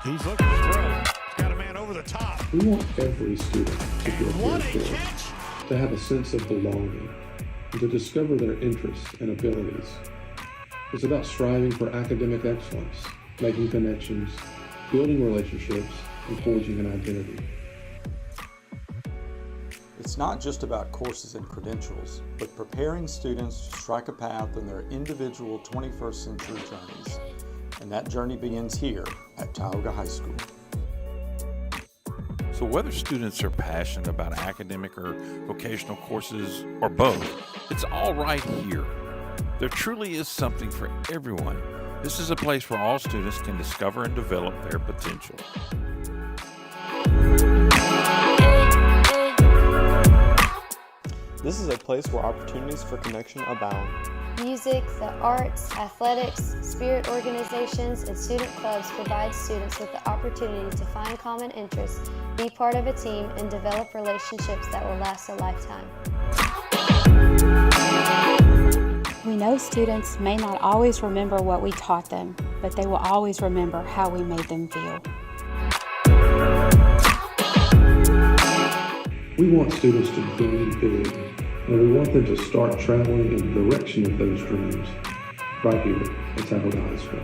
He's looking to throw. He's got a man over the top. We want every student to feel What a cared for, catch! to have a sense of belonging, and to discover their interests and abilities. It's about striving for academic excellence, making connections, building relationships, and forging an identity. It's not just about courses and credentials, but preparing students to strike a path in their individual 21st century journeys. And that journey begins here at Tioga High School. So whether students are passionate about academic or vocational courses or both, it's all right here. There truly is something for everyone. This is a place where all students can discover and develop their potential. This is a place where opportunities for connection abound. Music, the arts, athletics, spirit organizations, and student clubs provide students with the opportunity to find common interests, be part of a team, and develop relationships that will last a lifetime. We know students may not always remember what we taught them, but they will always remember how we made them feel. We want students to dream big, and we want them to start traveling in the direction of those dreams, right here at Tioga High School.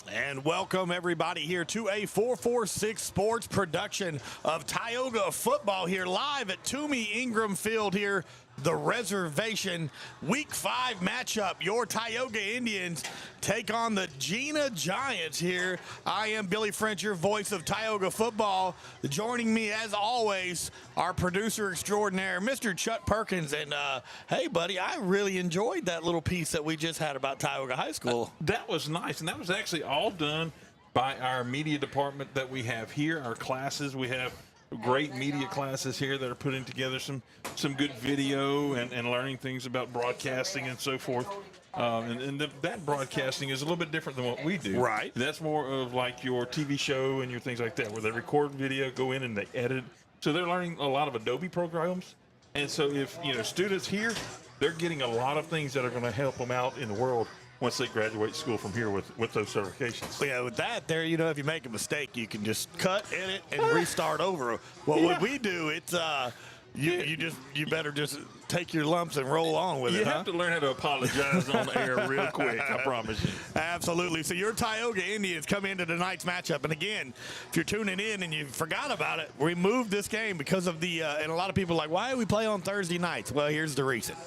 And welcome everybody here to a 446 Sports production of Tioga football here live at Tumey-Ingram Field here. The reservation week 5 matchup. Your Tioga Indians take on the Jena Giants here. I am Billy French, your voice of Tioga football. Joining me as always, our producer extraordinaire, Mr. Chuck Perkins. And hey buddy, I really enjoyed that little piece that we just had about Tioga High School. That was nice, and that was actually all done by our media department that we have here, our classes. We have great media classes here that are putting together some good video and learning things about broadcasting and so forth. That broadcasting is a little bit different than what we do. Right. That's more of like your TV show and your things like that, where they record video, go in and they edit. So they're learning a lot of Adobe programs. And so if, students here, they're getting a lot of things that are going to help them out in the world once they graduate school from here with those certifications. So yeah, with that there, if you make a mistake, you can just cut, edit, and restart over. Well, what we do, it's you better just take your lumps and roll on with it. You have to learn how to apologize on the air real quick, I promise you. Absolutely. So your Tioga Indians come into tonight's matchup. And again, if you're tuning in and you forgot about it, we moved this game because of the and a lot of people are like, why do we play on Thursday nights? Well, here's the reason.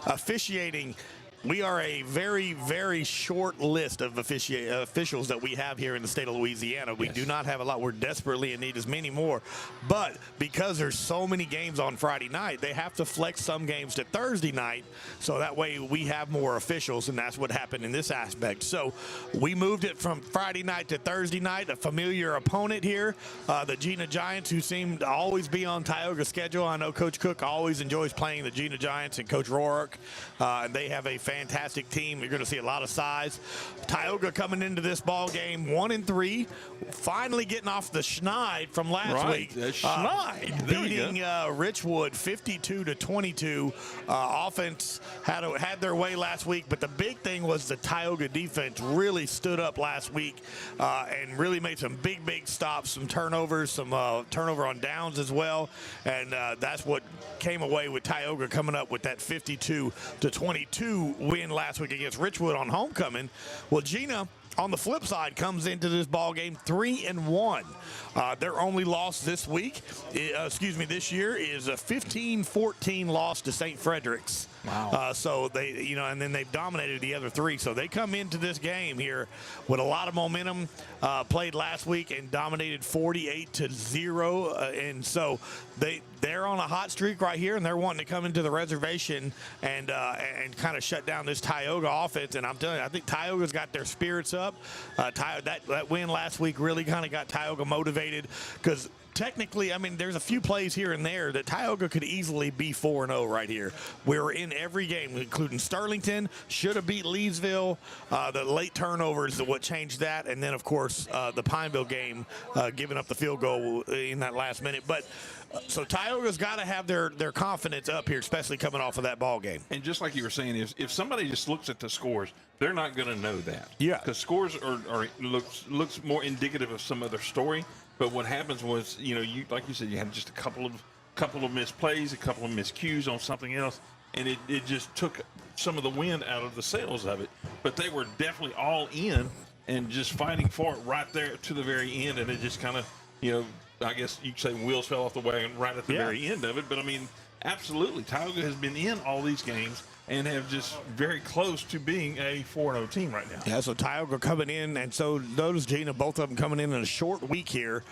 Officiating. We are a very, very short list of officials that we have here in the state of Louisiana. We do not have a lot. We're desperately in need of many more. But because there's so many games on Friday night, they have to flex some games to Thursday night, so that way we have more officials, and that's what happened in this aspect. So we moved it from Friday night to Thursday night. A familiar opponent here, the Jena Giants, who seem to always be on Tioga's schedule. I know Coach Cook always enjoys playing the Jena Giants, and Coach Rourke, and they have a fantastic team. You're going to see a lot of size. Tioga coming into this ball game 1-3, finally getting off the schneid from last week. Schneid beating Richwood 52-22. Offense had their way last week, but the big thing was the Tioga defense really stood up last week and really made some big stops, some turnovers, some turnover on downs as well, and that's what came away with Tioga coming up with that 52-22 win last week against Richwood on homecoming. Well, Jena, on the flip side, comes into this ball game 3-1. Their only loss this year is a 15-14 loss to St. Frederick's. Wow. So they, and then they've dominated the other three. So they come into this game here with a lot of momentum. Played last week and dominated 48-0, and so they're on a hot streak right here, and they're wanting to come into the reservation and kind of shut down this Tioga offense. And I'm telling you, I think Tioga's got their spirits up. That win last week really kind of got Tioga motivated, because technically, I mean, there's a few plays here and there that Tioga could easily be 4-0 right here. We were in every game, including Sterlington, should have beat Leesville. The late turnovers are what changed that. And then, of course, the Pineville game, giving up the field goal in that last minute. But so Tioga's got to have their confidence up here, especially coming off of that ball game. And just like you were saying, if somebody just looks at the scores, they're not going to know that. Yeah. Because scores looks more indicative of some other story. But what happens was, you like you said, you had just a couple of missed plays, a couple of miscues on something else, and it just took some of the wind out of the sails of it. But they were definitely all in and just fighting for it right there to the very end, and it just kind of, I guess you could say wheels fell off the wagon right at the very end of it. But, I mean, absolutely, Tioga has been in all these games and have just very close to being a 4-0 team right now. Yeah, so Tioga coming in, and so those Jena, both of them coming in a short week here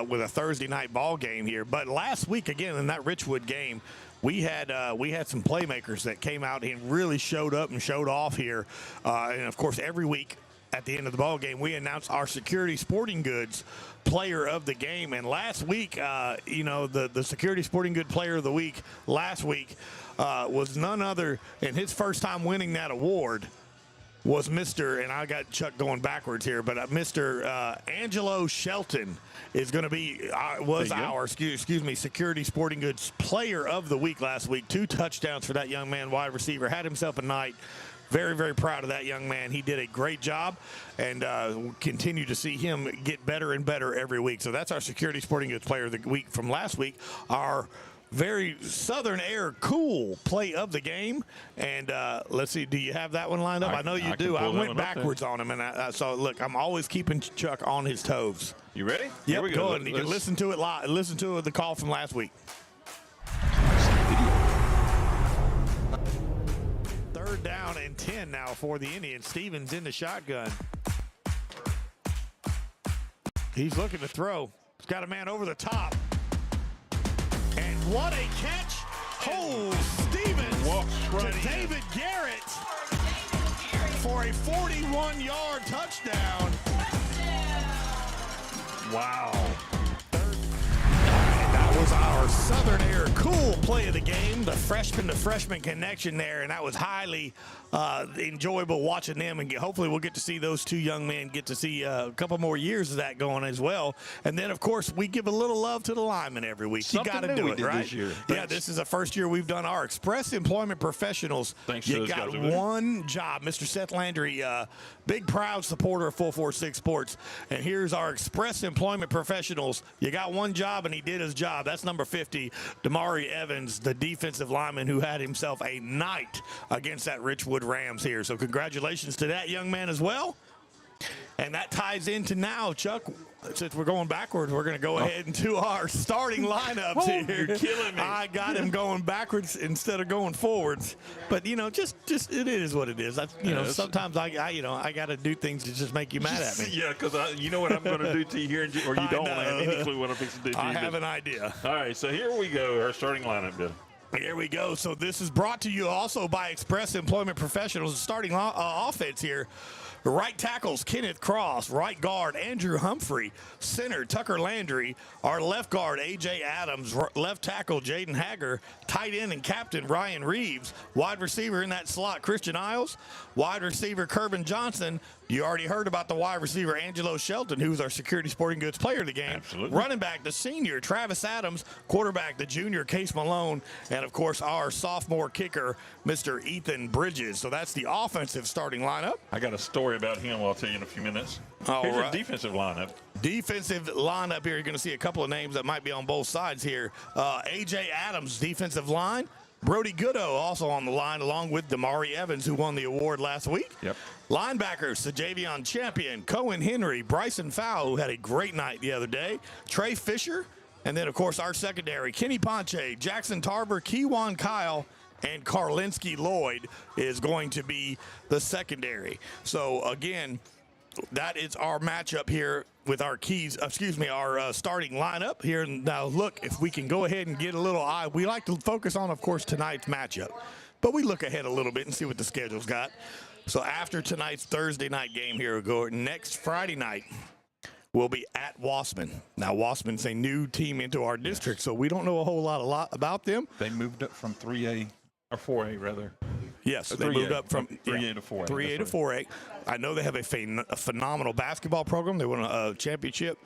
with a Thursday night ball game here. But last week, again, in that Richwood game, we had some playmakers that came out and really showed up and showed off here. And, of course, every week at the end of the ball game, we announced our Security Sporting Goods player of the game. And last week, the Security Sporting Good player of the week last week was none other, and his first time winning that award was Mr., and I got Chuck going backwards here, but Mr. Angelo Shelton is going to be, our Security Sporting Goods player of the week last week. 2 touchdowns for that young man, wide receiver. Had himself a night. Very, very proud of that young man. He did a great job, and we'll continue to see him get better and better every week. So that's our Security Sporting Goods player of the week from last week. Our very Southern Air cool play of the game. And let's see, do you have that one lined up? I know you do. I went backwards on him, and so look, I'm always keeping Chuck on his toes. You ready? Yep, Here we go. ahead. You can listen to it live. Listen to the call from last week. Third down and 10 now for the Indians. Stevens in the shotgun. He's looking to throw. He's got a man over the top. And what a catch. Oh, Stevens to David Garrett for a 41-yard touchdown. Wow. That was our Southern Air cool play of the game, the freshman to freshman connection there, and that was highly enjoyable watching them, and hopefully we'll get to see those 2 young men get to see a couple more years of that going as well. And then, of course, we give a little love to the linemen every week. You got to do it, right? This year. Yeah, this is the first year we've done our Express Employment Professionals. Thanks you got one job. Mr. Seth Landry, big proud supporter of 446 Sports. And here's our Express Employment Professionals. You got one job, and he did his job. That's number 50, Damari Evans, the defensive lineman who had himself a night against that Richwood Rams here. So congratulations to that young man as well. And that ties into now, Chuck, since we're going backwards, we're going to go ahead and do our starting lineups here. You're killing me. I got him going backwards instead of going forwards. But, just it is what it is. Sometimes I got to do things to just make you mad at me. Yeah, because you know what I'm going to do to you here, or you don't have any clue what I'm fixing to do to you. I have an idea. All right, so here we go, our starting lineup, Bill. Here we go. So this is brought to you also by Express Employment Professionals. Starting offense here. Right tackles, Kenneth Cross. Right guard, Andrew Humphrey. Center, Tucker Landry. Our left guard, A.J. Adams. Left tackle, Jaden Hager. Tight end and captain, Ryan Reeves. Wide receiver in that slot, Christian Isles. Wide receiver, Kervin Johnson. You already heard about the wide receiver, Angelo Shelton, who's our Security Sporting Goods player of the game. Absolutely. Running back, the senior, Travis Adams. Quarterback, the junior, Case Malone. And, of course, our sophomore kicker, Mr. Ethan Bridges. So that's the offensive starting lineup. I got a story about him I'll tell you in a few minutes. Here's a defensive lineup. Defensive lineup here. You're going to see a couple of names that might be on both sides here. A.J. Adams, defensive line. Brody Goodo also on the line, along with Damari Evans, who won the award last week. Yep. Linebackers, Sajavion Champion, Cohen Henry, Bryson Fowle, who had a great night the other day, Trey Fisher, and then, of course, our secondary, Kenny Ponche, Jackson Tarver, Kewan Kyle, and Karlinski Lloyd is going to be the secondary. So, again, that is our matchup here with our starting lineup here. Now, look, if we can go ahead and get a little eye, we like to focus on, of course, tonight's matchup. But we look ahead a little bit and see what the schedule's got. So after tonight's Thursday night game here, we'll go next Friday night. will be at Wassman. Now, Wassman's a new team into our district, so we don't know a whole lot about them. They moved up from 3A, or 4A, rather. Yes, they 3A. moved up from 3A to 4A. 3A to 4A. I know they have a phenomenal basketball program. They won a championship.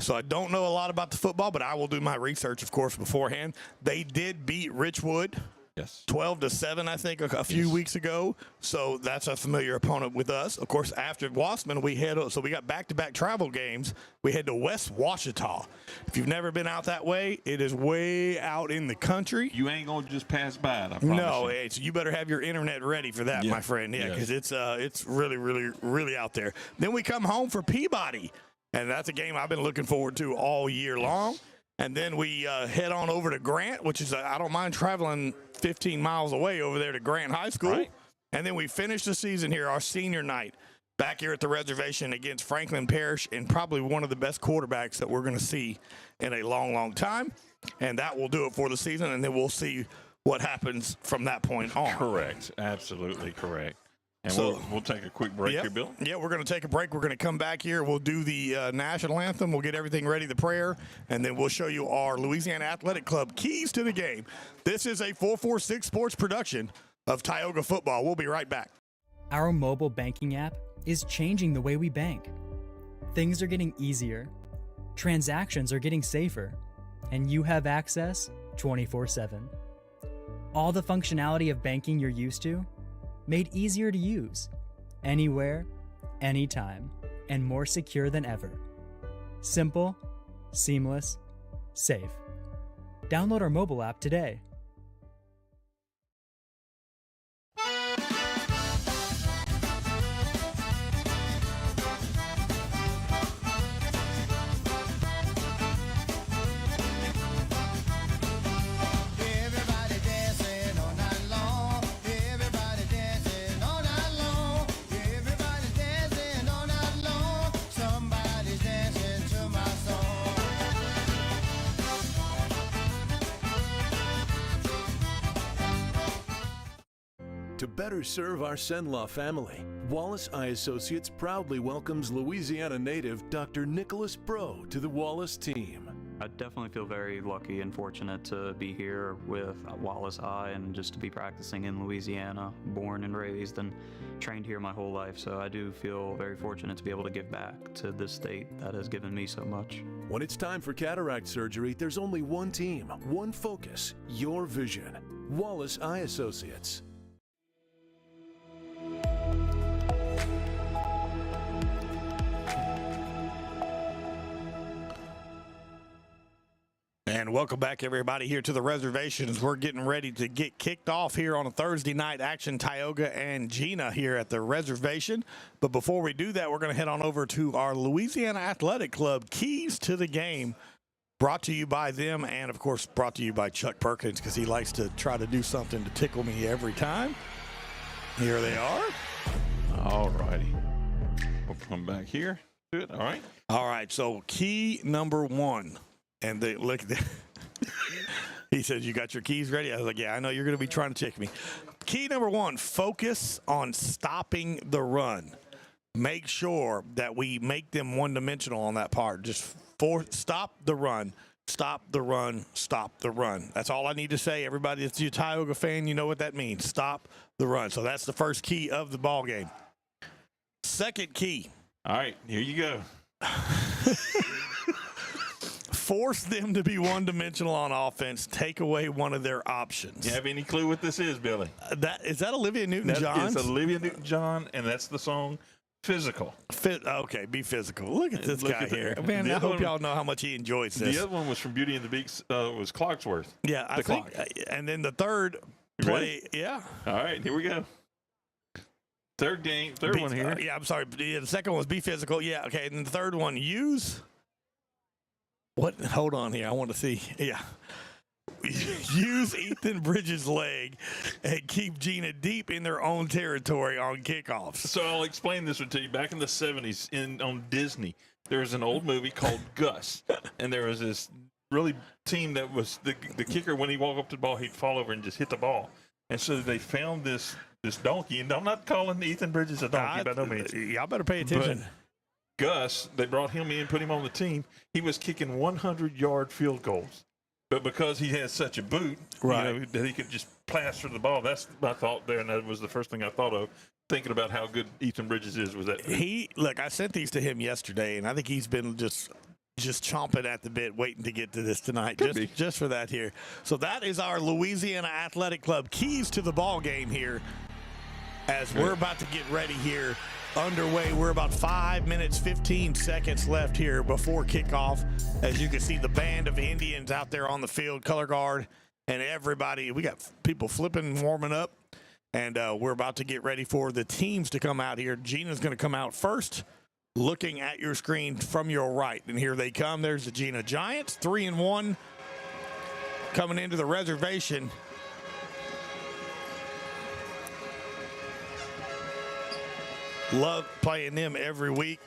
So I don't know a lot about the football, but I will do my research, of course, beforehand. They did beat Richwood. Yes. 12-7, I think, a few weeks ago. So that's a familiar opponent with us. Of course, after Wassman, we got back-to-back travel games. We head to West Washita. If you've never been out that way, it is way out in the country. You ain't going to just pass by it, I promise No, you. you better have your internet ready for that, my friend. Yeah, because it's really, really, really out there. Then we come home for Peabody, and that's a game I've been looking forward to all year long. And then we head on over to Grant, which is, I don't mind traveling 15 miles away over there to Grant High School. Right. And then we finish the season here, our senior night, back here at the reservation against Franklin Parish, and probably one of the best quarterbacks that we're going to see in a long, long time. And that will do it for the season, and then we'll see what happens from that point on. Correct. Absolutely correct. And So- we'll take a quick break here, Bill. Yeah, we're going to take a break. We're going to come back here. We'll do the national anthem. We'll get everything ready, the prayer, and then we'll show you our Louisiana Athletic Club keys to the game. This is a 446 Sports production of Tioga Football. We'll be right back. Our mobile banking app is changing the way we bank. Things are getting easier, transactions are getting safer, and you have access 24/7. All the functionality of banking you're used to, made easier to use, anywhere, anytime, and more secure than ever. Simple, seamless, safe. Download our mobile app today. To better serve our Senlaw family, Wallace Eye Associates proudly welcomes Louisiana native Dr. Nicholas Bro to the Wallace team. I definitely feel very lucky and fortunate to be here with Wallace Eye and just to be practicing in Louisiana, born and raised and trained here my whole life. So I do feel very fortunate to be able to give back to this state that has given me so much. When it's time for cataract surgery, there's only one team, one focus, your vision. Wallace Eye Associates. And welcome back, everybody, here to the reservations. We're getting ready to get kicked off here on a Thursday night action, Tioga and Jena here at the reservation. But before we do that, we're going to head on over to our Louisiana Athletic Club keys to the game, brought to you by them and, of course, brought to you by Chuck Perkins, because he likes to try to do something to tickle me every time. Here they are. All righty. We'll come back here to it. All right. All right, so key number one. And they look, he says, "You got your keys ready?" I was like, "Yeah, I know you're going to be trying to check me." Key number one, focus on stopping the run. Make sure that we make them one-dimensional on that part. Just stop the run, stop the run, stop the run. That's all I need to say. Everybody that's a Tioga fan, you know what that means. Stop the run. So that's the first key of the ball game. Second key. All right, here you go. Force them to be one-dimensional on offense. Take away one of their options. You have any clue what this is, Billy? Is that Olivia Newton-John? It's Olivia Newton-John, and that's the song "Physical." Okay, be physical. Look at this guy here. Man, I hope y'all know how much he enjoys this. The other one was from Beauty and the Beast. Was Clarksworth. Yeah, I think. And then the third play. Yeah. All right, here we go. Third one here. Yeah, I'm sorry. The second one was be physical. Yeah, okay. And then the third one, use. What? Hold on here. I want to see. Yeah. Use Ethan Bridges' leg and keep Jena deep in their own territory on kickoffs. So I'll explain this one to you. Back in the 70s on Disney, there was an old movie called Gus, and there was this really team that was the kicker. When he walked up to the ball, he'd fall over and just hit the ball. And so they found this donkey, and I'm not calling Ethan Bridges a donkey by no means. Y'all better pay attention. Gus, they brought him in, put him on the team. He was kicking 100-yard field goals. But because he has such a boot, right, that he could just plaster the ball. That's my thought there, and that was the first thing I thought of, thinking about how good Ethan Bridges is with that boot. Look, I sent these to him yesterday, and I think he's been just chomping at the bit, waiting to get to this tonight, just for that here. So that is our Louisiana Athletic Club keys to the ball game here, as we're about to get ready here. Underway. We're about 5 minutes, 15 seconds left here before kickoff. As you can see, the band of Indians out there on the field, color guard, and everybody. We got people flipping, warming up, and we're about to get ready for the teams to come out here. Jena's going to come out first, looking at your screen from your right, and here they come. There's the Jena Giants, 3-1, coming into the reservation. Love playing them every week.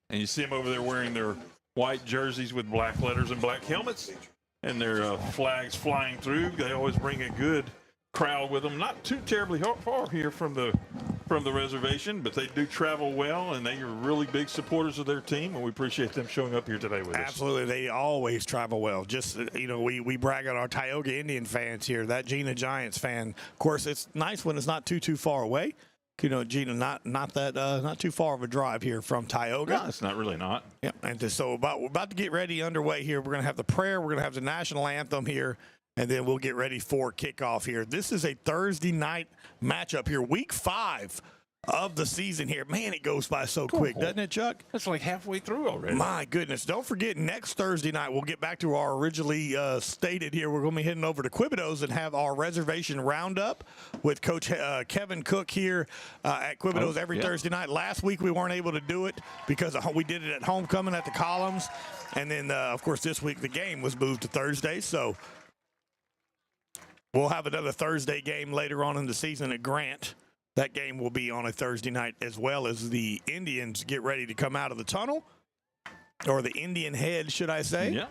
And you see them over there wearing their white jerseys with black letters and black helmets, and their flags flying through. They always bring a good crowd with them. Not too terribly far here from the reservation, but they do travel well, and they are really big supporters of their team, and we appreciate them showing up here today with us. Absolutely. They always travel well. Just, we brag on our Tioga Indian fans here, that Jena Giants fan. Of course, it's nice when it's not too far away. Jena, not too far of a drive here from Tioga. No, it's not really not. Yeah, and so we're about to get ready underway here. We're going to have the prayer. We're going to have the national anthem here, and then we'll get ready for kickoff here. This is a Thursday night matchup here, week 5 of the season here. Man, it goes by so quick, doesn't it, Chuck? That's like halfway through already. My goodness. Don't forget, next Thursday night, we'll get back to our originally stated here. We're going to be heading over to Quibido's and have our reservation roundup with Coach Kevin Cook here at Quibido's every Thursday night. Last week, we weren't able to do it because we did it at homecoming at the Columns. And then, of course, this week, the game was moved to Thursday. So we'll have another Thursday game later on in the season at Grant. That game will be on a Thursday night, as well as the Indians get ready to come out of the tunnel, or the Indian Head, should I say. Yeah.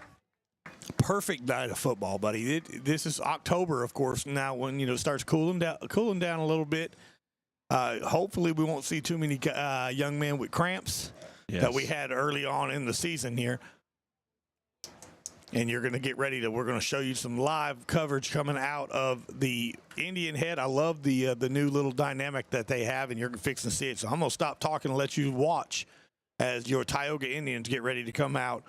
Perfect night of football, buddy. This is October, of course, now when it starts cooling down a little bit. Hopefully we won't see too many young men with cramps that we had early on in the season here. And you're going to get ready we're going to show you some live coverage coming out of the Indian Head. I love the new little dynamic that they have, and you're fixing to see it. So I'm going to stop talking and let you watch as your Tioga Indians get ready to come out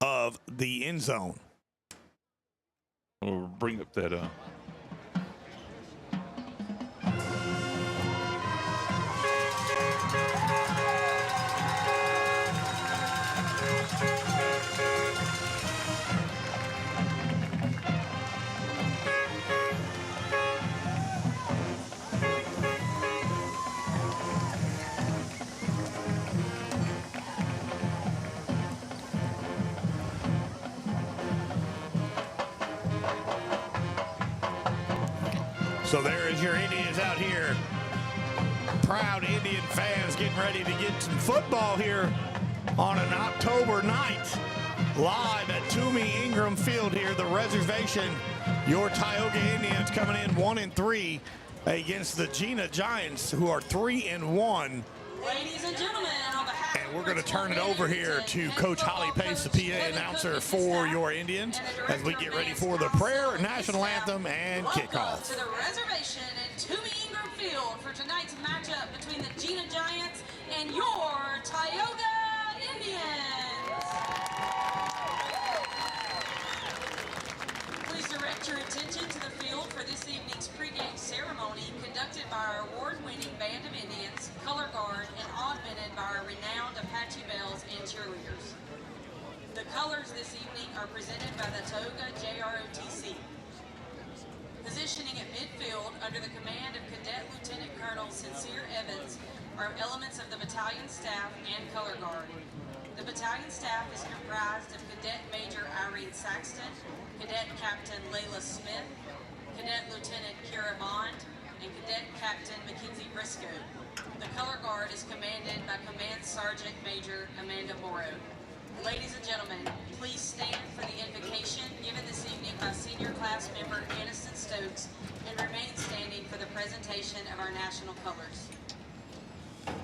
of the end zone. We'll bring up that So there is your Indians out here. Proud Indian fans getting ready to get some football here on an October night. Live at Tumey-Ingram Field here, the reservation. Your Tioga Indians coming in 1-3 against the Jena Giants, who are 3-1. Ladies and gentlemen, on behalf and we're going to turn it over here to Coach Holly Pace, the PA announcer for your Indians, as we get ready for the prayer, national anthem, and kickoff. To the reservation in Tumey-Ingram Field for tonight's matchup between the Jena Giants and your Tioga Indians. Please direct your attention to the field for this evening's pregame ceremony conducted by our award-winning band of Indians, color guard, and augmented by our renowned Apache Bells and cheerleaders. The colors this evening are presented by the Tioga JROTC. Positioning at midfield under the command of Cadet Lieutenant Colonel Sincere Evans are elements of the battalion staff and color guard. The battalion staff is comprised of Cadet Major Irene Saxton, Cadet Captain Layla Smith, Cadet Lieutenant Kira Bond, and Cadet Captain Mackenzie Briscoe. The color guard is commanded by Command Sergeant Major Amanda Morrow. Ladies and gentlemen, please stand for the invocation given this evening by senior class member Aniston Stokes, and remain standing for the presentation presentation of our national colors. Dear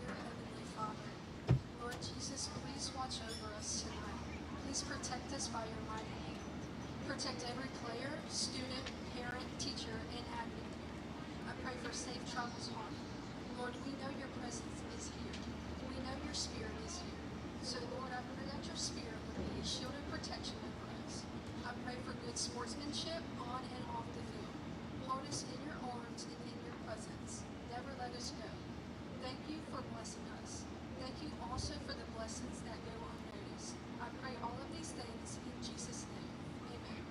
Heavenly Father, Lord Jesus, please watch over us tonight. Please protect us by your mighty hand. Protect every player, student, parent, teacher, and admin here. I pray for safe travels home. Lord, we know your presence is here. We know your spirit is here. So, Lord, I pray that your spirit would be a shield of protection over us. I pray for good sportsmanship on and off the field. Hold us in your arms and in your presence. Never let us go. Thank you for blessing us. Thank you also for the blessings that go unnoticed. I pray all of these things in Jesus' name. Amen.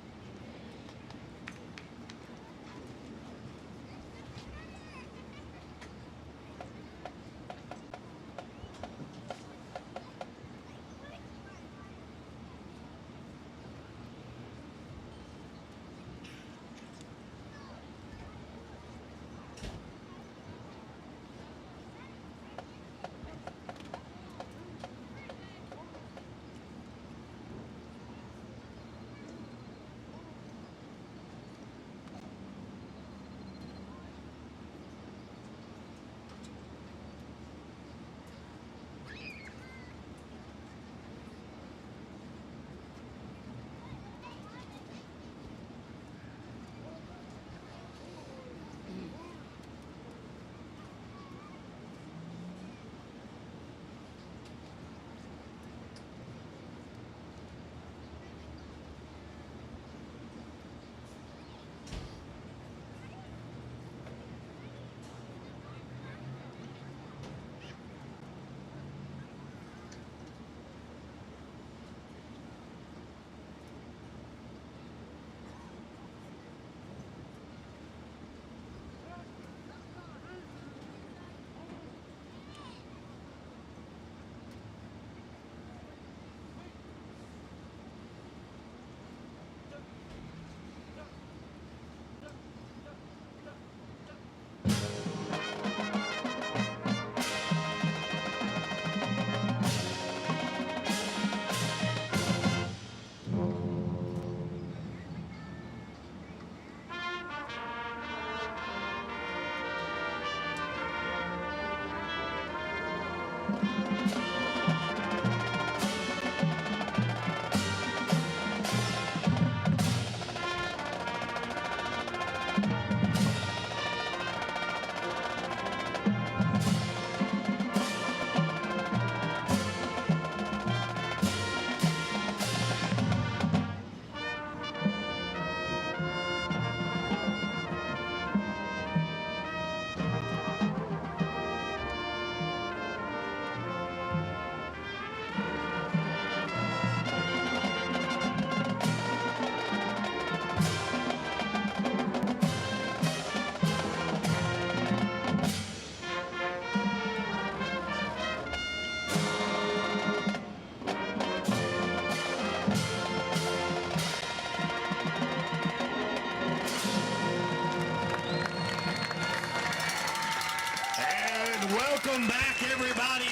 Welcome back, everybody,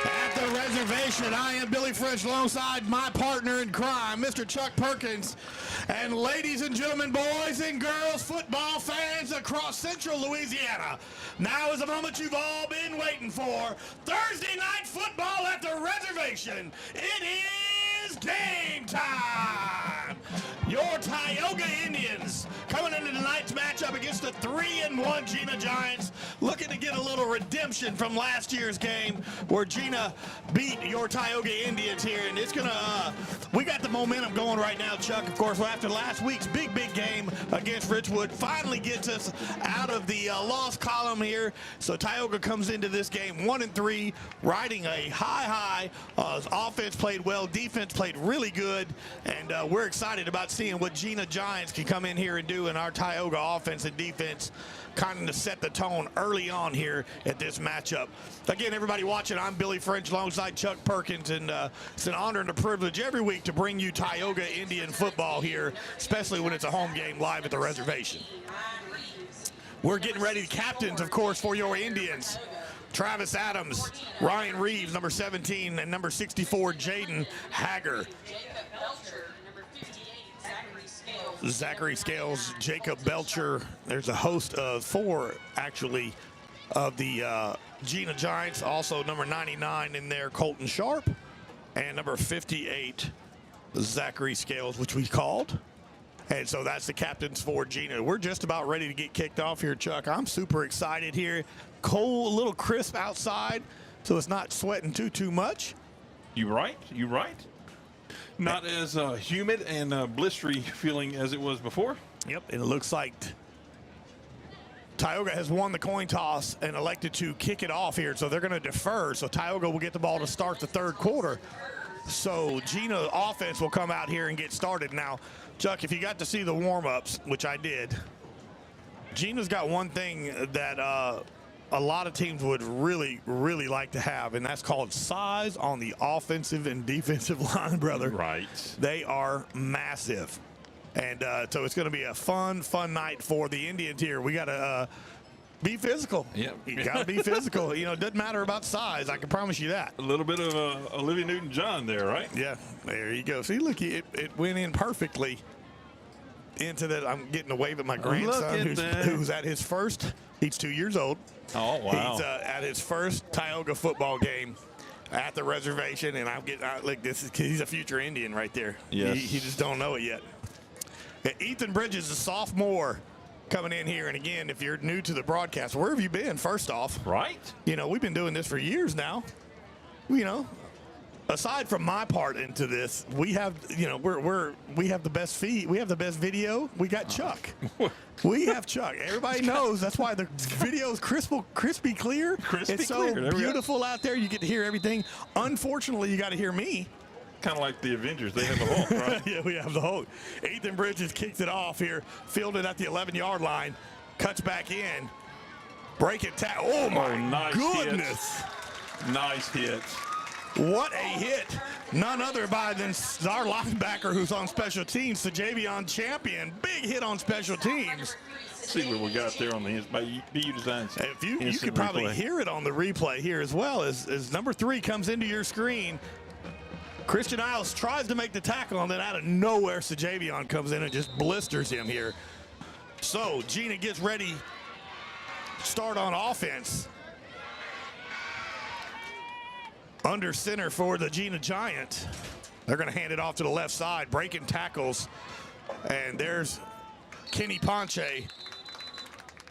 at the reservation. I am Billy French alongside my partner in crime, Mr. Chuck Perkins. And ladies and gentlemen, boys and girls, football fans across central Louisiana, now is the moment you've all been waiting for. Thursday night football at the reservation. It is game time. Your Tioga Indians coming into tonight's matchup against the 3-1 Jena Giants, looking to get a little redemption from last year's game where Jena beat your Tioga Indians here. And it's gonna, we got the momentum going right now, Chuck. Of course, after last week's big game against Richwood, finally gets us out of the loss column here. So Tioga comes into this game 1-3, riding a high. Offense played well, defense played really good, and we're excited about seeing what Jena Giants can come in here and do in our Tioga offense and defense, kind of to set the tone early on here at this matchup. Again, everybody watching, I'm Billy French alongside Chuck Perkins, and it's an honor and a privilege every week to bring you Tioga Indian football here, especially when it's a home game live at the reservation. We're getting ready, captains, of course, for your Indians. Travis Adams, Ryan Reeves, number 17, and number 64, Jaden Hager. Zachary Scales, Jacob Belcher. There's a host of 4, actually, of the Jena Giants. Also, number 99 in there, Colton Sharp. And number 58, Zachary Scales, which we called. And so that's the captains for Jena. We're just about ready to get kicked off here, Chuck. I'm super excited here. Cold, a little crisp outside, so it's not sweating too much. You right. Not as humid and blistery feeling as it was before. Yep, and it looks like Tioga has won the coin toss and elected to kick it off here, so they're going to defer. So Tioga will get the ball to start the third quarter. So Jena offense will come out here and get started. Now, Chuck, if you got to see the warm-ups, which I did, Jena's got one thing that a lot of teams would really like to have, and that's called size on the offensive and defensive line, brother. Right. They are massive. And so it's going to be a fun night for the Indians here. We got to be physical. Yep. You got to be physical. You know, it doesn't matter about size. I can promise you that. A little bit of Olivia Newton-John there, right? Yeah, there you go. See, look, it went in perfectly into that. I'm getting a wave at my grandson who's at his first. He's 2 years old. Oh, wow. He's at his first Tioga football game at the reservation, and look, he's a future Indian right there. Yes. He just don't know it yet. Ethan Bridges, a sophomore, coming in here. And again, if you're new to the broadcast, where have you been, first off? Right. You know, we've been doing this for years now. You know, aside from my part into this, we have, you know, we have the best feed. We have the best video. We got Chuck. We have Chuck. Everybody knows that's why the video is crispy clear. It's so beautiful out there. You get to hear everything. Unfortunately, you got to hear me. Kind of like the Avengers. They have the Hulk, right? Yeah, we have the Hulk. Ethan Bridges kicks it off here. Fielded at the 11-yard line. Cuts back in. Break it. Oh, my nice goodness. Hit. Nice hit. What a hit. None other than our linebacker who's on special teams, Sajavion Champion. Big hit on special teams. See what we got there on the BU Design. If you could probably hear it on the replay here as well as number 3 comes into your screen. Christian Isles tries to make the tackle, and then out of nowhere, Sajavion comes in and just blisters him here. So Jena gets ready to start on offense. Under center for the Jena Giants. They're going to hand it off to the left side, breaking tackles. And there's Kenny Ponche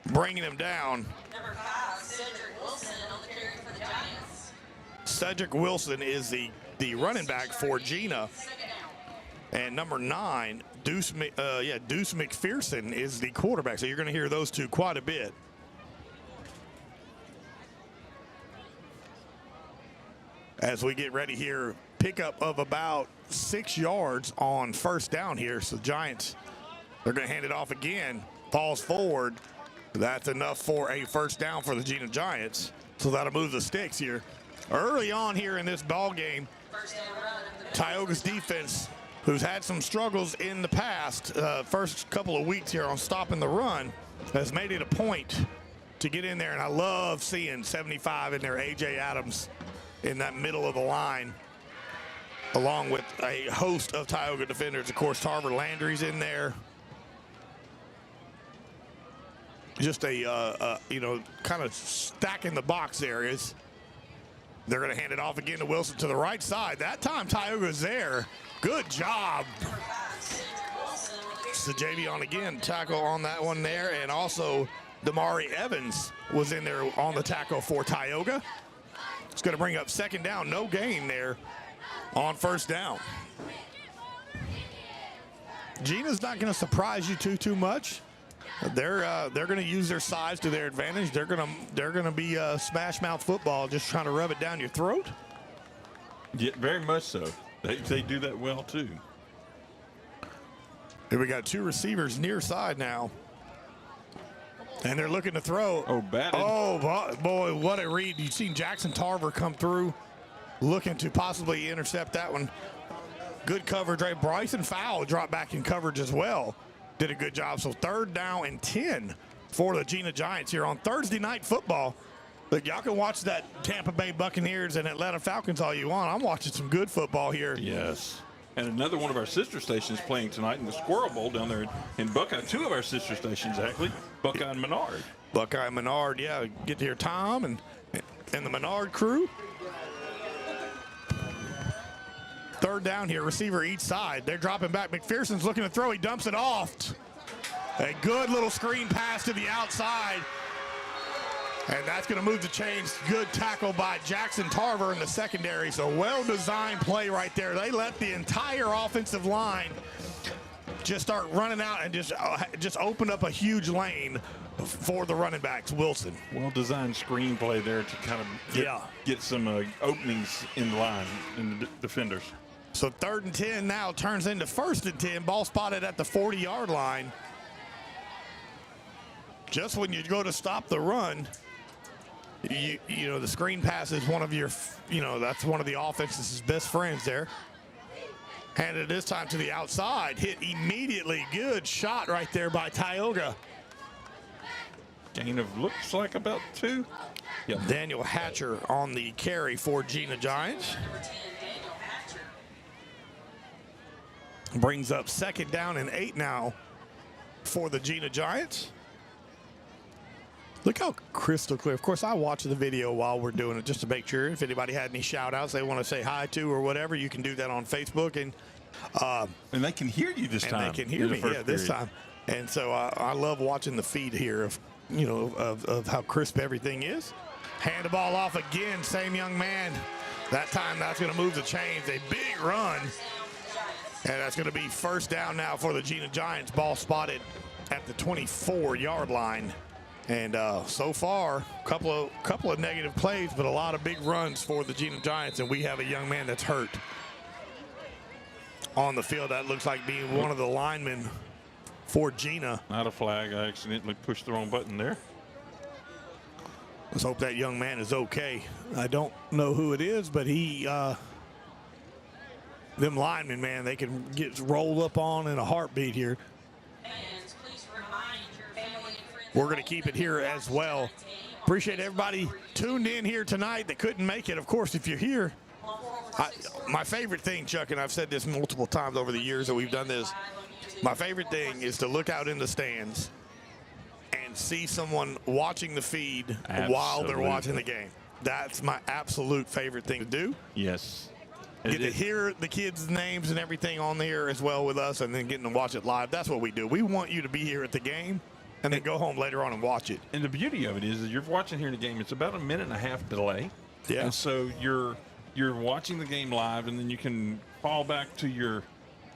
bringing him down. Number 5, Cedric Wilson on the carry for the Giants. Cedric Wilson is the running back for Jena. And number 9, Deuce McPherson is the quarterback. So you're going to hear those two quite a bit. As we get ready here, pickup of about 6 yards on first down here. So the Giants, they're going to hand it off again. Falls forward. That's enough for a first down for the Jena Giants. So that'll move the sticks here. Early on here in this ball game, Tioga's defense, who's had some struggles in the past, first couple of weeks here on stopping the run, has made it a point to get in there. And I love seeing 75 in there, A.J. Adams, in that middle of the line, along with a host of Tioga defenders. Of course, Tarver Landry's in there. Just a, kind of stacking the box there is. They're going to hand it off again to Wilson to the right side. That time, Tioga's there. Good job. Sajavion again, tackle on that one there. And also, Damari Evans was in there on the tackle for Tioga. It's going to bring up second down. No gain there on first down. Jena's not going to surprise you too much. They're going to use their size to their advantage. They're going to be smash mouth football, just trying to rub it down your throat. Yeah, very much so. They do that well too. Here we got 2 receivers near side now. And they're looking to throw. Oh, batted. Oh, boy, what a read. You've seen Jackson Tarver come through, looking to possibly intercept that one. Good coverage, right? Bryson Fowle dropped back in coverage as well. Did a good job. So 3rd down and 10 for the Jena Giants here on Thursday Night Football. Look, y'all can watch that Tampa Bay Buccaneers and Atlanta Falcons all you want. I'm watching some good football here. Yes. and another one of our sister stations playing tonight in the Squirrel Bowl down there in Buckeye. 2 of our sister stations, actually, Buckeye and Menard. Buckeye and Menard, yeah. Get to hear Tom and the Menard crew. Third down here, receiver each side. They're dropping back. McPherson's looking to throw. He dumps it off. A good little screen pass to the outside. And that's going to move the chains. Good tackle by Jackson Tarver in the secondary. So well-designed play right there. They let the entire offensive line just start running out and just open up a huge lane for the running backs. Wilson. Well-designed screenplay there to kind of get some openings in the line in the defenders. So 3rd and 10 now turns into 1st and 10. Ball spotted at the 40-yard line. Just when you go to stop the run, you know, the screen pass is one of your, that's one of the offense's best friends there. Handed this time to the outside. Hit immediately. Good shot right there by Tioga. Gain of looks like about 2. Yep. Daniel Hatcher on the carry for Jena Giants. Brings up 2nd down and 8 now for the Jena Giants. Look how crystal clear. Of course, I watch the video while we're doing it just to make sure if anybody had any shout outs they want to say hi to or whatever, you can do that on Facebook. And they can hear you this time. And they can hear me, this time. And so I love watching the feed here of, of how crisp everything is. Hand the ball off again, same young man. That time that's going to move the chains. A big run. And that's going to be 1st down now for the Jena Giants. Ball spotted at the 24-yard line. And so far, couple of negative plays, but a lot of big runs for the Jena Giants. And we have a young man that's hurt on the field. That looks like being one of the linemen for Jena. Not a flag. I accidentally pushed the wrong button there. Let's hope that young man is okay. I don't know who it is, but he, them linemen, man, they can get rolled up on in a heartbeat here. We're going to keep it here as well. Appreciate everybody tuned in here tonight that couldn't make it. Of course, if you're here, my favorite thing, Chuck, and I've said this multiple times over the years that we've done this, my favorite thing is to look out in the stands and see someone watching the feed while they're watching the game. That's my absolute favorite thing to do. Yes. Get to hear the kids' names and everything on there as well with us, and then getting to watch it live. That's what we do. We want you to be here at the game and then go home later on and watch it. And the beauty of it is you're watching here in the game. It's about a 1.5-minute delay. Yeah. And so you're watching the game live, and then you can fall back to your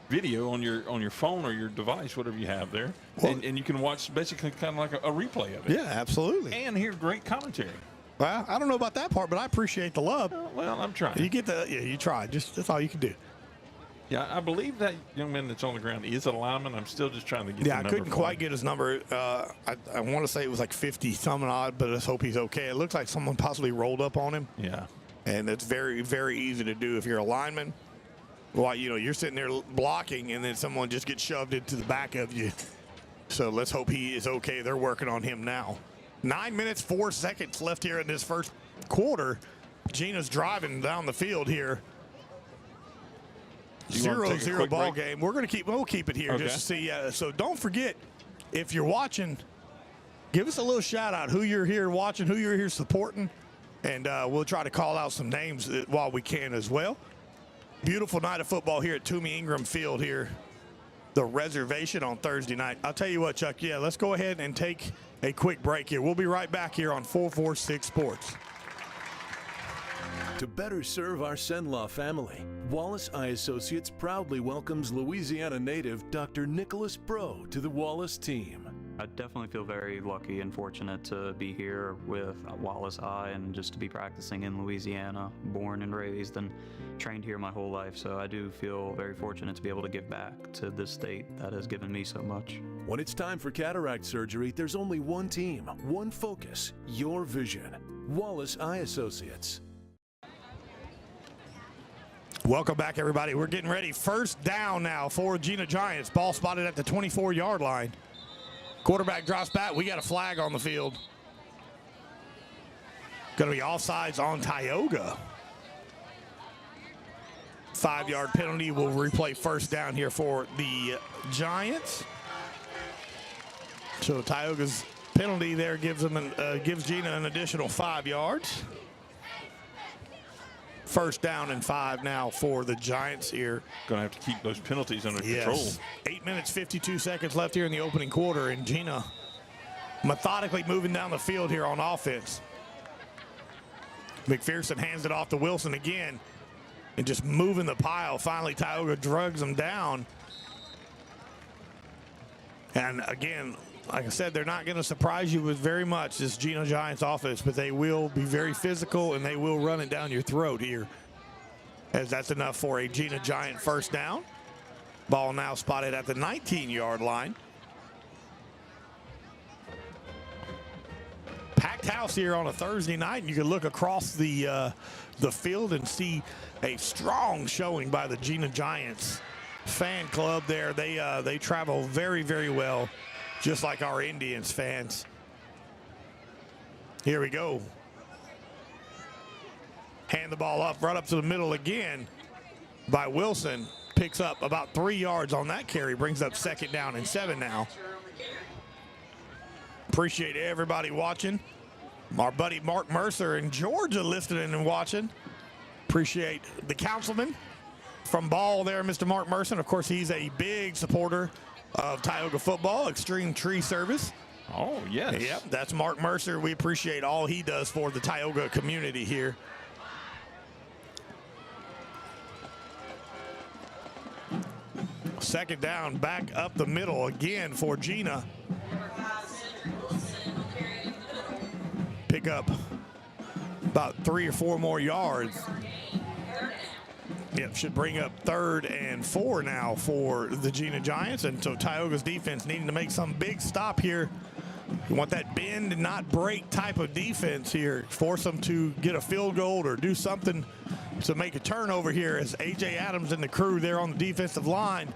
video on your phone or your device, whatever you have there, and you can watch basically kind of like a replay of it. Yeah, absolutely. And hear great commentary. Well, I don't know about that part, but I appreciate the love. Well, I'm trying. You you try. That's all you can do. Yeah, I believe that young man that's on the ground is a lineman. I'm still just trying to get the number. I couldn't quite get his number. I want to say it was like 50-something odd, but let's hope he's okay. It looks like someone possibly rolled up on him. Yeah. And it's very, very easy to do if you're a lineman. Well, you're sitting there blocking, and then someone just gets shoved into the back of you. So let's hope he is okay. They're working on him now. 9 minutes, 4 seconds left here in this first quarter. Jena's driving down the field here. 0-0 ball game. We'll keep it here just to see. So don't forget, if you're watching, give us a little shout out who you're here watching, who you're here supporting, and we'll try to call out some names while we can as well. Beautiful night of football here at Tumey-Ingram Field here, the reservation on Thursday night. I'll tell you what, Chuck, let's go ahead and take a quick break here. We'll be right back here on 446 Sports. To better serve our Senlaw family, Wallace Eye Associates proudly welcomes Louisiana native Dr. Nicholas Bro to the Wallace team. I definitely feel very lucky and fortunate to be here with Wallace Eye and just to be practicing in Louisiana, born and raised and trained here my whole life. So I do feel very fortunate to be able to give back to this state that has given me so much. When it's time for cataract surgery, there's only one team, one focus, your vision. Wallace Eye Associates. Welcome back, everybody. We're getting ready. 1st down now for Jena Giants. Ball spotted at the 24-yard line. Quarterback drops back. We got a flag on the field. Going to be offsides on Tioga. 5-yard penalty will replay first down here for the Giants. So Tioga's penalty there gives Jena an additional 5 yards. First down and 5 now for the Giants here. Going to have to keep those penalties under control. 8 minutes, 52 seconds left here in the opening quarter, and Jena methodically moving down the field here on offense. McPherson hands it off to Wilson again and just moving the pile. Finally, Tioga drugs them down. And again, like I said, they're not going to surprise you with very much, this Jena Giants offense, but they will be very physical and they will run it down your throat here, as that's enough for a Jena Giant first down. Ball now spotted at the 19-yard line. Packed house here on a Thursday night, and you can look across the field and see a strong showing by the Jena Giants fan club there. They travel very, very well, just like our Indians fans. Here we go. Hand the ball up, right up to the middle again by Wilson. Picks up about 3 yards on that carry, brings up second down and 7 now. Appreciate everybody watching. Our buddy Mark Mercer in Georgia listening and watching. Appreciate the councilman from Ball there, Mr. Mark Mercer. Of course, he's a big supporter of Tioga football, Extreme Tree Service. Oh, yes. Yep, that's Mark Mercer. We appreciate all he does for the Tioga community here. Second down, back up the middle again for Jena. Pick up about 3 or 4 more yards. Yep, should bring up 3rd and 4 now for the Jena Giants. And so Tioga's defense needing to make some big stop here. You want that bend and not break type of defense here. Force them to get a field goal or do something to make a turnover here, as A.J. Adams and the crew there on the defensive line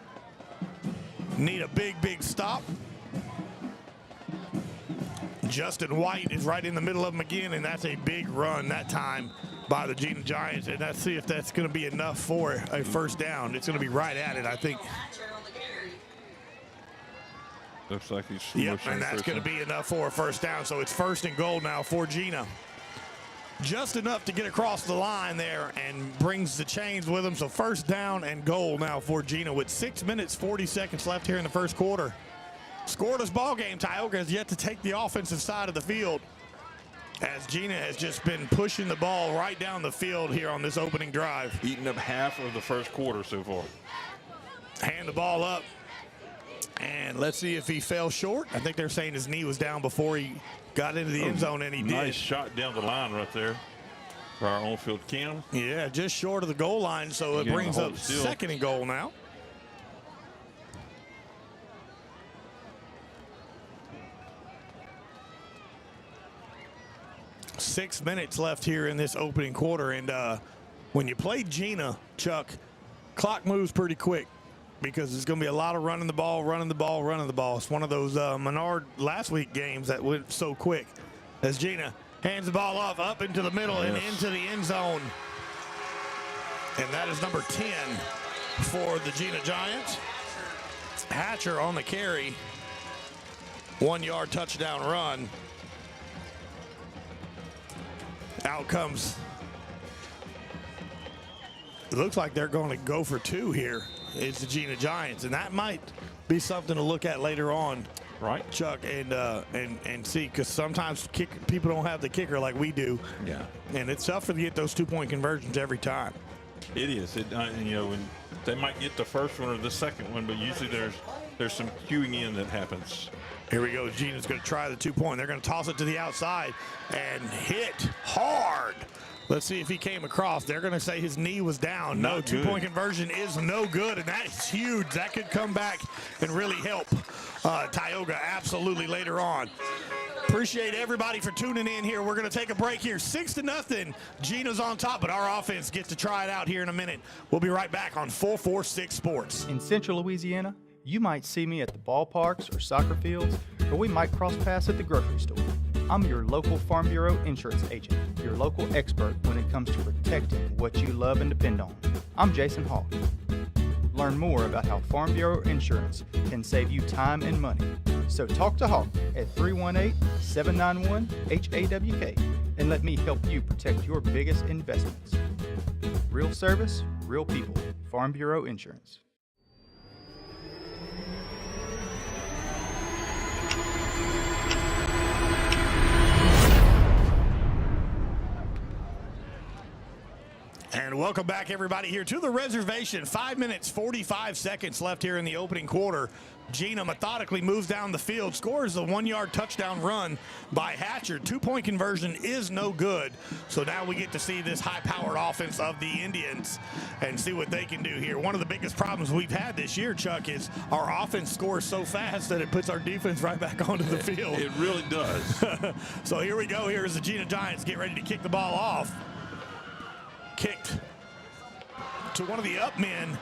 need a big, big stop. Justin White is right in the middle of them again, and that's a big run that time by the Jena Giants. And let's see if that's going to be enough for a first down. It's going to be right at it, I think. Looks like he's and that's going to be enough for a first down. So it's 1st and goal now for Jena. Just enough to get across the line there and brings the chains with him. So 1st down and goal now for Jena with 6 minutes, 40 seconds left here in the first quarter. Scoreless ball game. Tioga has yet to take the offensive side of the field, as Jena has just been pushing the ball right down the field here on this opening drive. Eating up half of the first quarter so far. Hand the ball up, and let's see if he fell short. I think they're saying his knee was down before he got into the end zone, and he did. Nice shot down the line right there for our on-field cam. Yeah, just short of the goal line, so it brings up 2nd and goal now. Six minutes left here in this opening quarter, and when you play Jena, Chuck, clock moves pretty quick because there's going to be a lot of running the ball. It's one of those Menard last week games that went so quick, as Jena hands the ball off up into the middle and into the end zone. And that is number 10 for the Jena Giants. Hatcher on the carry. 1-yard touchdown run. Out comes. It looks like they're going to go for 2 here. It's the Jena Giants, and that might be something to look at later on, right, Chuck, and see, because sometimes people don't have the kicker like we do. Yeah, and it's tough to get those 2-point conversions every time. It is. When they might get the first one or the second one, but usually there's some queuing in that happens. Here we go. Jena's going to try the 2-point. They're going to toss it to the outside and hit hard. Let's see if he came across. They're going to say his knee was down. No, 2-point conversion is no good, and that is huge. That could come back and really help Tioga absolutely later on. Appreciate everybody for tuning in here. We're going to take a break here. 6-0. Jena's on top, but our offense gets to try it out here in a minute. We'll be right back on 446 Sports. In Central Louisiana, you might see me at the ballparks or soccer fields, or we might cross paths at the grocery store. I'm your local Farm Bureau insurance agent, your local expert when it comes to protecting what you love and depend on. I'm Jason Hawk. Learn more about how Farm Bureau insurance can save you time and money. So talk to Hawk at 318-791-HAWK and let me help you protect your biggest investments. Real service, real people. Farm Bureau Insurance. And welcome back, everybody, here to the reservation. 5 minutes, 45 seconds left here in the opening quarter. Jena methodically moves down the field, scores a 1-yard touchdown run by Hatcher. 2-point conversion is no good. So now we get to see this high-powered offense of the Indians and see what they can do here. One of the biggest problems we've had this year, Chuck, is our offense scores so fast that it puts our defense right back onto the field. It really does. So here we go. Here's the Jena Giants get ready to kick the ball off. Kicked to one of the up men.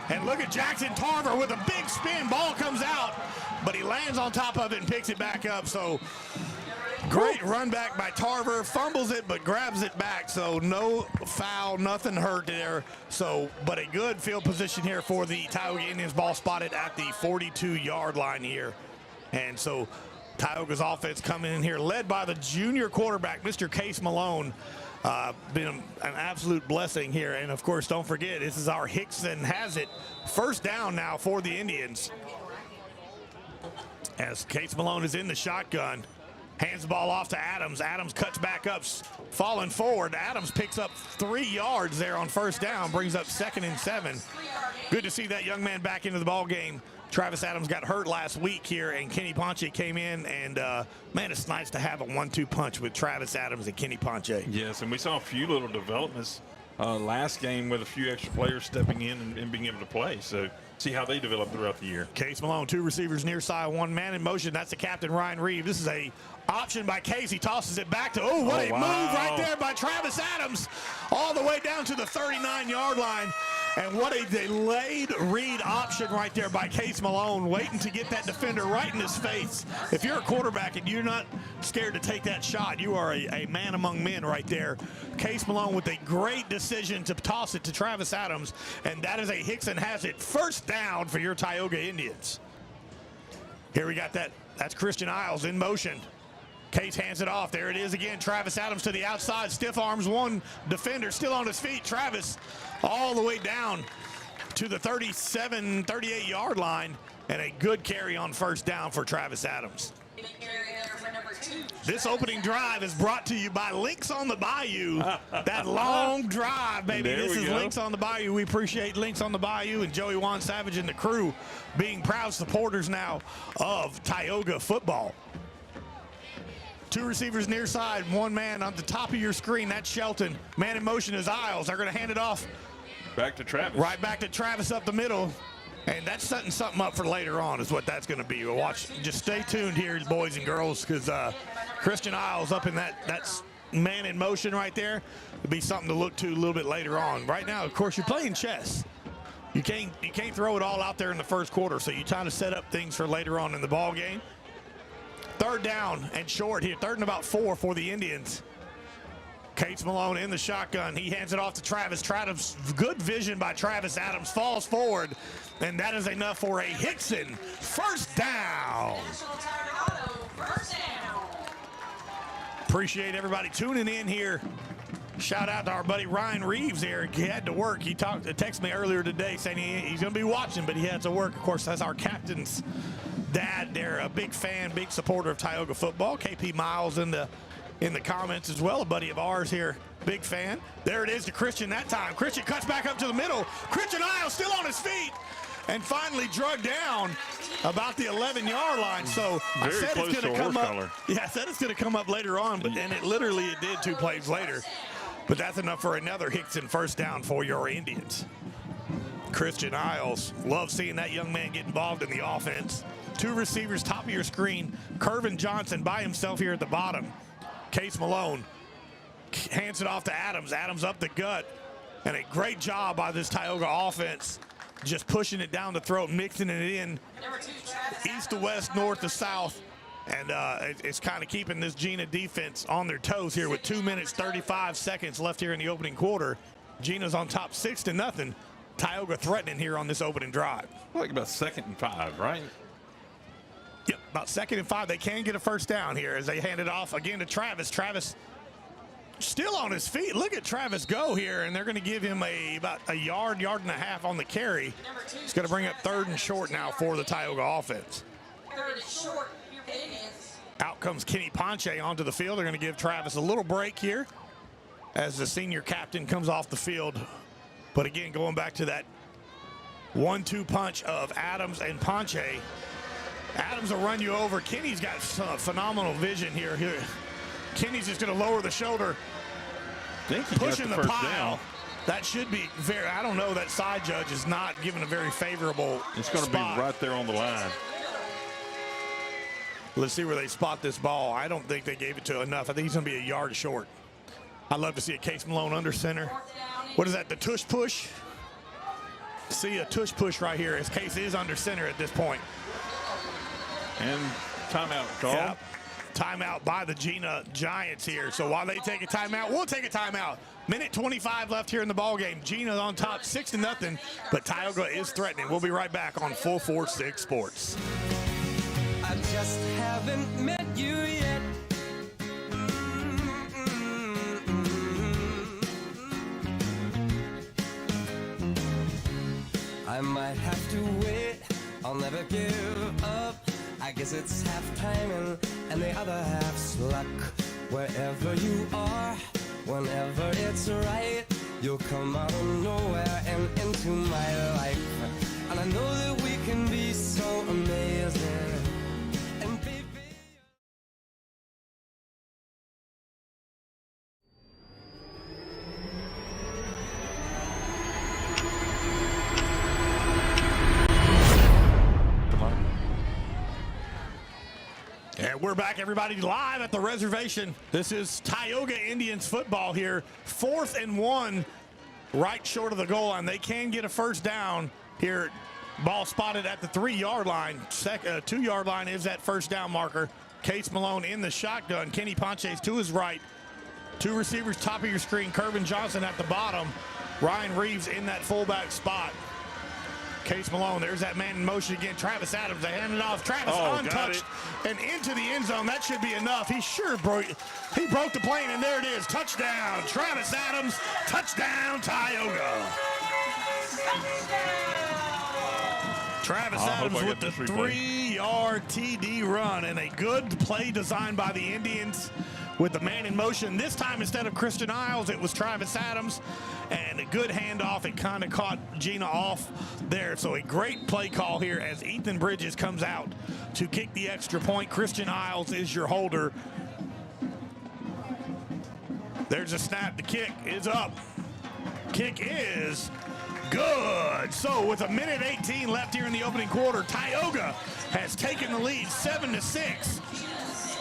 And look at Jackson Tarver with a big spin. Ball comes out, but he lands on top of it and picks it back up. So great run back by Tarver. Fumbles it, but grabs it back. So no foul, nothing hurt there. So, but a good field position here for the Tioga Indians. Ball spotted at the 42-yard line here. And so Tioga's offense coming in here, led by the junior quarterback, Mr. Case Malone. Been an absolute blessing here. And of course, don't forget, this is our Hickson has it. First down now for the Indians. As Case Malone is in the shotgun, hands the ball off to Adams. Adams cuts back up, falling forward. Adams picks up 3 yards there on first down, brings up 2nd and 7. Good to see that young man back into the ball game. Travis Adams got hurt last week here, and Kenny Ponche came in, and man, it's nice to have a 1-2 punch with Travis Adams and Kenny Ponche. Yes, and we saw a few little developments last game with a few extra players stepping in and being able to play. So see how they develop throughout the year. Case Malone, 2 receivers near side, 1 man in motion. That's the captain, Ryan Reeves. This is a option by Case. He tosses it back to, move right there by Travis Adams, all the way down to the 39-yard line. And what a delayed read option right there by Case Malone, waiting to get that defender right in his face. If you're a quarterback and you're not scared to take that shot, you are a man among men right there. Case Malone with a great decision to toss it to Travis Adams, and that is a Hickson has it. First down for your Tioga Indians. Here we got that. That's Christian Isles in motion. Case hands it off. There it is again. Travis Adams to the outside. Stiff arms one defender still on his feet. Travis all the way down to the 37, 38-yard line. And a good carry on first down for Travis Adams. This opening drive is brought to you by Links on the Bayou. That long drive, baby. This is Links on the Bayou. We appreciate Links on the Bayou and Joey Juan Savage and the crew being proud supporters now of Tioga football. 2 receivers near side, 1 man on the top of your screen. That's Shelton. Man in motion is Isles. They're going to hand it off. Back to Travis. Right back to Travis up the middle. And that's setting something up for later on is what that's going to be. We'll watch. Just stay tuned here, boys and girls, because Christian Isles up in that's man in motion right there. It'll be something to look to a little bit later on. Right now, of course, you're playing chess. You can't throw it all out there in the first quarter, so you try to set up things for later on in the ball game. 3rd down and short here. 3rd and about 4 for the Indians. Case Malone in the shotgun. He hands it off to Travis. Travis, good vision by Travis Adams, falls forward, and that is enough for a Hickson first down. Appreciate everybody tuning in here. Shout out to our buddy Ryan Reeves there. He had to work. He texted me earlier today saying he's going to be watching, but he had to work. Of course, that's our captain's dad there, a big fan, big supporter of Tioga football. KP Miles in the comments as well, a buddy of ours here, big fan. There it is to Christian that time. Christian cuts back up to the middle. Christian Isles still on his feet and finally drugged down about the 11-yard line. So I said it's going to come up. Yeah, I said it's going to come up later on, but and it did 2 plays later. But that's enough for another Hickson first down for your Indians. Christian Isles, love seeing that young man get involved in the offense. 2 receivers, top of your screen. Kervin Johnson by himself here at the bottom. Case Malone hands it off to Adams. Adams up the gut. And a great job by this Tioga offense. Just pushing it down the throat, mixing it in. East to west, north to south. And it's kind of keeping this Jena defense on their toes here with 2 minutes, 35 seconds left here in the opening quarter. Jena's on top 6-0. Tioga threatening here on this opening drive. Like about 2nd and 5, right? Yep, about 2nd and 5. They can get a first down here as they hand it off again to Travis. Travis still on his feet. Look at Travis go here, and they're going to give him about a yard and a half on the carry. It's going to bring up 3rd and short now for the Tioga offense. 3rd and short. Out comes Kenny Ponche onto the field. They're going to give Travis a little break here as the senior captain comes off the field. But again, going back to that 1-2 punch of Adams and Ponche. Adams will run you over. Kenny's got phenomenal vision here. Kenny's just going to lower the shoulder, pushing the pile. Down. That should be very, I don't know, that side judge is not giving a very favorable It's going to be right there on the line. Let's see where they spot this ball. I don't think they gave it to enough. I think he's going to be a yard short. I'd love to see a Case Malone under center. What is that, the tush push? See a tush push right here as Case is under center at this point. And timeout call. Yep. Timeout by the Jena Giants here. So while they take a timeout, we'll take a timeout. Minute 25 left here in the ball game. Jena's on top 6-0, but Tioga is threatening. We'll be right back on 446 Sports. I just haven't met you yet. I might have to wait, I'll never give up. I guess it's half timing and the other half's luck. Wherever you are, whenever it's right, you'll come out of nowhere and into my life. And I know that we can be so amazing. And baby, and we're back, everybody, live at the reservation. This is Tioga Indians football here. 4th and 1, right short of the goal line. They can get a first down here. Ball spotted at the 3-yard line. 2-yard line is that first down marker. Case Malone in the shotgun. Kenny Ponche's to his right. 2 receivers top of your screen. Kervin Johnson at the bottom. Ryan Reeves in that fullback spot. Case Malone, there's that man in motion again. Travis Adams, they hand it off. Travis untouched and into the end zone. That should be enough. He broke the plane, and there it is. Touchdown, Travis Adams. Touchdown, Tioga. Travis Adams with the 3-yard TD run, and a good play designed by the Indians with the man in motion. This time, instead of Christian Isles, it was Travis Adams, and a good handoff. It kind of caught Jena off there. So a great play call here as Ethan Bridges comes out to kick the extra point. Christian Isles is your holder. There's a snap. The kick is up. Kick is good. So with 1:18 left here in the opening quarter, Tioga has taken the lead 7-6.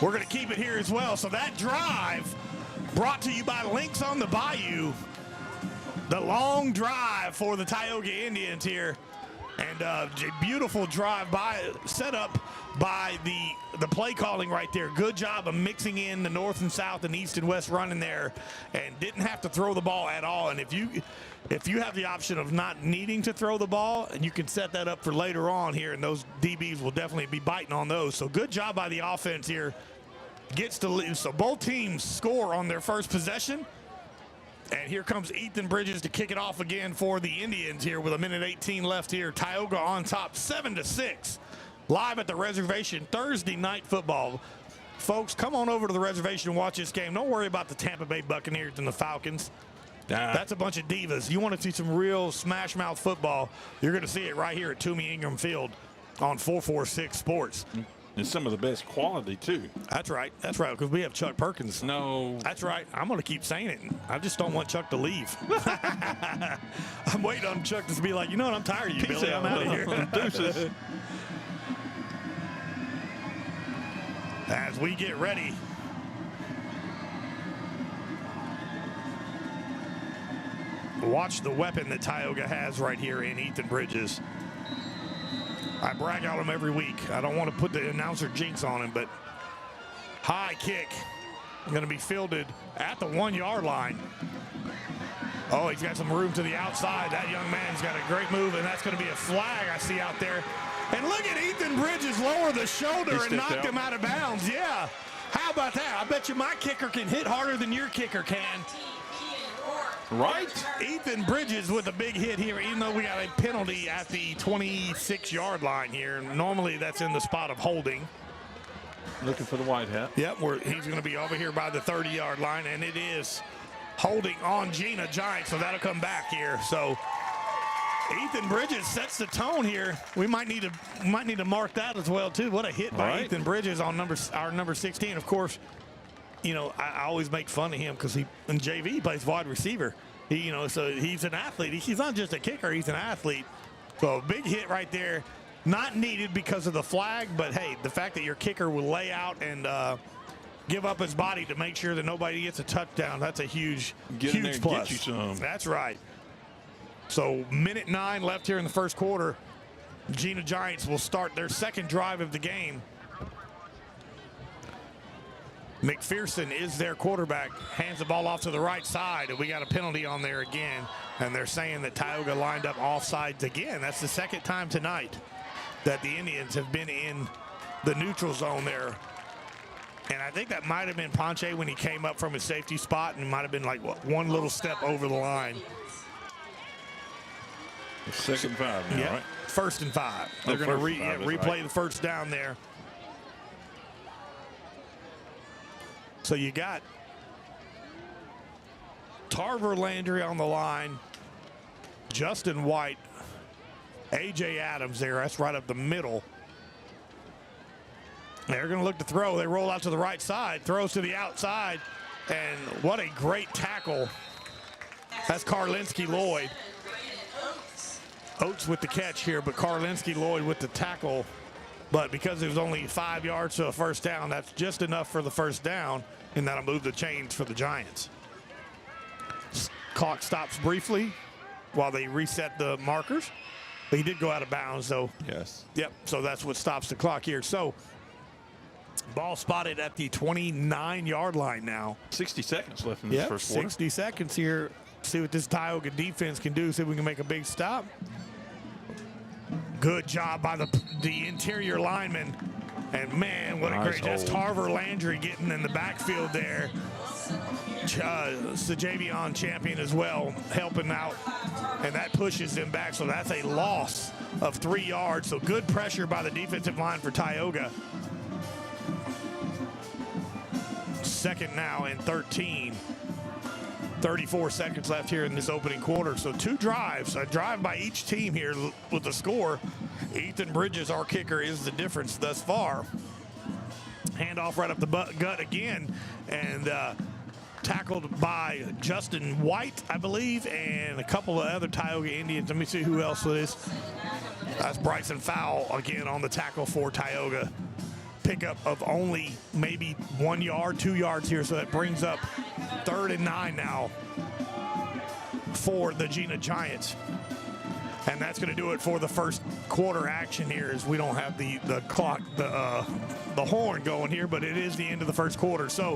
We're going to keep it here as well. So that drive brought to you by Links on the Bayou. The long drive for the Tioga Indians here. And a beautiful drive set up by the play calling right there. Good job of mixing in the north and south and east and west running there, and didn't have to throw the ball at all. And if you have the option of not needing to throw the ball, and you can set that up for later on here, and those DBs will definitely be biting on those. So good job by the offense here. Gets the lead. So both teams score on their first possession. And here comes Ethan Bridges to kick it off again for the Indians here with 1:18 left here. Tioga on top 7-6. Live at the reservation, Thursday night football. Folks, come on over to the reservation and watch this game. Don't worry about the Tampa Bay Buccaneers and the Falcons. That's a bunch of divas. You want to see some real smash mouth football, you're going to see it right here at Tumey-Ingram Field on 446 Sports. And some of the best quality, too. That's right. That's right, because we have Chuck Perkins. No. That's right. I'm going to keep saying it. I just don't want Chuck to leave. I'm waiting on Chuck to be like, you know what, I'm tired of you, Billy. I'm out of here. Deuces. As we get ready. Watch the weapon that Tioga has right here in Ethan Bridges. I brag on him every week. I don't want to put the announcer jinx on him, but High kick. Going to be fielded at the 1-yard line. Oh, he's got some room to the outside. That young man's got a great move, and that's going to be a flag I see out there. And look at Ethan Bridges lower the shoulder and knocked him out of bounds. Yeah. How about that? I bet you my kicker can hit harder than your kicker can. Right? Ethan Bridges with a big hit here, even though we got a penalty at the 26-yard line here. Normally that's in the spot of holding. Looking for the white hat. Yep, he's going to be over here by the 30-yard line, and it is holding on Jena Giants, so that'll come back here. So Ethan Bridges sets the tone here. We might need to mark that as well too. What a hit by Ethan Bridges on our number 16. Of course, you know, I always make fun of him because he in JV he plays wide receiver. So he's an athlete. He's not just a kicker; he's an athlete. So a big hit right there. Not needed because of the flag, but hey, the fact that your kicker will lay out and give up his body to make sure that nobody gets a touchdown, that's a huge plus. Get you some. That's right. So minute 9 left here in the first quarter. Jena Giants will start their second drive of the game. McPherson is their quarterback, hands the ball off to the right side, and we got a penalty on there again, and they're saying that Tioga lined up offsides again. That's the second time tonight that the Indians have been in the neutral zone there. And I think that might have been Ponche when he came up from his safety spot, and might have been like one little step over the line. Second and 5 now, right? First and 5. They're going to replay the first down there. So you got Tarver Landry on the line, Justin White, A.J. Adams there. That's right up the middle. They're going to look to throw. They roll out to the right side, throws to the outside, and what a great tackle. That's Karlinski Lloyd. Oates with the catch here, but Karlinski Lloyd with the tackle. But because it was only 5 yards to a first down, that's just enough for the first down, and that'll move the chains for the Giants. Clock stops briefly while they reset the markers. But he did go out of bounds, though. Yes. Yep, so that's what stops the clock here. So ball spotted at the 29-yard line now. 60 seconds left in this first quarter. 60 seconds here. See what this Tioga defense can do. See if we can make a big stop. Good job by the interior lineman. And, man, what a great. That's Tarver Landry getting in the backfield there. Sajavion Champion as well, helping out. And that pushes them back. So that's a loss of 3 yards. So good pressure by the defensive line for Tioga. Second now and 13. 34 seconds left here in this opening quarter. So 2 drives, a drive by each team here with the score. Ethan Bridges, our kicker, is the difference thus far. Handoff right up the gut again, and tackled by Justin White, I believe, and a couple of other Tioga Indians. Let me see who else it is. That's Bryson Fowle again on the tackle for Tioga. Pickup of only maybe 1 yard, 2 yards here, so that brings up 3rd and 9 now for the Jena Giants. And that's going to do it for the first quarter action here, as we don't have the clock, the horn going here, but it is the end of the first quarter. So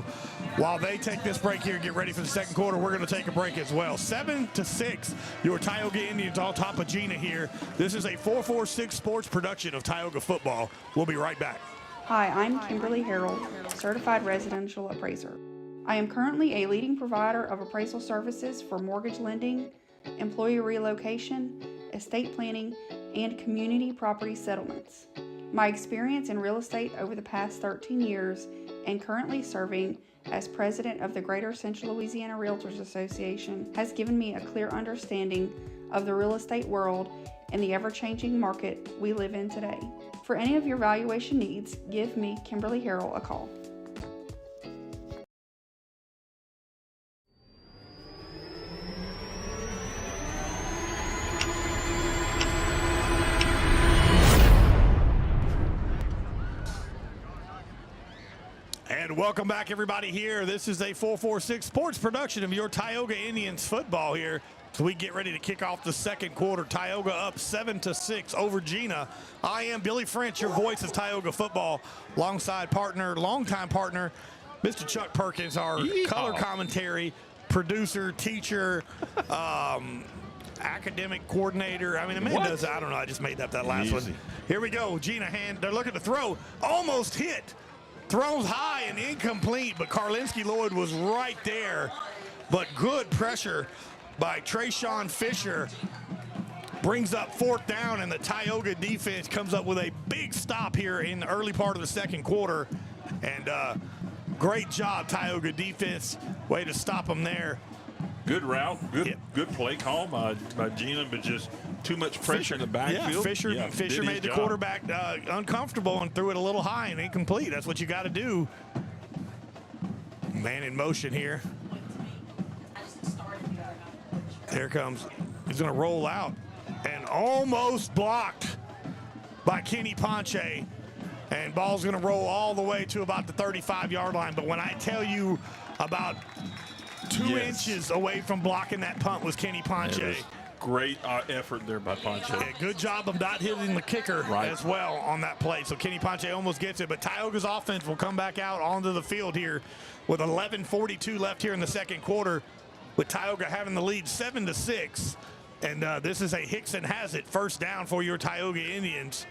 while they take this break here and get ready for the second quarter, we're going to take a break as well. 7-6, your Tioga Indians on top of Jena here. This is a 446 Sports production of Tioga football. We'll be right back. Hi, I'm Kimberly Harrell, Certified Residential Appraiser. I am currently a leading provider of appraisal services for mortgage lending, employee relocation, estate planning, and community property settlements. My experience in real estate over the past 13 years and currently serving as president of the Greater Central Louisiana Realtors Association has given me a clear understanding of the real estate world and the ever-changing market we live in today. For any of your valuation needs, give me, Kimberly Harrell, a call. And welcome back, everybody, here. This is a 446 Sports production of your Tioga Indians football here. So we get ready to kick off the second quarter. Tioga up 7-6 over Jena. I am Billy French, your voice of Tioga football, longtime partner, Mr. Chuck Perkins, our color commentary, producer, teacher, academic coordinator. I mean, the man does, I don't know, I just made up that last one. Here we go, Jena hand, they're looking to throw, almost hit. Throws high and incomplete, but Karlinski Lloyd was right there. But good pressure by Trayshawn Fisher brings up 4th down, and the Tioga defense comes up with a big stop here in the early part of the second quarter. And great job, Tioga defense. Way to stop them there. Good route, good play call by Jena, but just too much pressure in the backfield. Fisher made the quarterback uncomfortable and threw it a little high and incomplete. That's what you got to do. Man in motion here. Here comes. He's going to roll out and almost blocked by Kenny Ponche. And ball's going to roll all the way to about the 35-yard line. But when I tell you about 2 inches away from blocking that punt was Kenny Ponche. Great effort there by Ponche. Yeah, good job of not hitting the kicker as well on that play. So Kenny Ponche almost gets it, but Tioga's offense will come back out onto the field here with 11:42 left here in the second quarter, with Tioga having the lead 7-6. And this is a Hickson has it, first down for your Tioga Indians.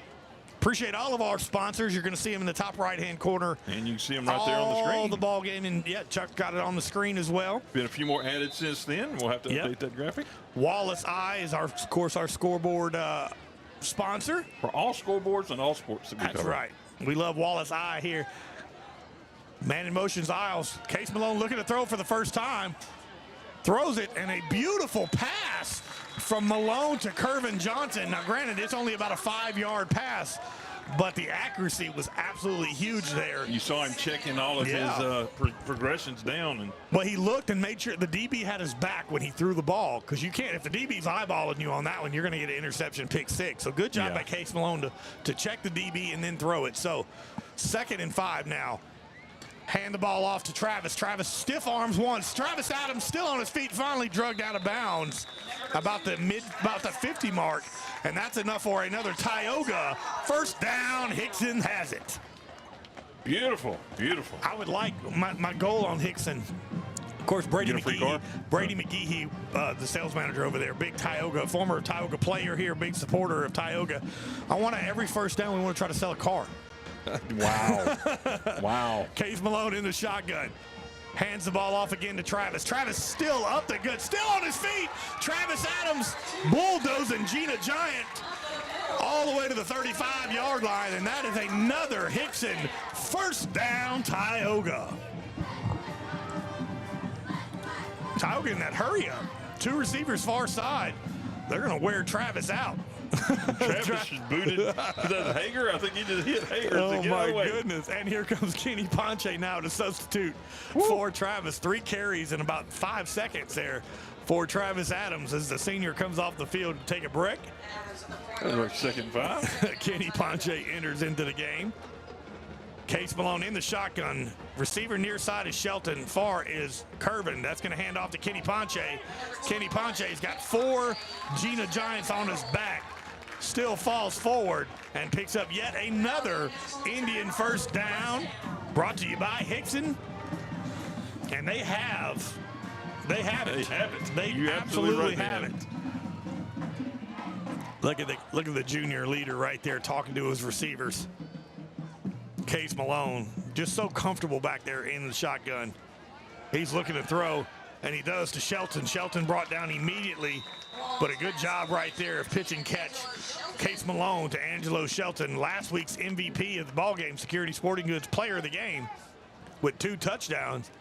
Appreciate all of our sponsors. You're going to see them in the top right-hand corner. And you can see them right there on the screen. All the ball game, and Chuck got it on the screen as well. Been a few more added since then. We'll have to update that graphic. Wallace Eye is, of course, our scoreboard sponsor. For all scoreboards and all sports to be covered. That's right. We love Wallace Eye here. Man in motion's Isles. Case Malone looking to throw for the first time. Throws it, and a beautiful pass from Malone to Kervin Johnson. Now, granted, it's only about a 5-yard pass, but the accuracy was absolutely huge there. You saw him checking all of his progressions down. Well, he looked and made sure the DB had his back when he threw the ball, because you can't, if the DB's eyeballing you on that one, you're going to get an interception, pick 6. So good job by Case Malone to check the DB and then throw it. So 2nd and 5 now. Hand the ball off to Travis. Travis stiff arms once. Travis Adams still on his feet, finally drugged out of bounds about the 50 mark. And that's enough for another Tioga. First down, Hickson has it. Beautiful, beautiful. I would like my goal on Hickson. Of course, Brady McGehee, the sales manager over there, big Tioga, former Tioga player here, big supporter of Tioga. I want to, every first down, we want to try to sell a car. Wow. Wow. Case Malone in the shotgun. Hands the ball off again to Travis. Travis still up the good, still on his feet. Travis Adams bulldozing Jena Giant all the way to the 35-yard line, and that is another Hickson first down Tioga. Tioga in that hurry up. 2 receivers far side. They're going to wear Travis out. Travis is booted. Is that Hager? I think he just hit Hager. Oh, my goodness. And here comes Kenny Ponche now to substitute for Travis. 3 carries in about 5 seconds there for Travis Adams as the senior comes off the field to take a break. That was 2nd and 5. Kenny Ponche enters into the game. Case Malone in the shotgun. Receiver near side is Shelton. Far is Kervin. That's going to hand off to Kenny Ponche. Kenny Ponche's got 4 Jena Giants on his back. Still falls forward and picks up yet another Indian first down. Brought to you by Hickson. And they have it. They have it. They absolutely have it. Look at the junior leader right there talking to his receivers. Case Malone, just so comfortable back there in the shotgun. He's looking to throw, and he does to Shelton. Shelton brought down immediately, but a good job right there of pitch and catch. Case Malone to Angelo Shelton, last week's MVP of the ballgame, Security Sporting Goods Player of the Game, with 2 touchdowns.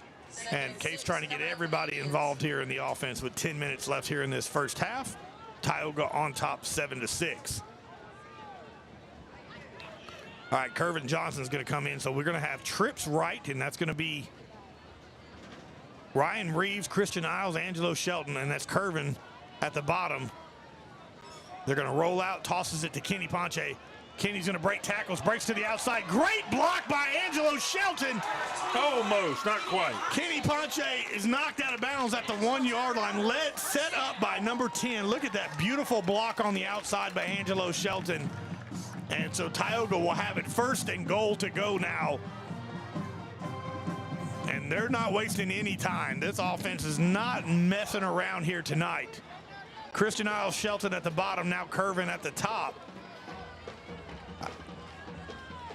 And Case trying to get everybody involved here in the offense with 10 minutes left here in this first half. Tioga on top 7-6. All right, Kervin Johnson's going to come in. So we're going to have trips right, and that's going to be Ryan Reeves, Christian Isles, Angelo Shelton, and that's Kervin at the bottom. They're going to roll out, tosses it to Kenny Ponche. Kenny's going to break tackles, breaks to the outside. Great block by Angelo Shelton. Almost, not quite. Kenny Ponche is knocked out of bounds at the 1-yard line. Set up by number 10. Look at that beautiful block on the outside by Angelo Shelton. And so Tioga will have it 1st and goal to go now. And they're not wasting any time. This offense is not messing around here tonight. Christian Isles Shelton at the bottom, now curving at the top.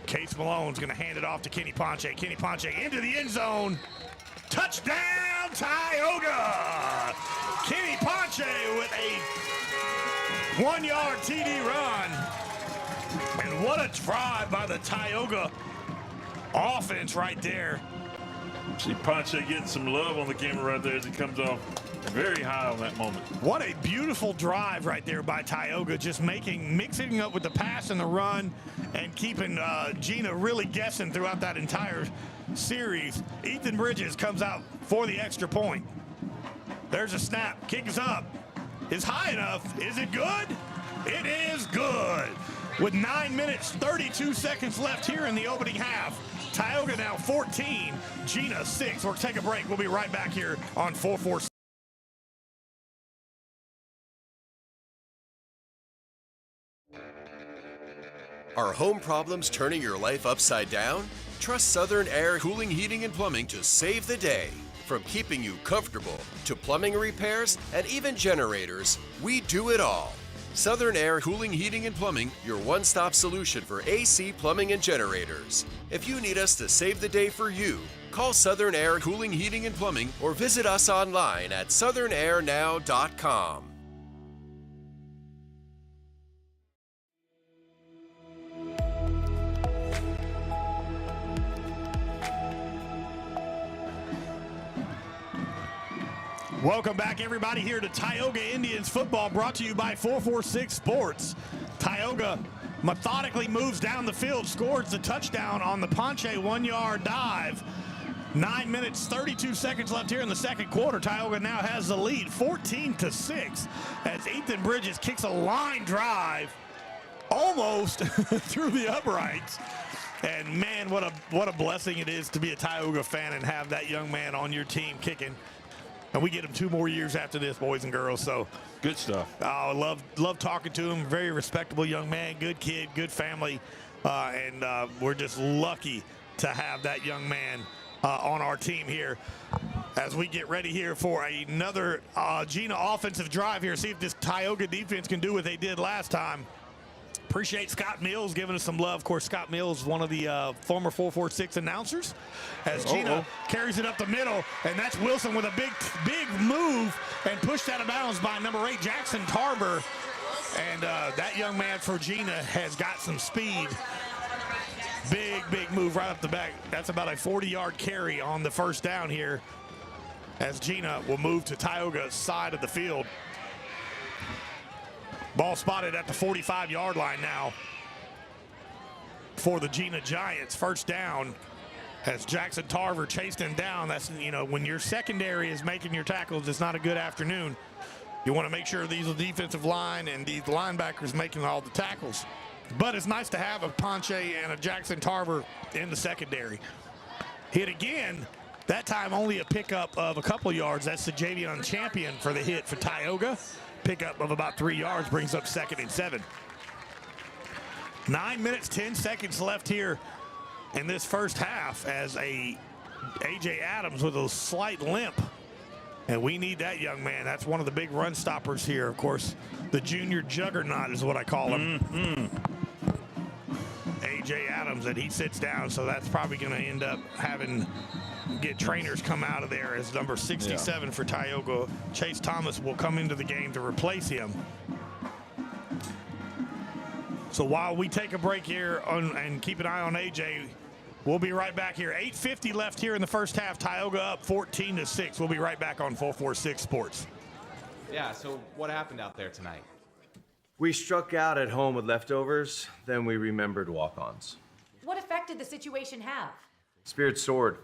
Case Malone's going to hand it off to Kenny Ponche. Kenny Ponche into the end zone. Touchdown, Tioga! Kenny Ponche with a 1-yard TD run. And what a drive by the Tioga offense right there. See Ponche getting some love on the camera right there as he comes off very high on that moment. What a beautiful drive right there by Tioga, just mixing up with the pass and the run and keeping Jena really guessing throughout that entire series. Ethan Bridges comes out for the extra point. There's a snap, kick is up. Is high enough, is it good? It is good. With 9 minutes, 32 seconds left here in the opening half. Tioga now 14, Jena 6. We'll take a break. We'll be right back here on 446. Are home problems turning your life upside down? Trust Southern Air Cooling, Heating, and Plumbing to save the day. From keeping you comfortable to plumbing repairs and even generators, we do it all. Southern Air Cooling, Heating, and Plumbing, your one-stop solution for AC, plumbing, and generators. If you need us to save the day for you, call Southern Air Cooling, Heating, and Plumbing or visit us online at southernairnow.com. Welcome back, everybody, here to Tioga Indians Football, brought to you by 446Sports. Tioga methodically moves down the field, scores the touchdown on the Ponche 1-yard dive. 9 minutes, 32 seconds left here in the second quarter. Tioga now has the lead, 14-6, as Ethan Bridges kicks a line drive almost through the uprights. And, man, what a blessing it is to be a Tioga fan and have that young man on your team kicking. And we get him 2 more years after this, boys and girls. So good stuff. I love talking to him. Very respectable young man, good kid, good family, and we're just lucky to have that young man on our team here as we get ready here for another Jena offensive drive here. See if this Tioga defense can do what they did last time. Appreciate Scott Mills giving us some love. Of course, Scott Mills, one of the former 446 announcers, as Jena carries it up the middle, and that's Wilson with a big move and pushed out of bounds by number 8, Jackson Tarver. And that young man for Jena has got some speed. Big move right up the back. That's about a 40-yard carry on the first down here, as Jena will move to Tioga's side of the field. Ball spotted at the 45-yard line now for the Jena Giants. First down as Jackson Tarver chased him down. That's, when your secondary is making your tackles, it's not a good afternoon. You want to make sure these defensive line and these linebackers making all the tackles. But it's nice to have a Ponche and a Jackson Tarver in the secondary. Hit again. That time only a pickup of a couple yards. That's the Javion Champion for the hit for Tioga. Pickup of about 3 yards brings up 2nd and 7. 9 minutes, 10 seconds left here in this first half as A.J. Adams with a slight limp. And we need that young man. That's one of the big run stoppers here. Of course, the junior juggernaut is what I call him. A.J. Adams, and he sits down, so that's probably going to end up get trainers come out of there as number 67 for Tioga. Chase Thomas will come into the game to replace him. So while we take a break here and keep an eye on AJ, we'll be right back here. 8:50 left here in the first half. Tioga up 14-6. We'll be right back on 446 Sports. Yeah, so what happened out there tonight? We struck out at home with leftovers, then we remembered walk-ons. What effect did the situation have? Spirit soared.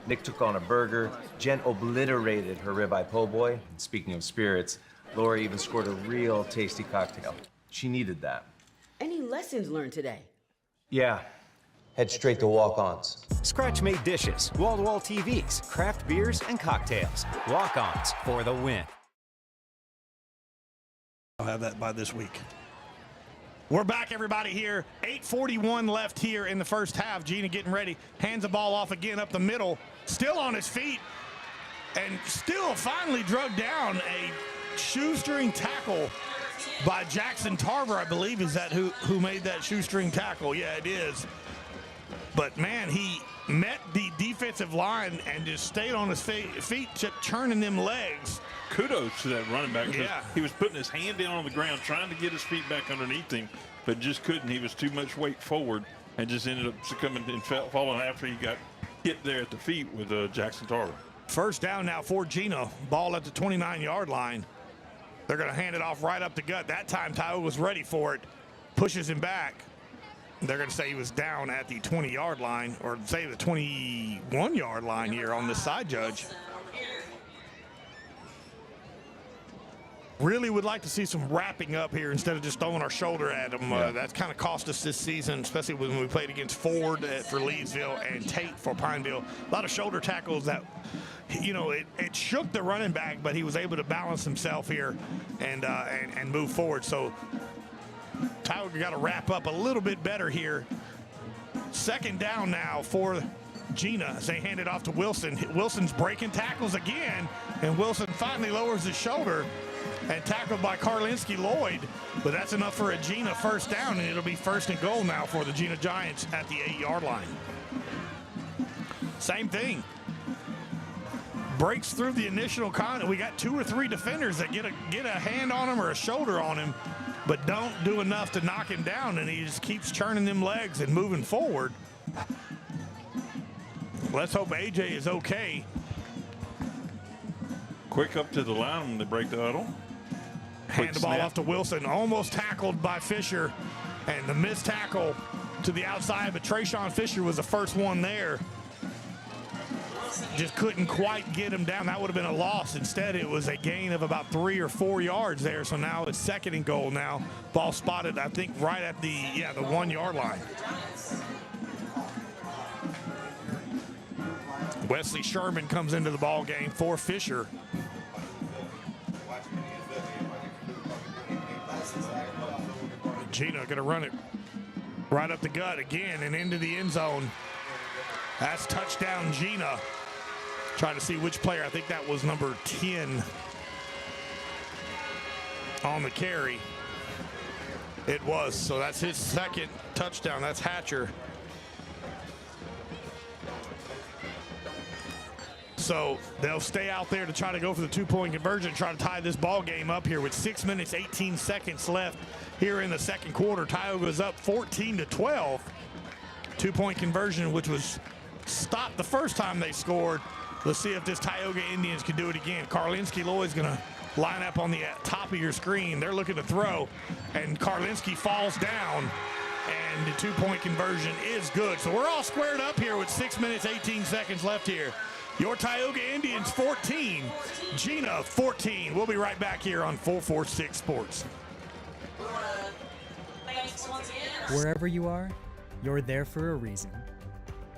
Nick took on a burger. Jen obliterated her ribeye po' boy. And speaking of spirits, Laura even scored a real tasty cocktail. She needed that. Any lessons learned today? Yeah, head straight to walk-ons. Scratch-made dishes, wall-to-wall TVs, craft beers, and cocktails. Walk-ons for the win. I'll have that by this week. We're back, everybody, here. 8:41 left here in the first half. Jena getting ready. Hands the ball off again up the middle. Still on his feet. And still finally drug down a shoestring tackle by Jackson Tarver, I believe. Is that who made that shoestring tackle? Yeah, it is. But, man, he met the defensive line and just stayed on his feet, churning them legs. Kudos to that running back. Yeah. He was putting his hand down on the ground, trying to get his feet back underneath him, but just couldn't. He was too much weight forward and just ended up succumbing and falling after he got hit there at the feet with Jackson Tarver. First down now for Jena. Ball at the 29-yard line. They're going to hand it off right up the gut. That time Tioga was ready for it. Pushes him back. They're going to say he was down at the 20-yard line, or say the 21-yard line here on this side, Judge. Really would like to see some wrapping up here instead of just throwing our shoulder at them. That's kind of cost us this season, especially when we played against Ford for Leesville and Tate for Pineville. A lot of shoulder tackles that, you know, it shook the running back, but he was able to balance himself here and move forward. So Tioga got to wrap up a little bit better here. Second down now for Jena as they hand it off to Wilson. Wilson's breaking tackles again, and Wilson finally lowers his shoulder and tackled by Karlinski Lloyd, but that's enough for a Jena first down, and it'll be 1st and goal now for the Jena Giants at the 8-yard line. Same thing. Breaks through the initial contact. We got 2 or 3 defenders that get a hand on him or a shoulder on him, but don't do enough to knock him down, and he just keeps churning them legs and moving forward. Let's hope AJ is okay. Quick up to the line when they break the huddle. Hand the ball off to Wilson, almost tackled by Fisher, and the missed tackle to the outside, but Trayshawn Fisher was the first one there. Just couldn't quite get him down. That would have been a loss. Instead, it was a gain of about 3 or 4 yards there, so now it's 2nd and goal now. Ball spotted, I think, right at the 1-yard line. Wesley Sherman comes into the ball game for Fisher. Jena going to run it right up the gut again and into the end zone. That's touchdown Jena. Trying to see which player. I think that was number 10 on the carry. It was. So that's his 2nd touchdown. That's Hatcher. So they'll stay out there to try to go for the 2-point conversion, try to tie this ball game up here with 6 minutes, 18 seconds left here in the second quarter. Tioga's up 14-12. 2-point conversion, which was stopped the first time they scored. Let's see if this Tioga Indians can do it again. Karlinski Lloyd's going to line up on the top of your screen. They're looking to throw, and Karlinski falls down, and the 2-point conversion is good. So we're all squared up here with 6 minutes, 18 seconds left here. Your Tioga Indians 14, Jena 14. We'll be right back here on 446 Sports. Wherever you are, you're there for a reason.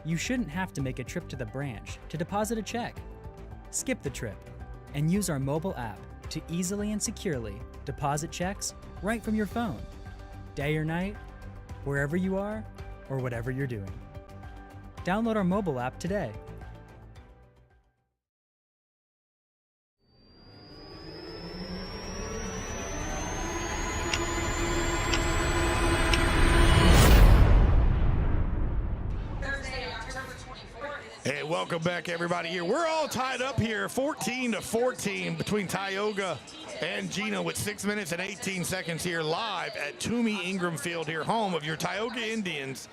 You shouldn't have to make a trip to the branch to deposit a check. Skip the trip and use our mobile app to easily and securely deposit checks right from your phone. Day or night, wherever you are, or whatever you're doing. Download our mobile app today. Hey, welcome back, everybody. Here we're all tied up here, 14-14 between Tioga and Jena with 6 minutes and 18 seconds here live at Tumey-Ingram Field here, home of your Tioga Indians.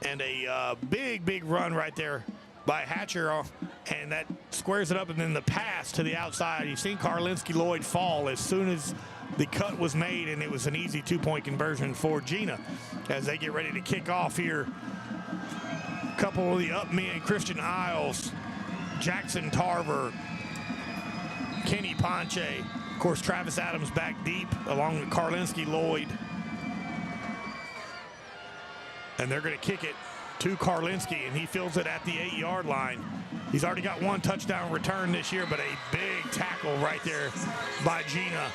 And a big run right there by Hatcher, and that squares it up, and then the pass to the outside. You've seen Karlinski Lloyd fall as soon as the cut was made, and it was an easy 2-point conversion for Jena as they get ready to kick off here. Couple of the up men, Christian Isles, Jackson Tarver, Kenny Ponche, of course Travis Adams back deep along with Karlinski Lloyd. And they're going to kick it to Karlinski, and he fields it at the 8-yard line. He's already got one touchdown return this year, but a big tackle right there by Jena.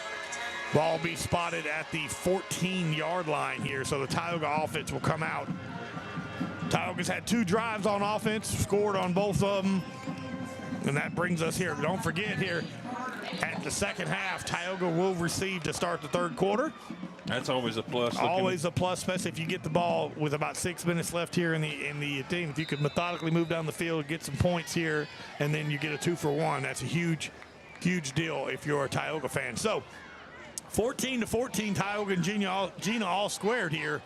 Ball be spotted at the 14-yard line here, so the Tioga offense will come out. Tioga's had 2 drives on offense, scored on both of them, and that brings us here. Don't forget here, at the second half, Tioga will receive to start the third quarter. That's always a plus. Always a plus, especially if you get the ball with about 6 minutes left here in the thing. If you could methodically move down the field, get some points here, and then you get a 2-for-1. That's a huge, huge deal if you're a Tioga fan. So, 14-14, Tioga and Jena all squared here.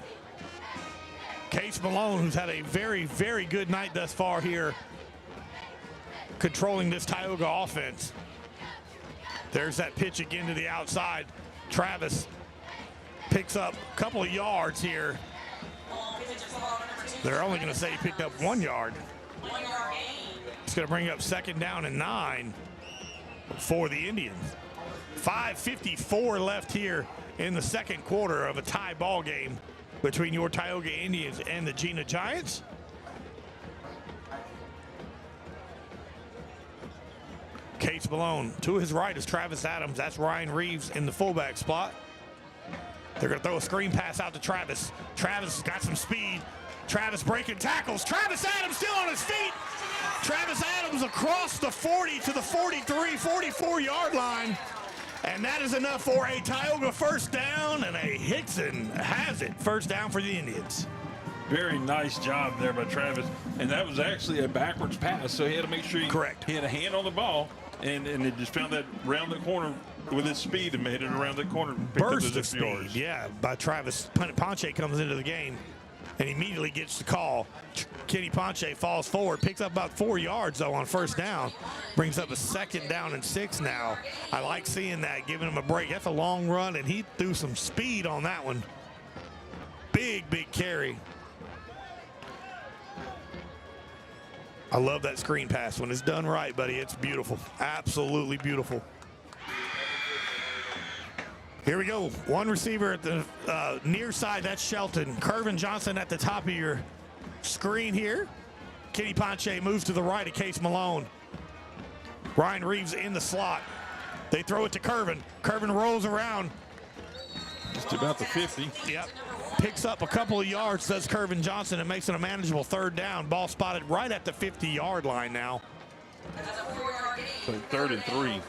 Case Malone, who's had a very, very good night thus far here, controlling this Tioga offense. There's that pitch again to the outside. Travis picks up a couple of yards here. They're only going to say he picked up 1 yard. It's going to bring up 2nd down and 9 for the Indians. 5:54 left here in the second quarter of a tie ball game between your Tioga Indians and the Jena Giants. Case Malone. To his right is Travis Adams. That's Ryan Reeves in the fullback spot. They're going to throw a screen pass out to Travis. Travis got some speed. Travis breaking tackles. Travis Adams still on his feet. Travis Adams across the 40 to the 43, 44-yard line. And that is enough for a Tioga first down, and a Hickson has it. First down for the Indians. Very nice job there by Travis. And that was actually a backwards pass, so he had to make sure he had a hand on the ball, and it just found that round the corner with his speed and made it around the corner. Burst of speed, yeah, by Travis. Ponche comes into the game and immediately gets the call. Kenny Ponche falls forward, picks up about 4 yards, though, on first down. Brings up a 2nd down and 6 now. I like seeing that, giving him a break. That's a long run, and he threw some speed on that one. Big, big carry. I love that screen pass. When it's done right, buddy, it's beautiful. Absolutely beautiful. Here we go. One receiver at the near side. That's Shelton. Kervin Johnson at the top of your screen here. Kenny Ponche moves to the right of Case Malone. Ryan Reeves in the slot. They throw it to Kervin. Kervin rolls around. Just about the 50. Yep. Picks up a couple of yards, does Kervin Johnson, and makes it a manageable 3rd down. Ball spotted right at the 50-yard line now. So 3rd and 3.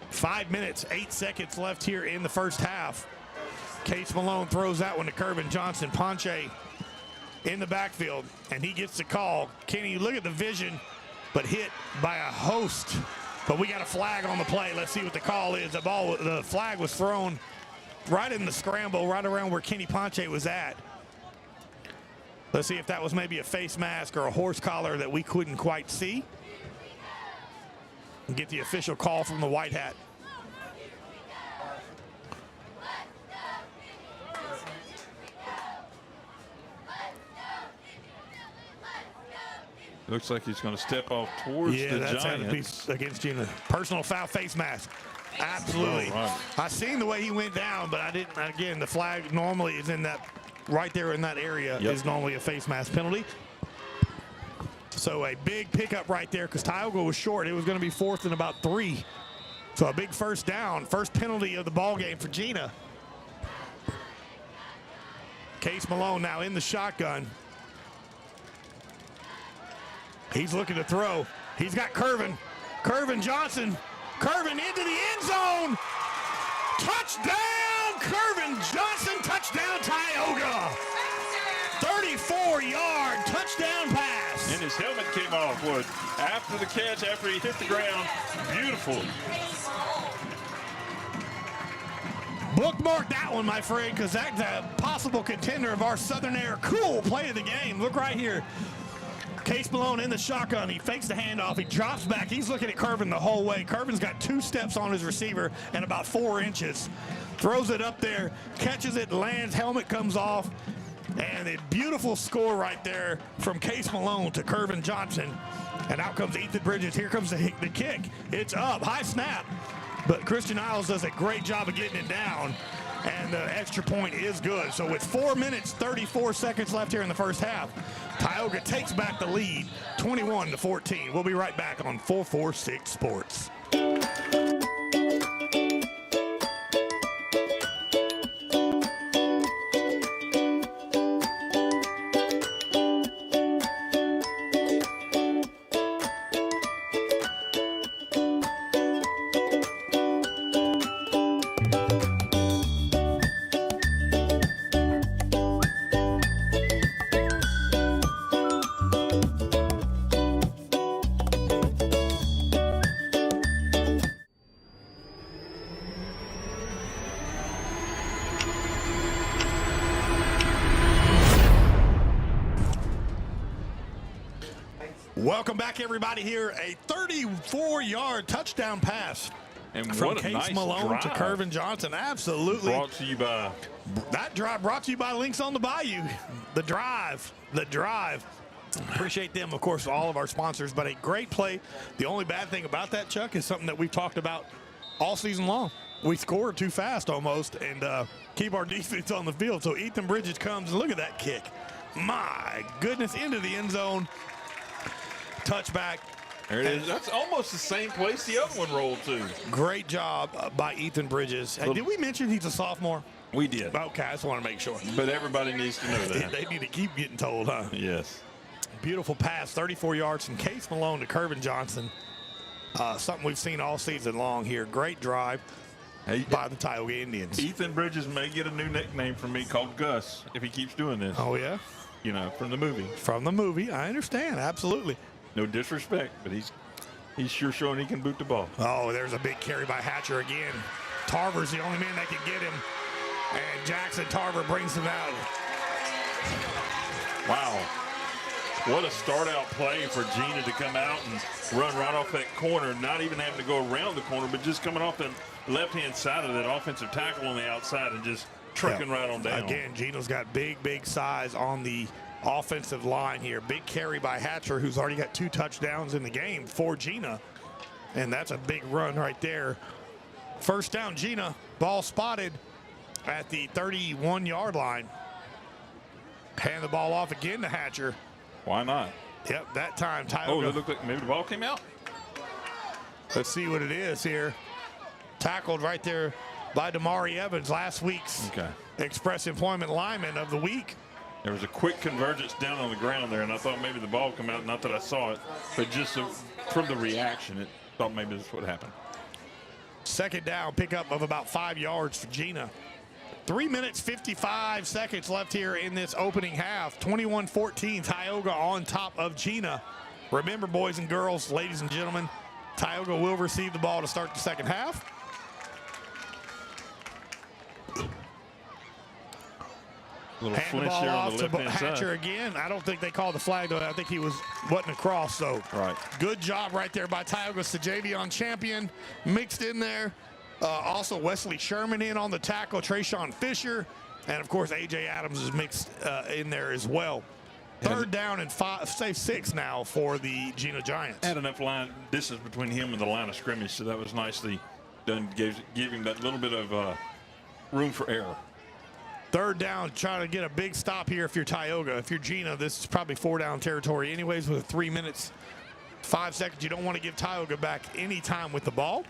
5 minutes, 8 seconds left here in the first half. Case Malone throws that one to Kervin Johnson. Ponche in the backfield, and he gets the call. Kenny, look at the vision, but hit by a host. But we got a flag on the play. Let's see what the call is. The flag was thrown right in the scramble, right around where Kenny Ponche was at. Let's see if that was maybe a face mask or a horse collar that we couldn't quite see. And get the official call from the white hat. Looks like he's going to step off towards the Giants. Against Jena. Personal foul, face mask. Absolutely. Oh, right. I seen the way he went down, but I didn't. Again, the flag normally is in that, right there in that area, is normally a face mask penalty. So a big pickup right there because Tioga was short. It was going to be 4th and about 3. So a big first down. First penalty of the ball game for Jena. Case Malone now in the shotgun. He's looking to throw. He's got Kervin. Kervin Johnson. Kervin into the end zone. Touchdown, Kervin Johnson. Touchdown, Tioga. 34-yard touchdown pass. And his helmet came off, after the catch, after he hit the ground. Beautiful. Bookmark that one, my friend, because that's a possible contender of our Southern Air cool play of the game. Look right here. Case Malone in the shotgun. He fakes the handoff. He drops back. He's looking at Kervin the whole way. Kervin's got 2 steps on his receiver and about 4 inches. Throws it up there, catches it, lands, helmet comes off. And a beautiful score right there from Case Malone to Kervin Johnson. And out comes Ethan Bridges. Here comes the kick. It's up. High snap. But Christian Isles does a great job of getting it down. and the extra point is good. So with 4 minutes, 34 seconds left here in the first half, Tioga takes back the lead, 21-14. We'll be right back on 446 Sports. Welcome back, everybody, here. A 34-yard touchdown pass. And from what a Case nice Malone drive. to Kervin Johnson. Absolutely. Brought to you by... That drive brought to you by Links on the Bayou. The drive. Appreciate them, of course, all of our sponsors, but a great play. The only bad thing about that, Chuck, is something that we've talked about all season long. We scored too fast almost and keep our defense on the field. So Ethan Bridges comes, and look at that kick. My goodness, into the end zone. Touchback. There it is. That's almost the same place the other one rolled to. Great job by Ethan Bridges. Hey, did we mention he's a sophomore? We did. Okay, I just want to make sure. But everybody needs to know that. They need to keep getting told, huh? Yes. Beautiful pass, 34 yards from Case Malone to Kervin Johnson. Something we've seen all season long here. Great drive by the Tioga Indians. Ethan Bridges may get a new nickname from me called Gus if he keeps doing this. Oh, yeah? You know, from the movie. From the movie. I understand. Absolutely. No disrespect, but he's sure showing he can boot the ball. Oh, there's a big carry by Hatcher again. Tarver's the only man that can get him. And Jackson Tarver brings him out. Wow. What a start-out play for Jena to come out and run right off that corner, not even having to go around the corner, but just coming off the left-hand side of that offensive tackle on the outside and just trucking right on down. Again, Geno's got big size on the offensive line here. Big carry by Hatcher, who's already got 2 touchdowns in the game for Jena. And that's a big run right there. First down, Jena. Ball spotted at the 31-yard line. Hand the ball off again to Hatcher. Why not? Yep, that time Tioga. Oh, it looked like maybe the ball came out. Let's see what it is here. Tackled right there by Damari Evans, last week's Express Employment Lineman of the Week. There was a quick convergence down on the ground there, and I thought maybe the ball come out. Not that I saw it, but just from the reaction, it thought maybe that's what happened. Second down, pickup of about 5 yards for Jena. 3 minutes, 55 seconds left here in this opening half. 21-14, Tioga on top of Jena. Remember, boys and girls, ladies and gentlemen, Tioga will receive the ball to start the second half. Little flinch there on the left-hand side. Hatcher again. I don't think they called the flag, though. I think he wasn't across, so. Right. Good job right there by Tioga. Sajavion Champion mixed in there. Also, Wesley Sherman in on the tackle. Trayshawn Fisher. And, of course, A.J. Adams is mixed in there as well. Third down and 6 now for the Jena Giants. Had enough line distance between him and the line of scrimmage, so that was nicely done. Give him that little bit of room for error. Third down, trying to get a big stop here if you're Tioga. If you're Jena, this is probably 4-down territory anyways with 3 minutes, 5 seconds. You don't want to give Tioga back any time with the ball.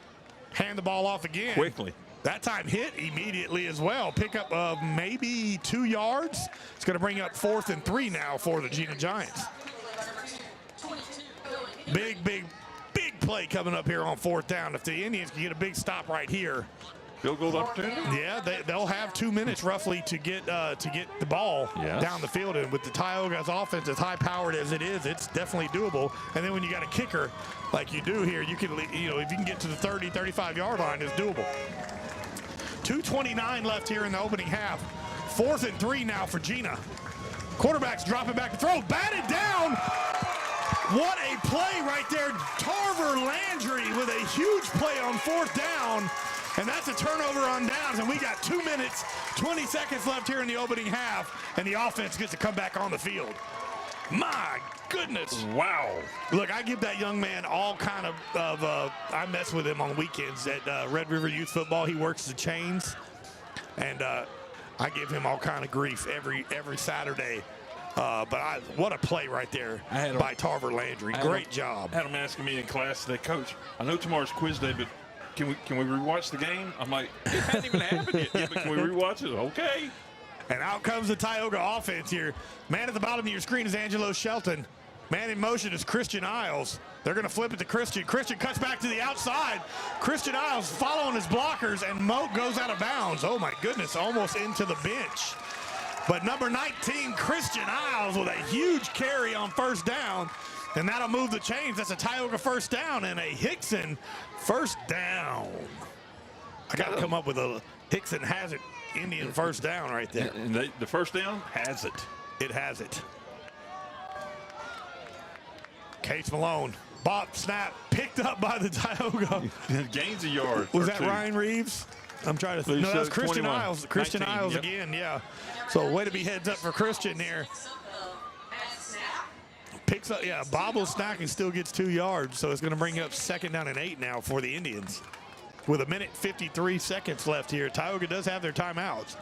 Hand the ball off again. Quickly. That time hit immediately as well. Pickup of maybe 2 yards. It's going to bring up 4th and 3 now for the Jena Giants. Big play coming up here on 4th down. If the Indians can get a big stop right here. Field goal opportunity? Yeah, they'll have 2 minutes roughly to get the ball down the field. And with the Tioga's offense as high-powered as it is, it's definitely doable. And then when you got a kicker like you do here, you can, if you can get to the 30, 35-yard line, it's doable. 2:29 left here in the opening half. 4th and 3 now for Jena. Quarterback's dropping back to throw, batted down. What a play right there. Tarver Landry with a huge play on 4th down. And that's a turnover on downs, and we got 2 minutes, 20 seconds left here in the opening half, and the offense gets to come back on the field. My goodness. Wow. Look, I give that young man all kind of I mess with him on weekends at Red River Youth Football. He works the chains. And I give him all kind of grief every Saturday. But what a play right there by Tarver Landry. Great job. I had him asking me in class today, Coach, I know tomorrow's quiz day, but can we rewatch the game? I'm like, it hasn't even happened yet. Yeah, but can we rewatch it? Okay. And out comes the Tioga offense here. Man at the bottom of your screen is Angelo Shelton. Man in motion is Christian Isles. They're going to flip it to Christian. Christian cuts back to the outside. Christian Isles following his blockers, and Moat goes out of bounds. Oh, my goodness, almost into the bench. But number 19, Christian Isles with a huge carry on first down, and that'll move the chains. That's a Tioga first down and a Hickson first down. I got to come up with a Hickson has it Indian first down right there. And the first down has it. It has it. Case Malone. Bop, snap, picked up by the Tioga. Gains a yard. Was that Ryan Reeves? I'm trying to think. No, that was Christian 21. Isles. Christian 19, Isles yep. again, yeah. So way to be heads up for Christian here. Picks up, yeah, bobbles, snack, and still gets 2 yards. So it's going to bring up 2nd down and 8 now for the Indians. With 1:53 left here. Tioga does have their timeouts.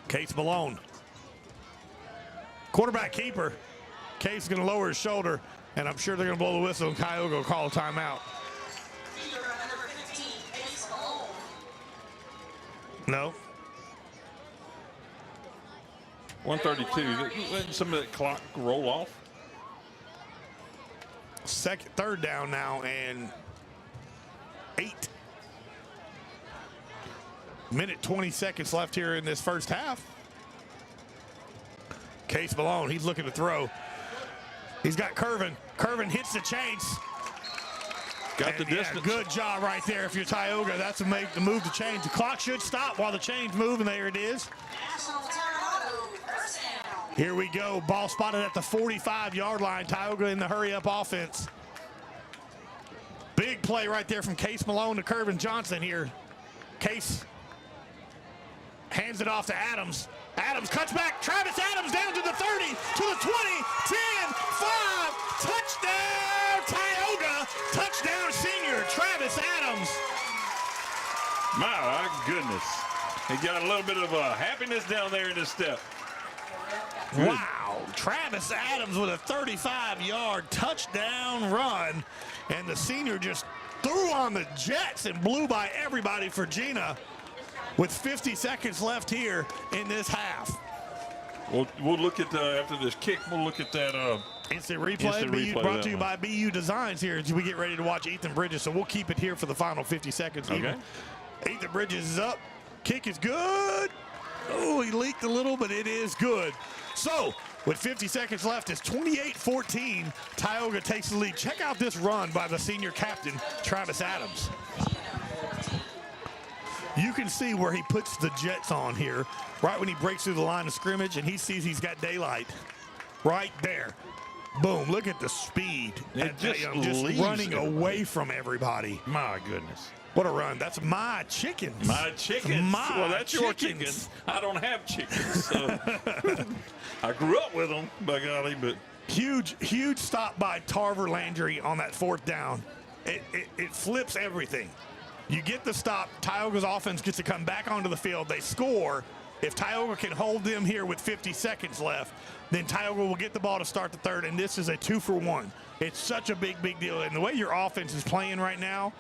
Case Malone. Quarterback keeper. Case is going to lower his shoulder, and I'm sure they're going to blow the whistle, and Tioga will call a timeout. No. 132. Letting some of that clock roll off. Third down now and 8. 1:20 left here in this first half. Case Malone, he's looking to throw. He's got Curvin. Curvin hits the chains. Got the distance. Good job right there. If you're Tioga, that's to make the move the chains. The clock should stop while the chains move, and there it is. Here we go. Ball spotted at the 45-yard line. Tioga in the hurry-up offense. Big play right there from Case Malone to Curvin Johnson here. Case hands it off to Adams. Adams cuts back. Travis Adams down to the 30, to the 20, 10, 5. Touchdown, Tioga. Touchdown, senior Travis Adams. My goodness. He got a little bit of happiness down there in his step. Good. Wow. Travis Adams with a 35-yard touchdown run. And the senior just threw on the Jets and blew by everybody for Jena with 50 seconds left here in this half. We'll look at after this kick. We'll look at that instant replay brought to you by BU Designs here as we get ready to watch Ethan Bridges. So we'll keep it here for the final 50 seconds. Okay. Ethan Bridges is up. Kick is good. Oh, he leaked a little, but it is good. So with 50 seconds left, it's 28-14. Tioga takes the lead. Check out this run by the senior captain, Travis Adams. You can see where he puts the Jets on here, right when he breaks through the line of scrimmage, and he sees he's got daylight right there. Boom, look at the speed. It just running away from everybody. My goodness. What a run. That's my chickens. My chickens. Well, that's your chickens. I don't have chickens. So I grew up with them, by golly, but. Huge stop by Tarver Landry on that 4th down. It flips everything. You get the stop. Tioga's offense gets to come back onto the field. They score. If Tioga can hold them here with 50 seconds left, then Tioga will get the ball to start the third, and this is a 2-for-1. It's such a big deal. And the way your offense is playing right now,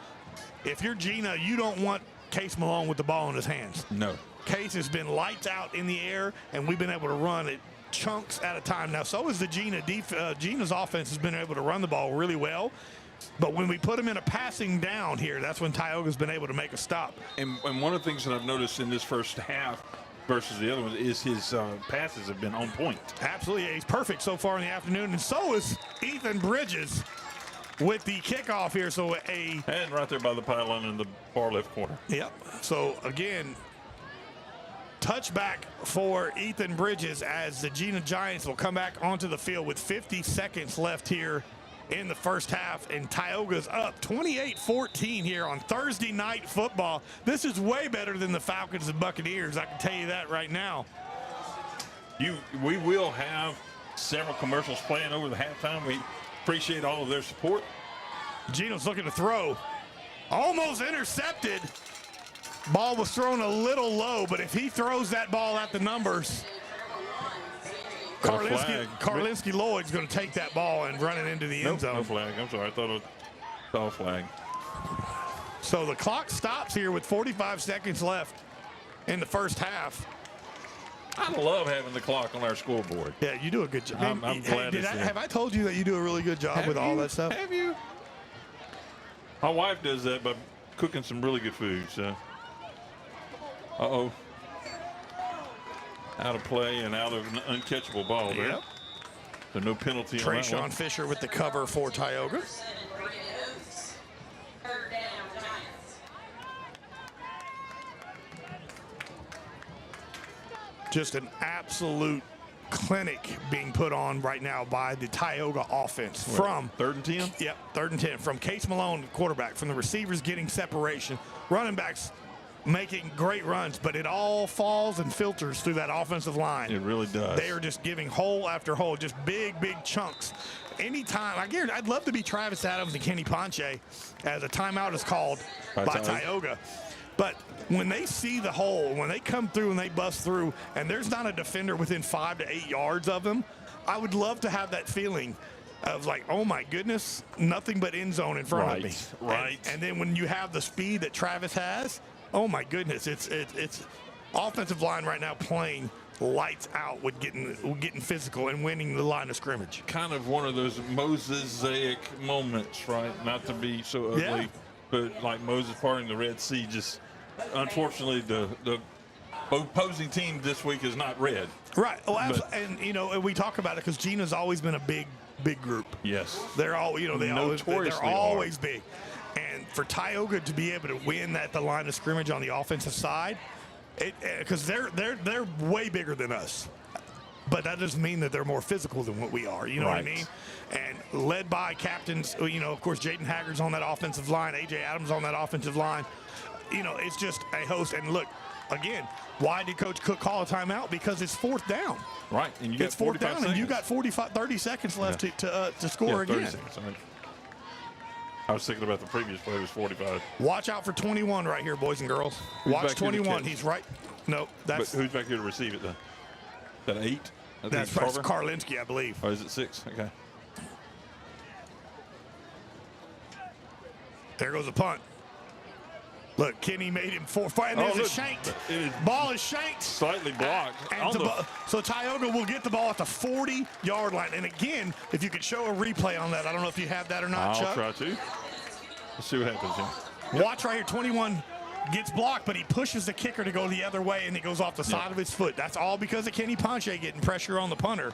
if you're Jena, you don't want Case Malone with the ball in his hands. No. Case has been lights out in the air, and we've been able to run it chunks at a time. Now, so is the Jena's offense has been able to run the ball really well. But when we put him in a passing down here, that's when Tioga's been able to make a stop. And one of the things that I've noticed in this first half versus the other one is his passes have been on point. Absolutely. He's perfect so far in the afternoon. And so is Ethan Bridges with the kickoff here. So and right there by the pylon in the far left corner. Yep. So, again, touchback for Ethan Bridges as the Jena Giants will come back onto the field with 50 seconds left here in the first half, and Tioga's up 28-14 here on Thursday Night Football. This is way better than the Falcons and Buccaneers. I can tell you that right now. We will have several commercials playing over the halftime. We appreciate all of their support. Geno's looking to throw. Almost intercepted. Ball was thrown a little low, but if he throws that ball at the numbers, Karlinski Lloyd's going to take that ball and run it into the end zone. No flag. I'm sorry. I thought it was a flag. So the clock stops here with 45 seconds left in the first half. I love having the clock on our scoreboard. Yeah, you do a good job. I'm glad it's there. Have I told you that you do a really good job with all that stuff? Have you? My wife does that by cooking some really good food. So, out of play and out of an uncatchable ball there. Yep. So no penalty on that one. Trayshawn Fisher with the cover for Tioga. Just an absolute clinic being put on right now by the Tioga offense. From 3rd and 10? Yep, 3rd and 10. From Case Malone, quarterback, from the receivers getting separation, running backs making great runs, but it all falls and filters through that offensive line. It really does. They are just giving hole after hole, just big chunks. Anytime, I'd love to be Travis Adams and Kenny Ponche as a timeout is called by Tioga. But when they see the hole, when they come through and they bust through, and there's not a defender within 5 to 8 yards of them, I would love to have that feeling of like, oh my goodness, nothing but end zone in front of me. Right. And then when you have the speed that Travis has, oh my goodness, it's offensive line right now playing lights out with getting physical and winning the line of scrimmage. Kind of one of those Mosaic moments, right? Not to be so ugly, but like Moses parting the Red Sea. Just unfortunately, the opposing team this week is not red. Right. Oh, and and we talk about it because Jena's always been a big group. Yes. They're all they're always big. And for Tioga to be able to win at the line of scrimmage on the offensive side, because they're way bigger than us, but that doesn't mean that they're more physical than what we are. You know what I mean? And led by captains, of course, Jaden Haggard's on that offensive line, AJ Adams on that offensive line. It's just a host. And look, again, why did Coach Cook call a timeout? Because it's 4th down. Right, and you got 45 seconds. And you got 30 seconds left to score again. 30 seconds. I was thinking about the previous play. It was 45. Watch out for 21 right here, boys and girls. Watch 21. He's right. No, that's. But who's back here to receive it, though? Is that 8? That's Karlinski, I believe. Or is it 6? Okay. There goes a punt. Look, Kenny made him 4. And there's a shanked. Ball is shanked. Slightly blocked. So Tioga will get the ball at the 40-yard line. And again, if you could show a replay on that, I don't know if you have that or not, Chuck. I'll try to. Let's see what happens here. Watch right here. 21 gets blocked, but he pushes the kicker to go the other way, and it goes off the side of his foot. That's all because of Kenny Ponche getting pressure on the punter.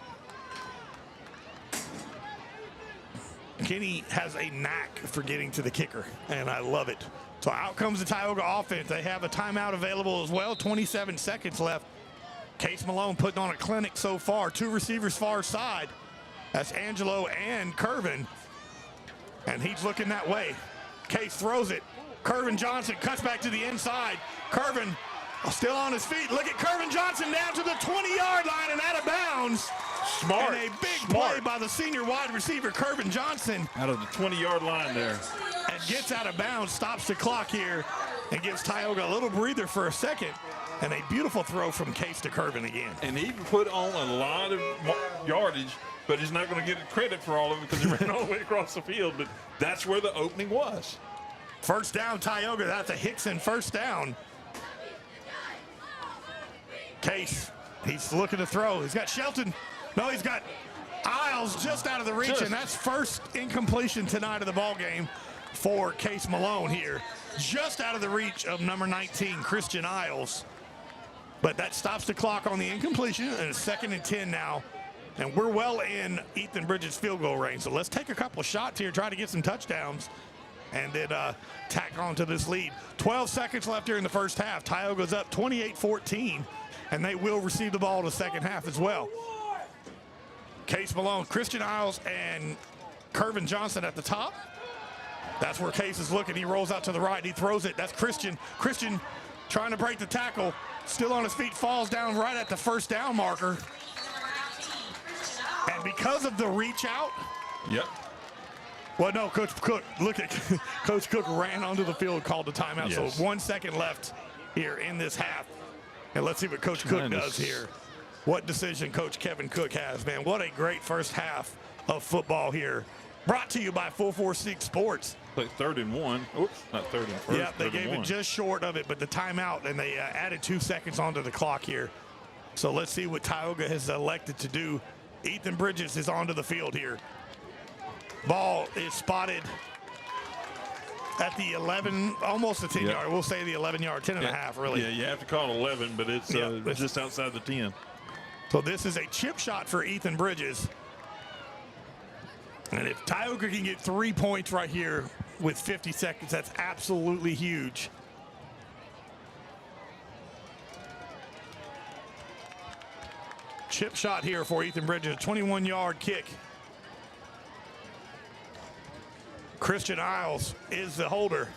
Kenny has a knack for getting to the kicker, and I love it. So out comes the Tioga offense. They have a timeout available as well. 27 seconds left. Case Malone putting on a clinic so far. 2 receivers far side. That's Angelo and Curvin. And he's looking that way. Case throws it. Curvin Johnson cuts back to the inside. Curvin still on his feet. Look at Curvin Johnson down to the 20-yard line and out of bounds. Smart. And a big play by the senior wide receiver, Curvin Johnson. Out of the 20-yard line there. And gets out of bounds, stops the clock here, and gives Tioga a little breather for a second. And a beautiful throw from Case to Curvin again. And he put on a lot of yardage, but he's not going to get credit for all of it because he ran all the way across the field. But that's where the opening was. First down, Tioga. That's a Hickson first down. Case, he's looking to throw. He's got Shelton. No, he's got Isles just out of the reach, and that's first incompletion tonight of the ball game for Case Malone here. Just out of the reach of number 19, Christian Isles. But that stops the clock on the incompletion, and it's 2nd and 10 now. And we're well in Ethan Bridges' field goal range. So let's take a couple of shots here, try to get some touchdowns, and then tack on to this lead. 12 seconds left here in the first half. Tioga's up 28-14, and they will receive the ball in the second half as well. Case Malone, Christian Isles, and Curvin Johnson at the top. That's where Case is looking. He rolls out to the right. He throws it. That's Christian. Christian trying to break the tackle. Still on his feet. Falls down right at the first down marker. And because of the reach out. Yep. Well, no, Coach Cook. Look at Coach Cook ran onto the field, called the timeout. Yes. So 1 second left here in this half. And let's see what Coach Cook does here. What decision Coach Kevin Cook has, man. What a great first half of football here. Brought to you by 446Sports. Like 3rd and 1. Oops, not 3rd and 1st. Yeah, they gave it just short of it, but the timeout, and they added 2 seconds onto the clock here. So let's see what Tioga has elected to do. Ethan Bridges is onto the field here. Ball is spotted at the 11, almost the 10-yard. We'll say the 11-yard, 10 and a half, really. Yeah, you have to call it 11, but it's just outside the 10. So this is a chip shot for Ethan Bridges. And if Tioga can get 3 points right here with 50 seconds, that's absolutely huge. Chip shot here for Ethan Bridges, a 21-yard kick. Christian Isles is the holder.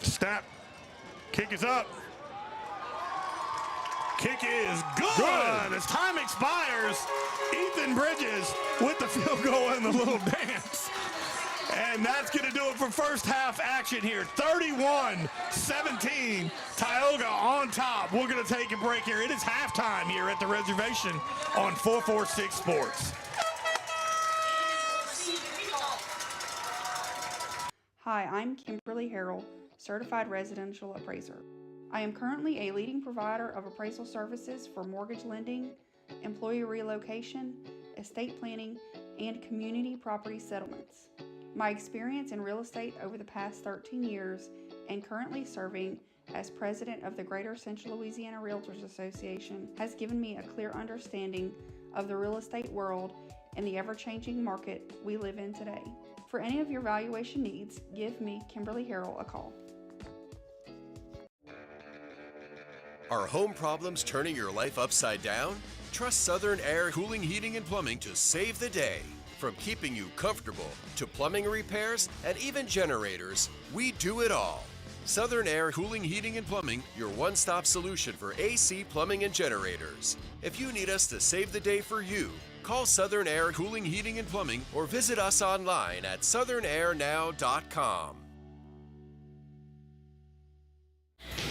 Snap. Kick is up. Kick is good. As time expires, Ethan Bridges with the field goal and the little dance. And that's going to do it for first half action here. 31-17, Tioga on top. We're going to take a break here. It is halftime here at the reservation on 446 Sports. Hi, I'm Kimberly Harrell, Certified Residential Appraiser. I am currently a leading provider of appraisal services for mortgage lending, employee relocation, estate planning, and community property settlements. My experience in real estate over the past 13 years and currently serving as president of the Greater Central Louisiana Realtors Association has given me a clear understanding of the real estate world and the ever-changing market we live in today. For any of your valuation needs, give me, Kimberly Harrell, a call. Are home problems turning your life upside down? Trust Southern Air Cooling, Heating, and Plumbing to save the day. From keeping you comfortable to plumbing repairs and even generators, we do it all. Southern Air Cooling, Heating, and Plumbing, your one-stop solution for AC, plumbing, and generators. If you need us to save the day for you, call Southern Air Cooling, Heating, and Plumbing or visit us online at southernairnow.com.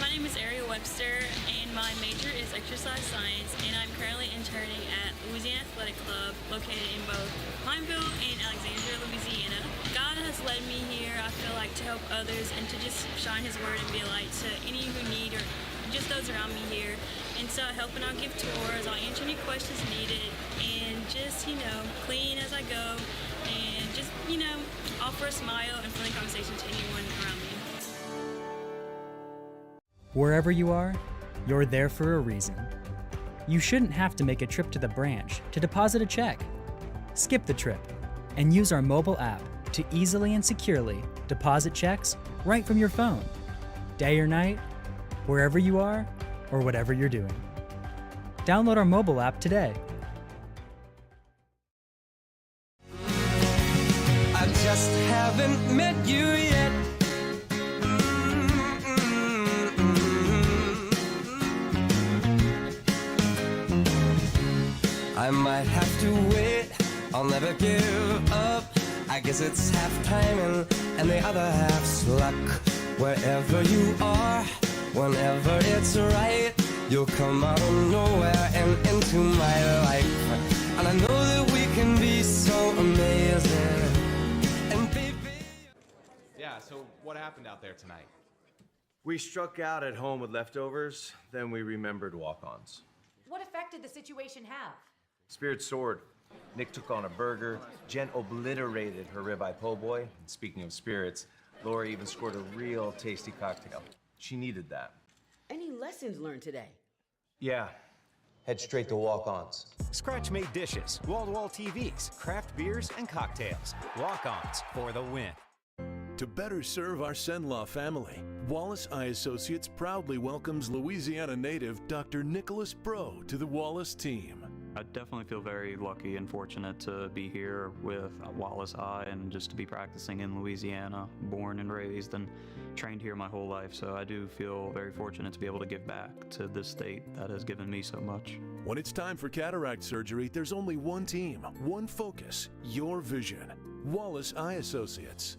My name is Ariel Webster, and my major is exercise science, and I'm currently interning at Louisiana Athletic Club, located in both Pineville and Alexandria, Louisiana. God has led me here, I feel like, to help others and to just shine His word and be a light to any who need or just those around me here. And so I help and I'll give tours, I'll answer any questions needed, and just, clean as I go, and just, offer a smile and friendly conversation to anyone around me. Wherever you are, you're there for a reason. You shouldn't have to make a trip to the branch to deposit a check. Skip the trip and use our mobile app to easily and securely deposit checks right from your phone, day or night, wherever you are or whatever you're doing. Download our mobile app today. I just haven't met you yet. I might have to wait, I'll never give up. I guess it's half timing and the other half's luck. Wherever you are, whenever it's right, you'll come out of nowhere and into my life. And I know that we can be so amazing. And baby... Yeah, so what happened out there tonight? We struck out at home with leftovers, then we remembered walk-ons. What effect did the situation have? Spirit soared. Nick took on a burger. Jen obliterated her ribeye po' boy. And speaking of spirits, Laura even scored a real tasty cocktail. She needed that. Any lessons learned today? Yeah. Head straight to walk-ons. Scratch-made dishes, wall-to-wall TVs, craft beers, and cocktails. Walk-ons for the win. To better serve our Senlaw family, Wallace Eye Associates proudly welcomes Louisiana native Dr. Nicholas Bro to the Wallace team. I definitely feel very lucky and fortunate to be here with Wallace Eye and just to be practicing in Louisiana, born and raised and trained here my whole life. So I do feel very fortunate to be able to give back to this state that has given me so much. When it's time for cataract surgery, there's only one team, one focus, your vision. Wallace Eye Associates.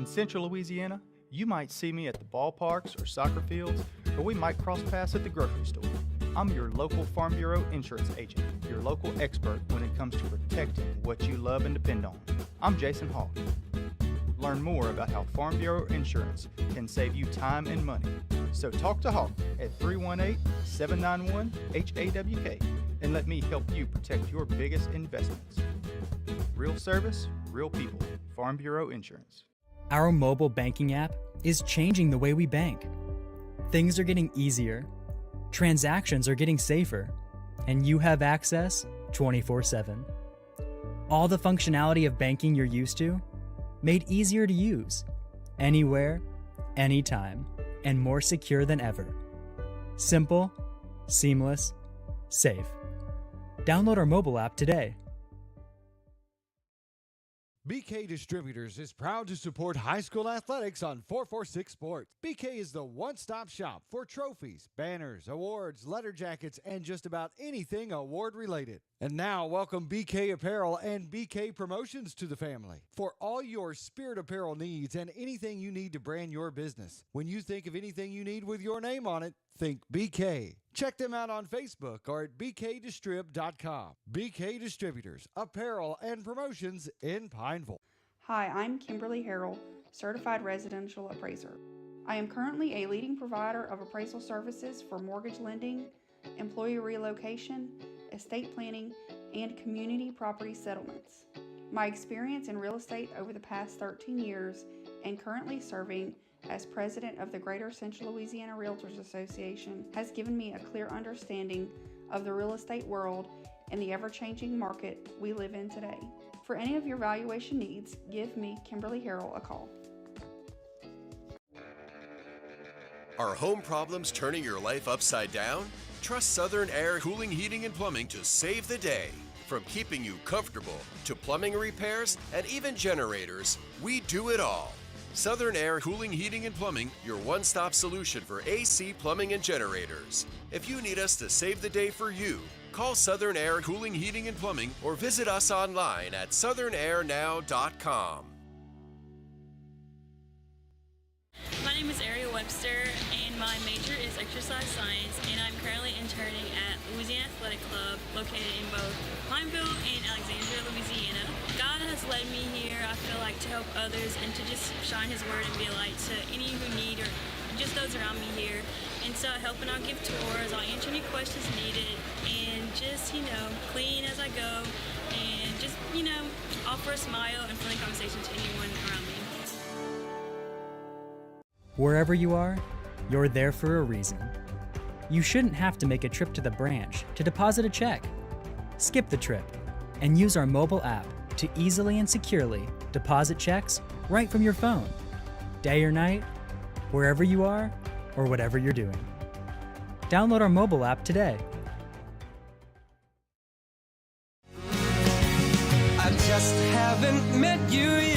In Central Louisiana, you might see me at the ballparks or soccer fields, or we might cross paths at the grocery store. I'm your local Farm Bureau insurance agent, your local expert when it comes to protecting what you love and depend on. I'm Jason Hall. Learn more about how Farm Bureau insurance can save you time and money. So talk to Hawk at 318-791-HAWK and let me help you protect your biggest investments. Real service, real people. Farm Bureau Insurance. Our mobile banking app is changing the way we bank. Things are getting easier, transactions are getting safer, and you have access 24/7. All the functionality of banking you're used to, made easier to use, anywhere, anytime, and more secure than ever. Simple, seamless, safe. Download our mobile app today. BK Distributors is proud to support high school athletics on 446 Sports. BK is the one-stop shop for trophies, banners, awards, letter jackets, and just about anything award-related. And now, welcome BK Apparel and BK Promotions to the family. For all your spirit apparel needs and anything you need to brand your business. When you think of anything you need with your name on it, think BK. Check them out on Facebook or at bkdistrib.com. BK Distributors, Apparel and Promotions in Pineville. Hi, I'm Kimberly Harrell, Certified Residential Appraiser. I am currently a leading provider of appraisal services for mortgage lending, employee relocation, estate planning, and community property settlements. My experience in real estate over the past 13 years and currently serving as president of the Greater Central Louisiana Realtors Association has given me a clear understanding of the real estate world and the ever-changing market we live in today. For any of your valuation needs, give me, Kimberly Harrell, a call. Are home problems turning your life upside down? Trust Southern Air Cooling, Heating, and Plumbing to save the day. From keeping you comfortable to plumbing repairs and even generators, we do it all. Southern Air Cooling, Heating, and Plumbing, your one-stop solution for AC, plumbing, and generators. If you need us to save the day for you, call Southern Air Cooling, Heating, and Plumbing or visit us online at southernairnow.com. My name is Ariel Webster, and my major is exercise science, and I'm currently interning at Louisiana Athletic Club, located in both Pineville and Alexandria, Louisiana. God has led me here, I feel like, to help others and to just shine His word and be a light to any who need or just those around me here. And so I help and I'll give tours, I'll answer any questions needed, and just, clean as I go, and just, offer a smile and friendly conversation to anyone around me. Wherever you are, you're there for a reason. You shouldn't have to make a trip to the branch to deposit a check. Skip the trip and use our mobile app to easily and securely deposit checks right from your phone, day or night, wherever you are or whatever you're doing. Download our mobile app today. I just haven't met you yet.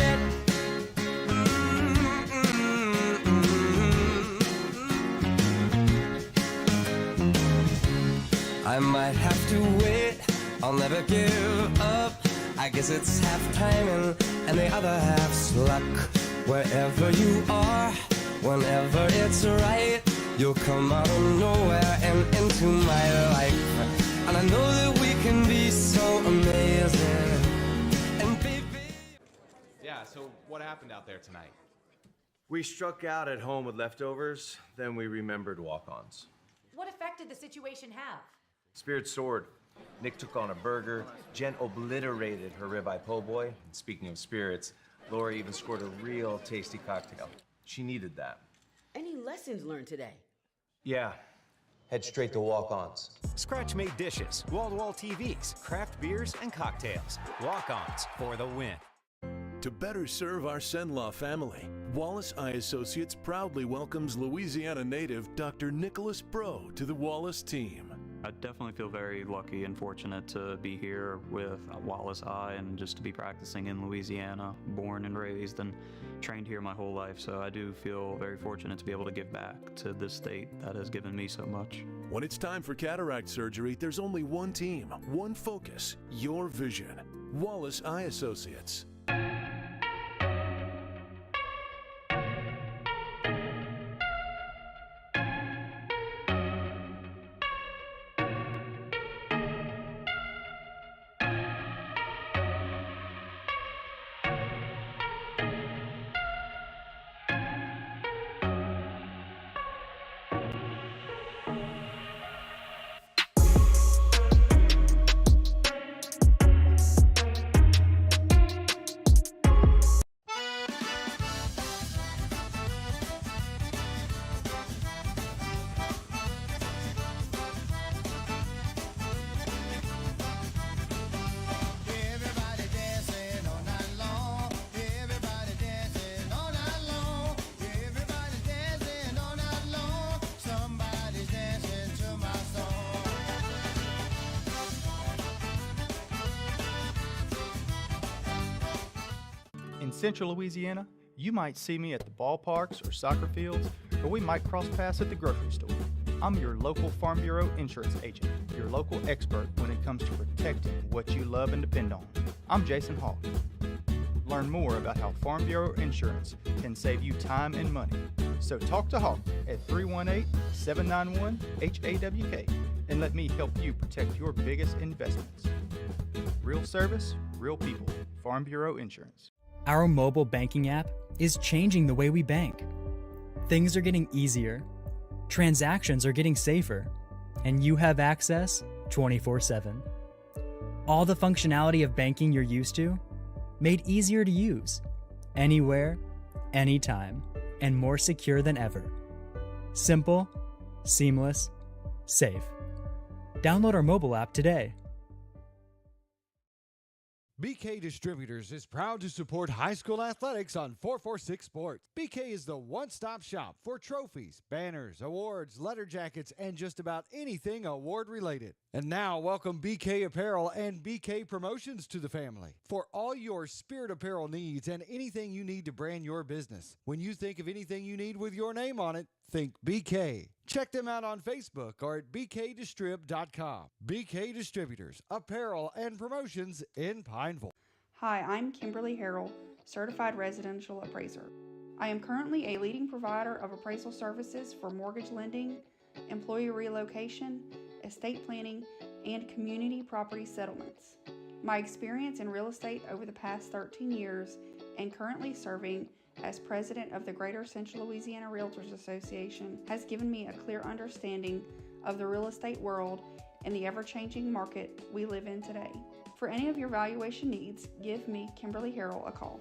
I might have to wait, I'll never give up. I guess it's half timing and the other half's luck. Wherever you are, whenever it's right, you'll come out of nowhere and into my life. And I know that we can be so amazing. And baby... Yeah, so what happened out there tonight? We struck out at home with leftovers, then we remembered walk-ons. What effect did the situation have? Spirit soared. Nick took on a burger. Jen obliterated her ribeye po' boy. And speaking of spirits, Laura even scored a real tasty cocktail. She needed that. Any lessons learned today? Yeah. Head straight to walk-ons. Scratch-made dishes, wall-to-wall TVs, craft beers, and cocktails. Walk-ons for the win. To better serve our Senlaw family, Wallace Eye Associates proudly welcomes Louisiana native Dr. Nicholas Bro to the Wallace team. I definitely feel very lucky and fortunate to be here with Wallace Eye and just to be practicing in Louisiana, born and raised and trained here my whole life. So I do feel very fortunate to be able to give back to this state that has given me so much. When it's time for cataract surgery, there's only one team, one focus, your vision. Wallace Eye Associates. Central Louisiana, you might see me at the ballparks or soccer fields, or we might cross paths at the grocery store. I'm your local Farm Bureau insurance agent, your local expert when it comes to protecting what you love and depend on. I'm Jason Hawk. Learn more about how Farm Bureau insurance can save you time and money. So talk to Hawk at 318-791-HAWK and let me help you protect your biggest investments. Real service, real people. Farm Bureau Insurance. Our mobile banking app is changing the way we bank. Things are getting easier, transactions are getting safer, and you have access 24/7. All the functionality of banking you're used to, made easier to use, anywhere, anytime, and more secure than ever. Simple, seamless, safe. Download our mobile app today. BK Distributors is proud to support high school athletics on 446 Sports. BK is the one-stop shop for trophies, banners, awards, letter jackets, and just about anything award-related. And now, welcome BK Apparel and BK Promotions to the family. For all your spirit apparel needs and anything you need to brand your business. When you think of anything you need with your name on it, think BK. Check them out on Facebook or at bkdistrib.com. BK Distributors, apparel and promotions in Pineville. Hi, I'm Kimberly Harrell, Certified Residential Appraiser. I am currently a leading provider of appraisal services for mortgage lending, employee relocation, estate planning, and community property settlements. My experience in real estate over the past 13 years and currently serving as president of the Greater Central Louisiana Realtors Association has given me a clear understanding of the real estate world and the ever-changing market we live in today. For any of your valuation needs, give me, Kimberly Harrell, a call.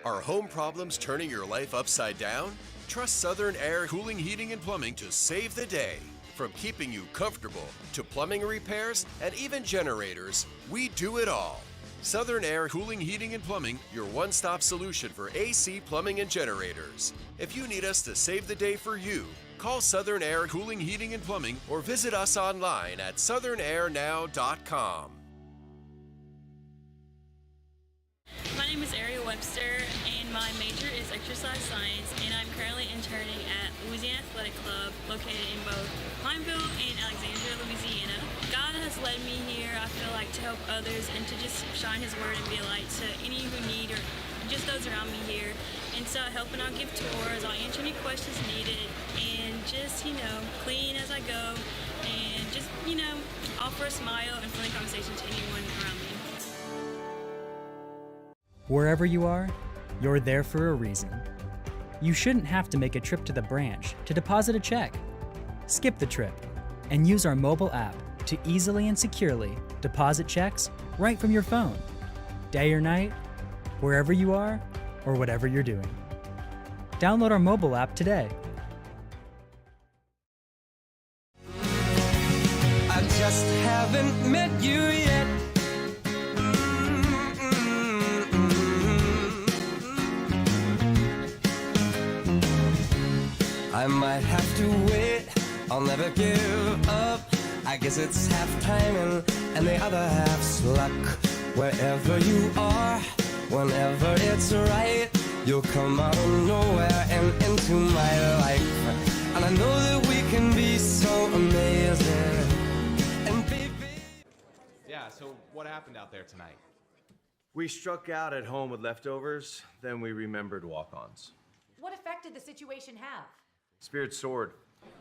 Are home problems turning your life upside down? Trust Southern Air Cooling, Heating, and Plumbing to save the day. From keeping you comfortable to plumbing repairs and even generators, we do it all. Southern Air Cooling, Heating, and Plumbing, your one-stop solution for AC, plumbing, and generators. If you need us to save the day for you, call Southern Air Cooling, Heating, and Plumbing or visit us online at southernairnow.com. My name is Ariel Webster, and my major is exercise science, and I'm currently interning at Louisiana Athletic Club, located in both Pineville and Alexandria, Louisiana. God has led me here, I feel like, to help others and to just shine His word and be a light to any who need or just those around me here. And so I help and I'll give tours, I'll answer any questions needed, and just, clean as I go, and just, offer a smile and friendly conversation to anyone around me. Wherever you are, you're there for a reason. You shouldn't have to make a trip to the branch to deposit a check. Skip the trip and use our mobile app to easily and securely deposit checks right from your phone, day or night, wherever you are or whatever you're doing. Download our mobile app today. I just haven't met you yet. I might have to wait, I'll never give up. I guess it's half timing and the other half's luck. Wherever you are, whenever it's right, you'll come out of nowhere and into my life. And I know that we can be so amazing. And baby... Yeah, so what happened out there tonight? We struck out at home with leftovers, then we remembered walk-ons. What effect did the situation have? Spirit soared.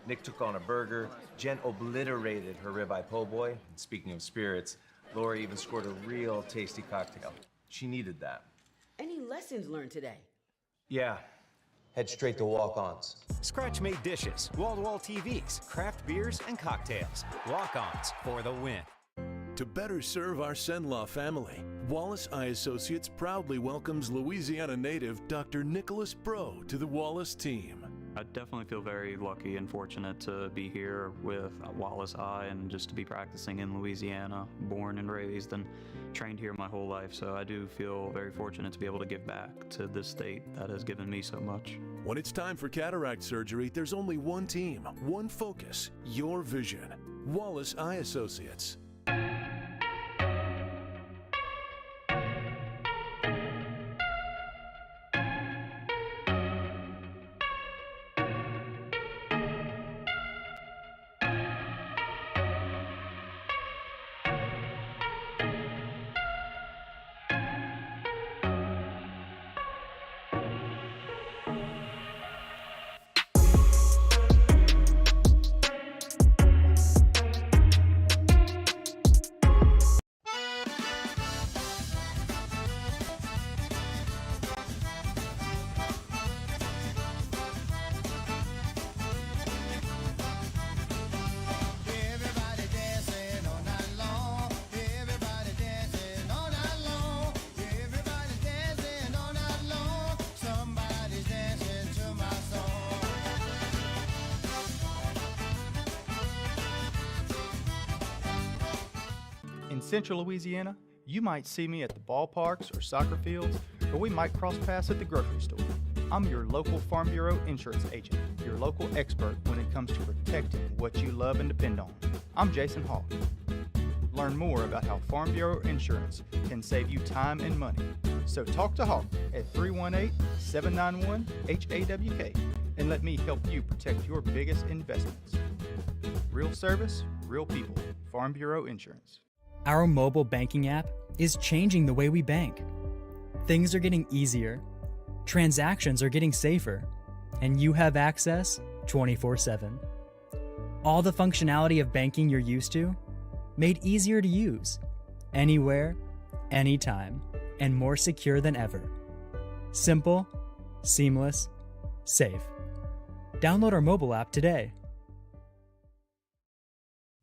Nick took on a burger. Jen obliterated her ribeye po' boy. And speaking of spirits, Laura even scored a real tasty cocktail. She needed that. Any lessons learned today? Yeah. Head straight to walk-ons. Scratch-made dishes, wall-to-wall TVs, craft beers, and cocktails. Walk-ons for the win. To better serve our Senlaw family, Wallace Eye Associates proudly welcomes Louisiana native Dr. Nicholas Bro to the Wallace team. I definitely feel very lucky and fortunate to be here with Wallace Eye and just to be practicing in Louisiana, born and raised and trained here my whole life. So I do feel very fortunate to be able to give back to this state that has given me so much. When it's time for cataract surgery, there's only one team, one focus, your vision. Wallace Eye Associates. Central Louisiana, you might see me at the ballparks or soccer fields, or we might cross paths at the grocery store. I'm your local Farm Bureau insurance agent, your local expert when it comes to protecting what you love and depend on. I'm Jason Hawk. Learn more about how Farm Bureau insurance can save you time and money. So talk to Hawk at 318-791-HAWK and let me help you protect your biggest investments. Real service, real people. Farm Bureau Insurance. Our mobile banking app is changing the way we bank. Things are getting easier, transactions are getting safer, and you have access 24/7. All the functionality of banking you're used to, made easier to use, anywhere, anytime, and more secure than ever. Simple, seamless, safe. Download our mobile app today.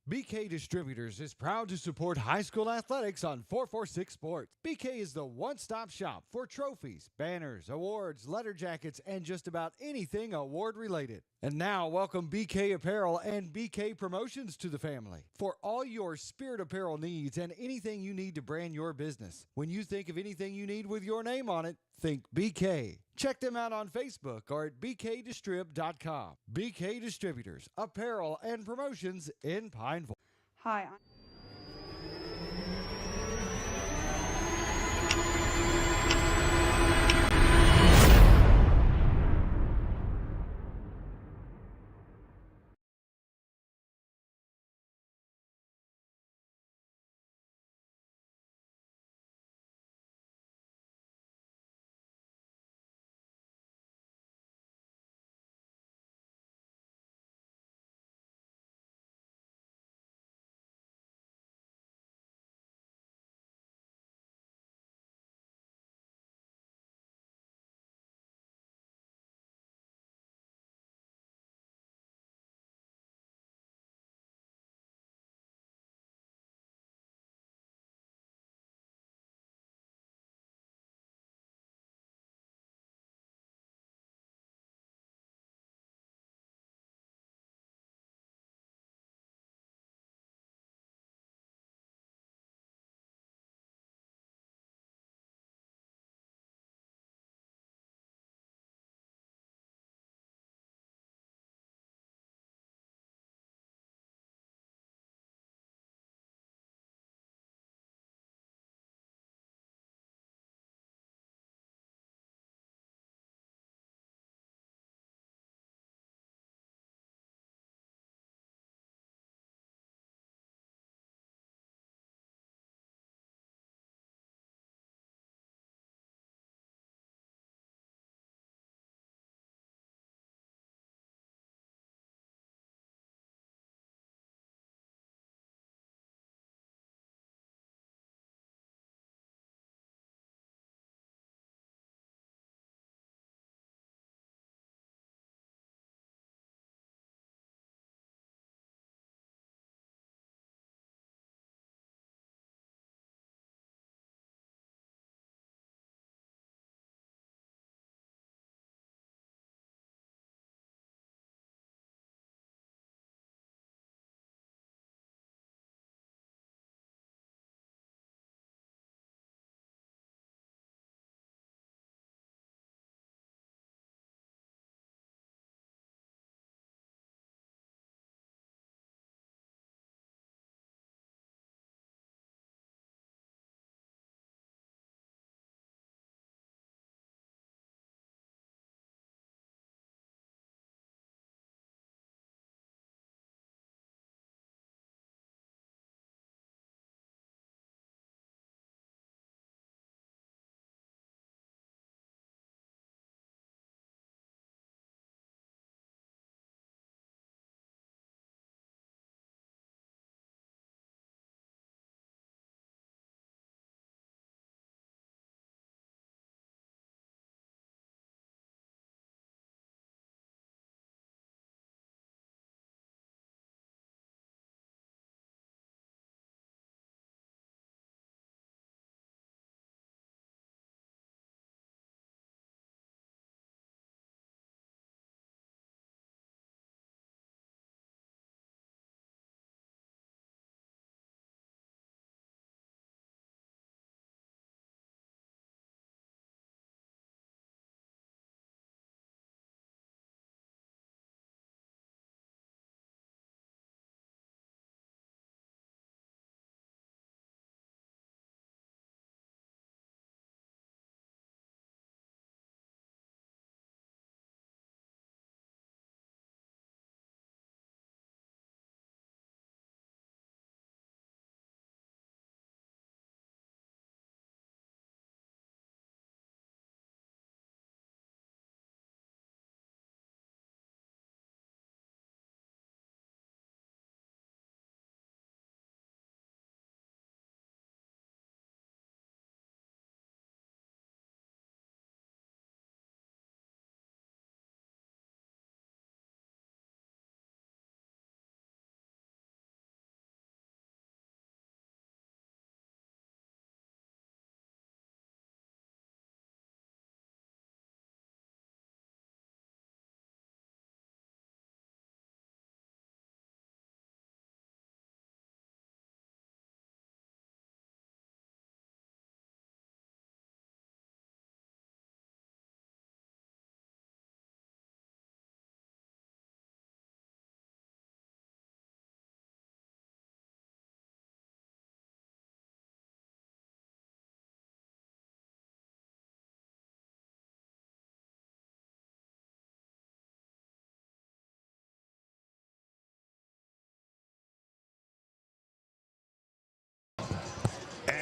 BK Distributors is proud to support high school athletics on 446 Sports. BK is the one-stop shop for trophies, banners, awards, letter jackets, and just about anything award-related. And now, welcome BK Apparel and BK Promotions to the family. For all your spirit apparel needs and anything you need to brand your business. When you think of anything you need with your name on it, think BK. Check them out on Facebook or at bkdistrib.com. BK Distributors, apparel and promotions in Pineville. Hi,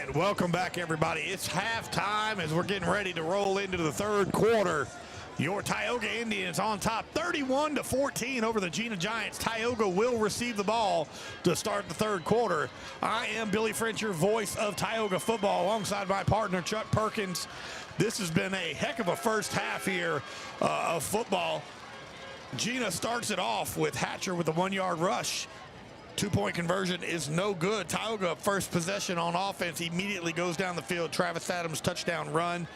And welcome back, everybody. It's halftime as we're getting ready to roll into the third quarter. Your Tioga Indians on top 31-14 over the Jena Giants. Tioga will receive the ball to start the third quarter. I am Billy French, your voice of Tioga football, alongside my partner Chuck Perkins. This has been a heck of a first half here of football. Jena starts it off with Hatcher with a 1-yard rush. 2-point conversion is no good. Tioga first possession on offense immediately goes down the field. Travis Adams touchdown run.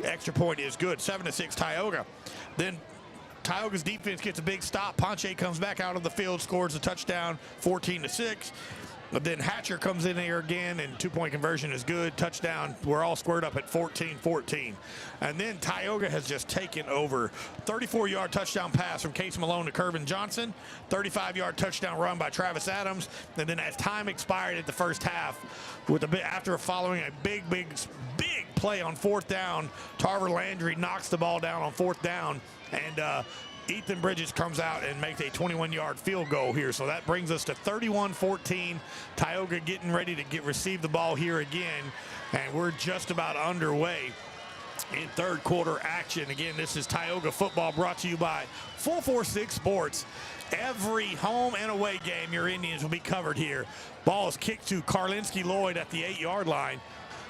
Extra point is good. 7-6 Tioga. Then Tioga's defense gets a big stop. Ponche comes back out of the field, scores a touchdown, 14-6. But then Hatcher comes in here again, and 2-point conversion is good. Touchdown. We're all squared up at 14-14. And then Tioga has just taken over. 34-yard touchdown pass from Case Malone to Kervin Johnson. 35-yard touchdown run by Travis Adams. And then as time expired at the first half, after following a big play on fourth down, Tarver Landry knocks the ball down on fourth down. And Ethan Bridges comes out and makes a 21-yard field goal here. So that brings us to 31-14. Tioga getting ready to receive the ball here again. And we're just about underway in third quarter action. Again, this is Tioga football brought to you by 446 Sports. Every home and away game, your Indians will be covered here. Ball is kicked to Karlinski Lloyd at the 8-yard line.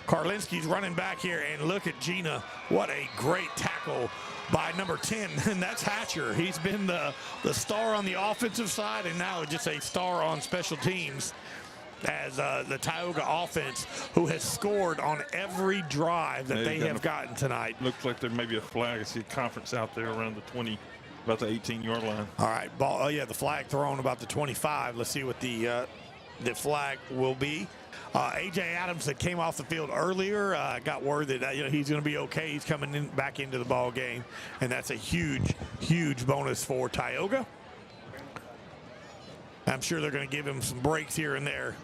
Karlinski's running back here, and look at Jena. What a great tackle by number 10, and that's Hatcher. He's been the star on the offensive side, and now just a star on special teams as the Tioga offense, who has scored on every drive that they have gotten tonight. Looks like there may be a flag. I see a conference out there around the 20, about the 18-yard line. All right, ball. Oh yeah, the flag thrown about the 25. Let's see what the flag will be. A.J. Adams that came off the field earlier got word that he's going to be okay. He's coming back into the ball game, and that's a huge bonus for Tioga. I'm sure they're going to give him some breaks here and there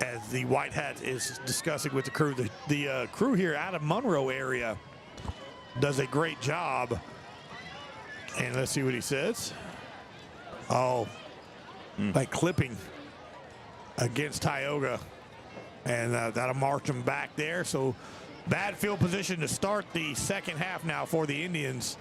as the White Hat is discussing with the crew. The crew here out of Monroe area does a great job. And let's see what he says. Oh, like clipping against Tioga, and that'll march them back there. So bad field position to start the second half now for the Indians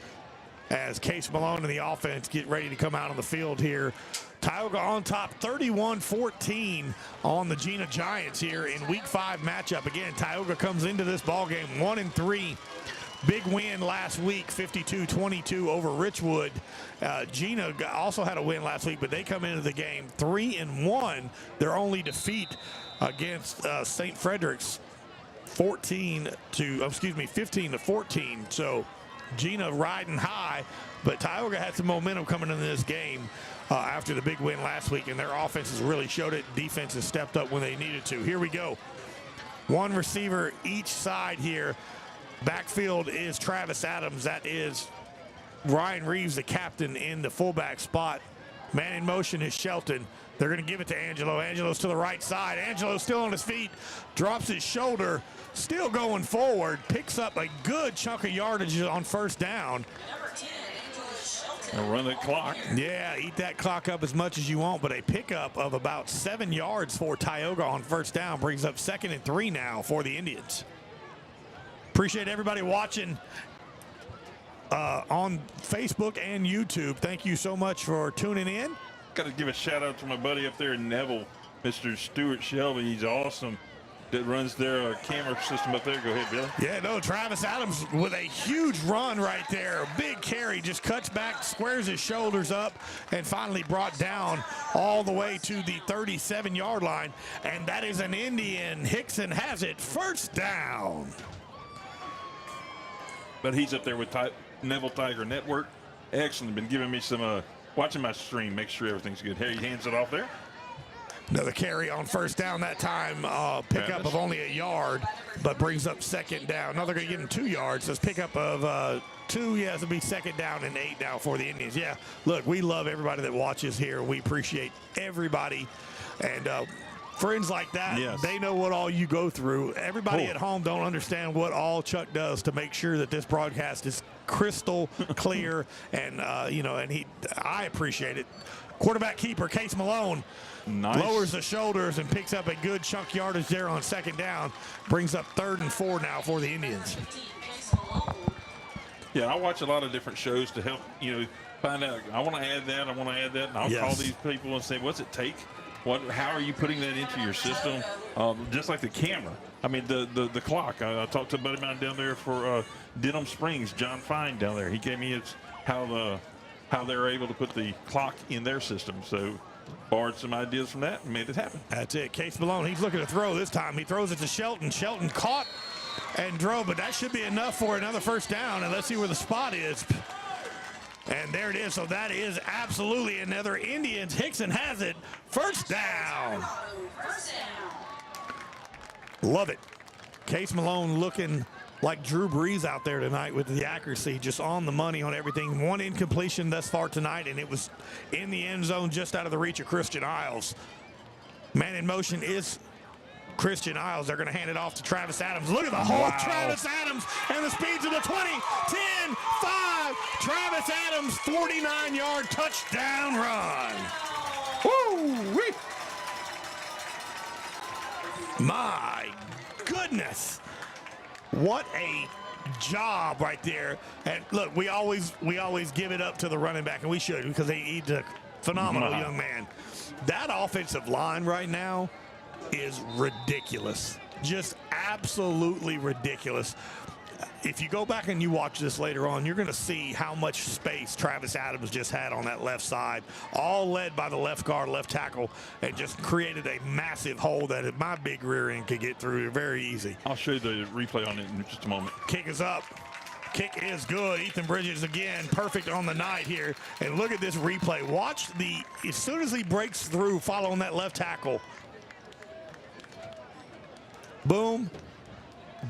as Case Malone and the offense get ready to come out on the field here. Tioga on top 31-14 on the Jena Giants here in week 5 matchup. Again, Tioga comes into this ball game 1-3. Big win last week, 52-22 over Richwood. Jena also had a win last week, but they come into the game 3-1. Their only defeat against St. Frederick's 15-14. So Jena riding high, but Tioga had some momentum coming into this game after the big win last week, and their offense has really showed it. Defense has stepped up when they needed to. Here we go. One receiver each side here. Backfield is Travis Adams. That is Ryan Reeves, the captain, in the fullback spot. Man in motion is Shelton. They're going to give it to Angelo. Angelo's to the right side. Angelo's still on his feet. Drops his shoulder. Still going forward. Picks up a good chunk of yardage on first down. I'll run that clock. Yeah, eat that clock up as much as you want, but a pickup of about 7 yards for Tioga on first down brings up 2nd and 3 now for the Indians. Appreciate everybody watching on Facebook and YouTube. Thank you so much for tuning in. Got to give a shout out to my buddy up there in Neville, Mr. Stuart Shelby. He's awesome. That runs their camera system up there. Go ahead, Billy. Yeah, no, Travis Adams with a huge run right there. Big carry, just cuts back, squares his shoulders up, and finally brought down all the way to the 37-yard line. And that is an Indian. Hickson has it. First down. But he's up there with Neville Tiger Network. Excellent. Been giving me some, watching my stream, make sure everything's good. Here, he hands it off there. Another carry on first down that time. Pickup of only a yard, but brings up 2nd down. Now they're going to give him 2 yards. So it's pickup of 2. Yeah, it'll be 2nd down and 8 now for the Indians. Yeah, look, we love everybody that watches here. We appreciate everybody. And friends like that, they know what all you go through. Everybody at home don't understand what all Chuck does to make sure that this broadcast is crystal clear. And, I appreciate it. Quarterback keeper Case Malone lowers the shoulders and picks up a good chunk yardage there on second down. Brings up 3rd and 4 now for the Indians. Yeah, I watch a lot of different shows to help, find out. I want to add that. I want to add that. And I'll call these people and say, what's it take? How are you putting that into your system? Just like the camera. I mean, the clock. I talked to a buddy of mine down there for Denham Springs, John Fine down there. He gave me how they're able to put the clock in their system. So borrowed some ideas from that and made it happen. That's it. Case Malone, he's looking to throw this time. He throws it to Shelton. Shelton caught and drove, but that should be enough for another first down. And let's see where the spot is. And there it is. So that is absolutely another Indians. Hickson has it. First down. Love it. Case Malone looking like Drew Brees out there tonight with the accuracy, just on the money on everything. One incompletion thus far tonight, and it was in the end zone just out of the reach of Christian Isles. Man in motion is Christian Isles. They're going to hand it off to Travis Adams. Look at the hole. Wow. Travis Adams and the speeds of the 20, 10, 5. Travis Adams, 49-yard touchdown run. Woo-wee. My goodness. What a job right there. And look, we always give it up to the running back, and we should, because he's a phenomenal young man. That offensive line right now is ridiculous. Just absolutely ridiculous. If you go back and you watch this later on, you're going to see how much space Travis Adams just had on that left side, all led by the left guard, left tackle, and just created a massive hole that my big rear end could get through very easy. I'll show you the replay on it in just a moment. Kick is up. Kick is good. Ethan Bridges again, perfect on the night here. And look at this replay. Watch as soon as he breaks through following that left tackle, boom.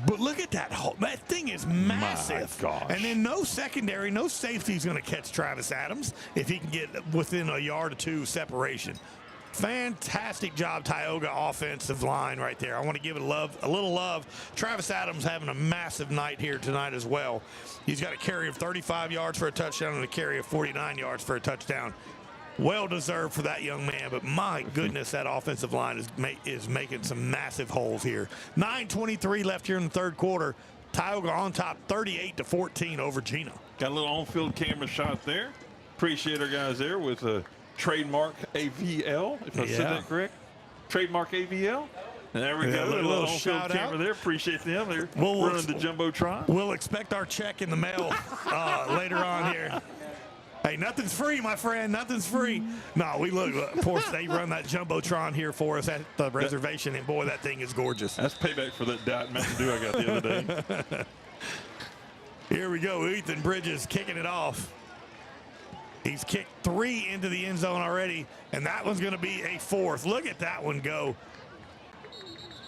But look at that hole. That thing is massive. My gosh. And then no secondary, no safety is going to catch Travis Adams if he can get within a yard or two separation. Fantastic job, Tioga offensive line right there. I want to give it a little love. Travis Adams having a massive night here tonight as well. He's got a carry of 35 yards for a touchdown and a carry of 49 yards for a touchdown. Well deserved for that young man, but my goodness, that offensive line is making some massive holes here. 9:23 left here in the third quarter. Tioga on top, 38-14 over Jena. Got a little on-field camera shot there. Appreciate our guys there with a trademark AVL, if I said that correct. Trademark AVL. And there we go. A little on-field camera there. Appreciate them. They're running the Jumbotron. We'll expect our check in the mail later on here. Hey, nothing's free, my friend. Nothing's free. No, of course, they run that Jumbotron here for us at the reservation, and boy, that thing is gorgeous. That's payback for that Diet Mountain Dew I got the other day. Here we go. Ethan Bridges kicking it off. He's kicked 3 into the end zone already, and that one's going to be a 4th. Look at that one go.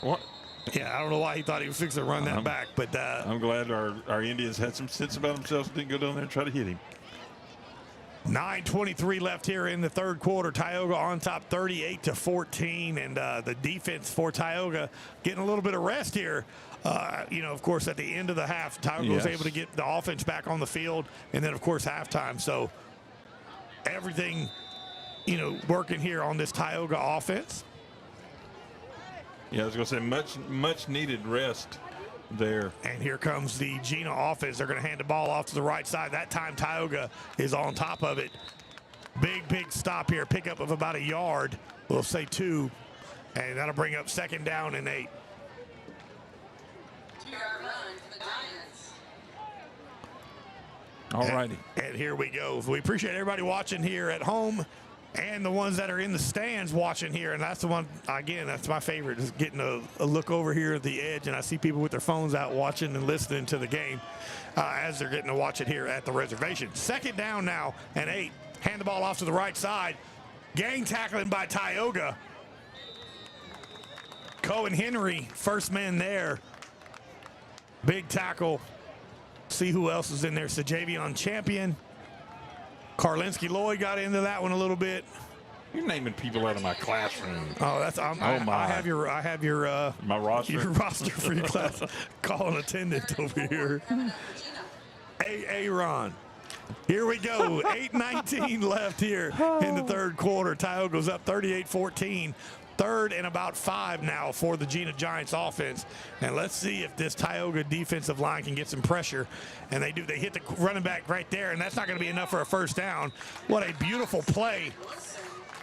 What? Yeah, I don't know why he thought he was fixing to run that back, but I'm glad our Indians had some sense about themselves and didn't go down there and try to hit him. 9:23 left here in the third quarter. Tioga on top 38-14, and the defense for Tioga getting a little bit of rest here. Of course, at the end of the half, Tioga was able to get the offense back on the field, and then, of course, halftime. So everything, working here on this Tioga offense. Yeah, I was going to say much needed rest there. And here comes the Jena offense. They're going to hand the ball off to the right side. That time Tioga is on top of it. Big stop here. Pickup of about a yard. We'll say 2. And that'll bring up second down and 8. 2-yard run for the Giants. All righty. And here we go. We appreciate everybody watching here at home and the ones that are in the stands watching here. And that's the one, again, that's my favorite, is getting a look over here at the edge, and I see people with their phones out watching and listening to the game as they're getting to watch it here at the reservation. Second down now and 8. Hand the ball off to the right side. Gang tackling by Tioga. Cohen Henry, first man there. Big tackle. See who else is in there. Sajavion Champion. Karlinski Lloyd got into that one a little bit. You're naming people out of my classroom. Oh, that's I have your my roster. Your roster for your class. Calling attendant over here. Aaron. Here we go. 8:19 left here in the third quarter. Tioga's up 38-14. Third and about 5 now for the Jena Giants offense. And let's see if this Tioga defensive line can get some pressure. And they do. They hit the running back right there, and that's not going to be enough for a first down. What a beautiful play.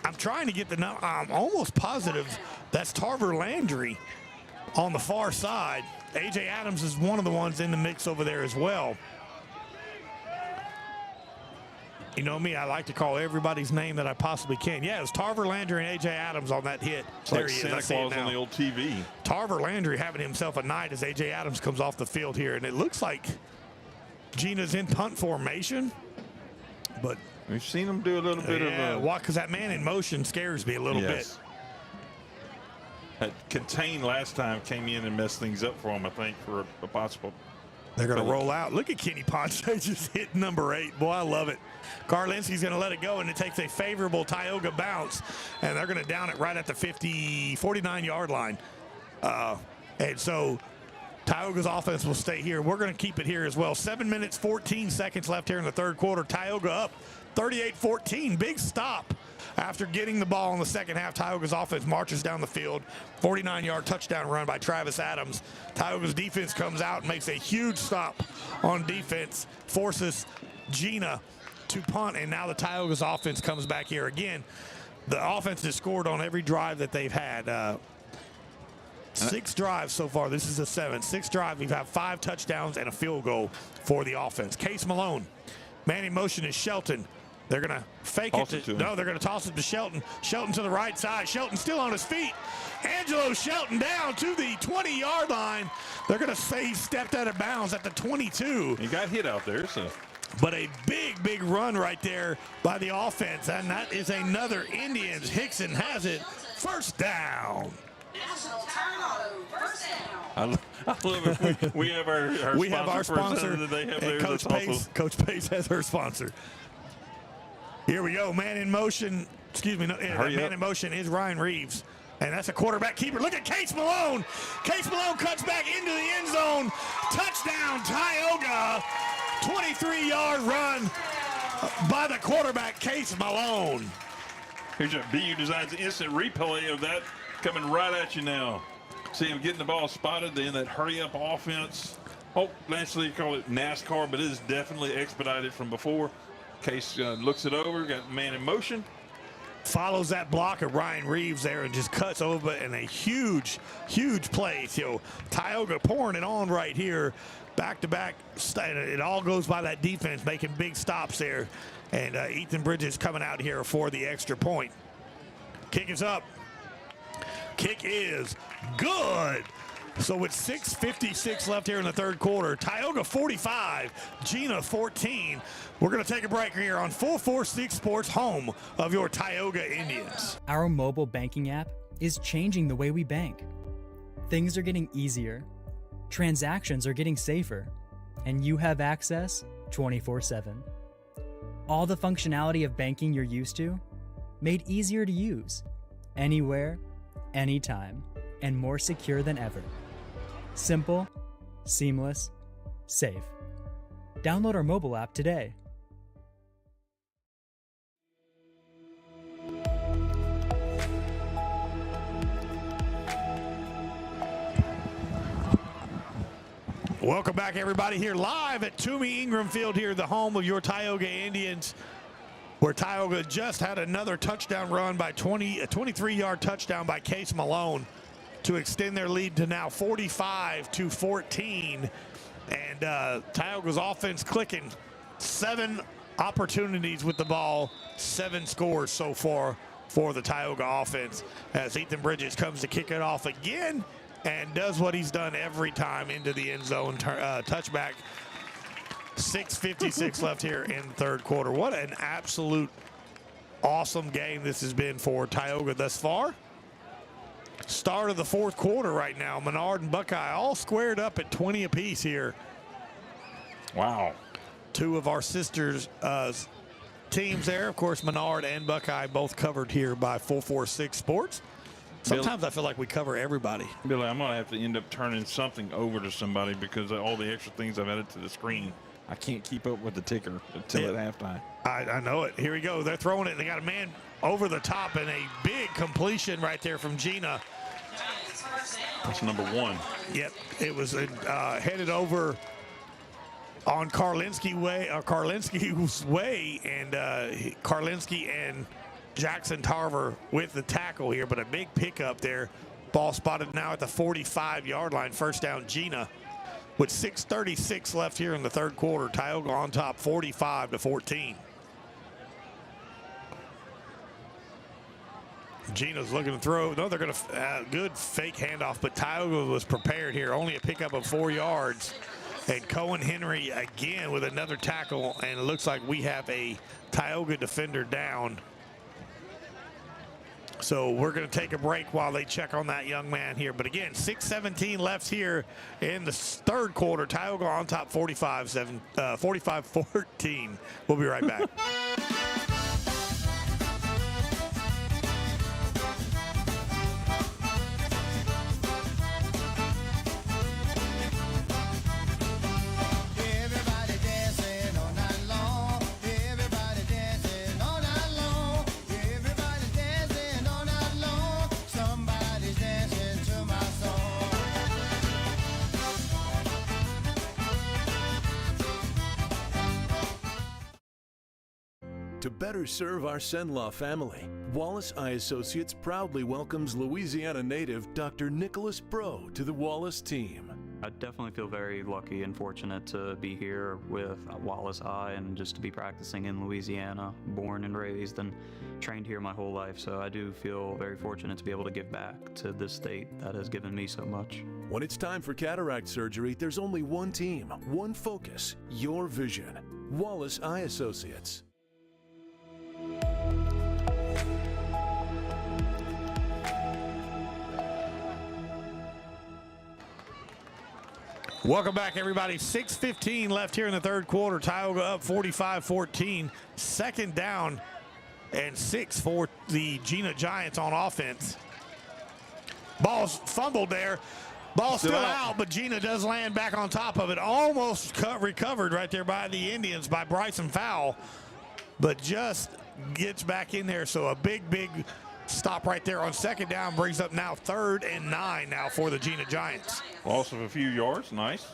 I'm trying to get the number. I'm almost positive that's Tarver Landry on the far side. A.J. Adams is one of the ones in the mix over there as well. You know me, I like to call everybody's name that I possibly can. Yeah, it's Tarver Landry and A.J. Adams on that hit. It's there like he is. Santa I see it Claus now. on the old TV. Tarver Landry having himself a night as A.J. Adams comes off the field here. And it looks like Gena's in punt formation. But we've seen him do a little bit of a... because that man in motion scares me a little bit. That Contain last time came in and messed things up for him, I think, for a possible... They're going to roll out. Look at Kenny Ponce just hit number 8. Boy, I love it. Garlinski's going to let it go, and it takes a favorable Tioga bounce, and they're going to down it right at the 49-yard line. And so Tioga's offense will stay here. We're going to keep it here as well. 7 minutes, 14 seconds left here in the third quarter. Tioga up 38-14. Big stop. After getting the ball in the second half, Tioga's offense marches down the field. 49-yard touchdown run by Travis Adams. Tioga's defense comes out and makes a huge stop on defense, forces Jena to punt, and now the Tioga's offense comes back here again. The offense has scored on every drive that they've had. 6 drives so far. This is the 7th. 6 drives. We've had 5 touchdowns and a field goal for the offense. Case Malone. Man in motion is Shelton. They're going to fake it. No, they're going to toss it to Shelton. Shelton to the right side. Shelton still on his feet. Angelo Shelton down to the 20-yard line. They're going to say he stepped out of bounds at the 22. He got hit out there, so. But a big, big run right there by the offense. And that is another Indians. Hickson has it. First down. I love it. We have our sponsor. That they have theirs. Coach Pace has her sponsor. Here we go. Man in motion. Excuse me. Man in motion is Ryan Reeves. And that's a quarterback keeper. Look at Case Malone. Case Malone cuts back into the end zone. Touchdown, Tioga. 23-yard run by the quarterback, Case Malone. Here's a BU Designs instant replay of that coming right at you now. See him getting the ball spotted, then that hurry-up offense. Oh, naturally you call it NASCAR, but it is definitely expedited from before. Case looks it over, got man in motion. Follows that block of Ryan Reeves there and just cuts over in a huge, huge play. So Tioga pouring it on right here. Back-to-back. It all goes by that defense, making big stops there. And Ethan Bridges coming out here for the extra point. Kick is up. Kick is good. So with 6:56 left here in the third quarter, Tioga 45, Jena 14. We're going to take a break here on 446 Sports, home of your Tioga Indians. Our mobile banking app is changing the way we bank. Things are getting easier, transactions are getting safer, and you have access 24/7. All the functionality of banking you're used to, made easier to use, anywhere, anytime, and more secure than ever. Simple, seamless, safe. Download our mobile app today. Welcome back, everybody, here live at Tumey-Ingram Field here, the home of your Tioga Indians, where Tioga just had another touchdown run by a 23-yard touchdown by Case Malone to extend their lead to now 45-14. And Tioga's offense clicking. 7 opportunities with the ball, 7 scores so far for the Tioga offense as Ethan Bridges comes to kick it off again and does what he's done every time into the end zone, touchback. 6:56 left here in the third quarter. What an absolute awesome game this has been for Tioga thus far. Start of the fourth quarter right now. Menard and Buckeye all squared up at 20 apiece here. Wow. 2 of our sisters teams there. Of course, Menard and Buckeye both covered here by 446 Sports. Sometimes I feel like we cover everybody. Billy, I'm going to have to end up turning something over to somebody because of all the extra things I've added to the screen. I can't keep up with the ticker until at halftime. I know it. Here we go. They're throwing it. They got a man over the top and a big completion right there from Jena. That's number 1. Yep, it was headed over on Karlinski's way, and Karlinski and Jackson Tarver with the tackle here, but a big pickup there. Ball spotted now at the 45-yard line. First down, Jena. With 6:36 left here in the third quarter, Tioga on top, 45-14. Gena's looking to throw. No, they're going to good fake handoff, but Tioga was prepared here. Only a pickup of 4 yards. And Cohen Henry again with another tackle, and it looks like we have a Tioga defender down. So we're going to take a break while they check on that young man here. But again, 6:17 left here in the third quarter. Tioga on top, 45-14. We'll be right back. To better serve our Senlaw family, Wallace Eye Associates proudly welcomes Louisiana native Dr. Nicholas Bro to the Wallace team. I definitely feel very lucky and fortunate to be here with Wallace Eye and just to be practicing in Louisiana, born and raised and trained here my whole life. So I do feel very fortunate to be able to give back to this state that has given me so much. When it's time for cataract surgery, there's only one team, one focus, your vision. Wallace Eye Associates. Welcome back, everybody. 6:15 left here in the third quarter. Tioga up 45-14. Second down and 6 for the Jena Giants on offense. Ball's fumbled there. Ball's still out, but Jena does land back on top of it. Almost recovered right there by the Indians, by Bryson Fowle, but just gets back in there. So a big stop right there on second down brings up now 3rd and 9 now for the Jena Giants. Loss of a few yards. Nice.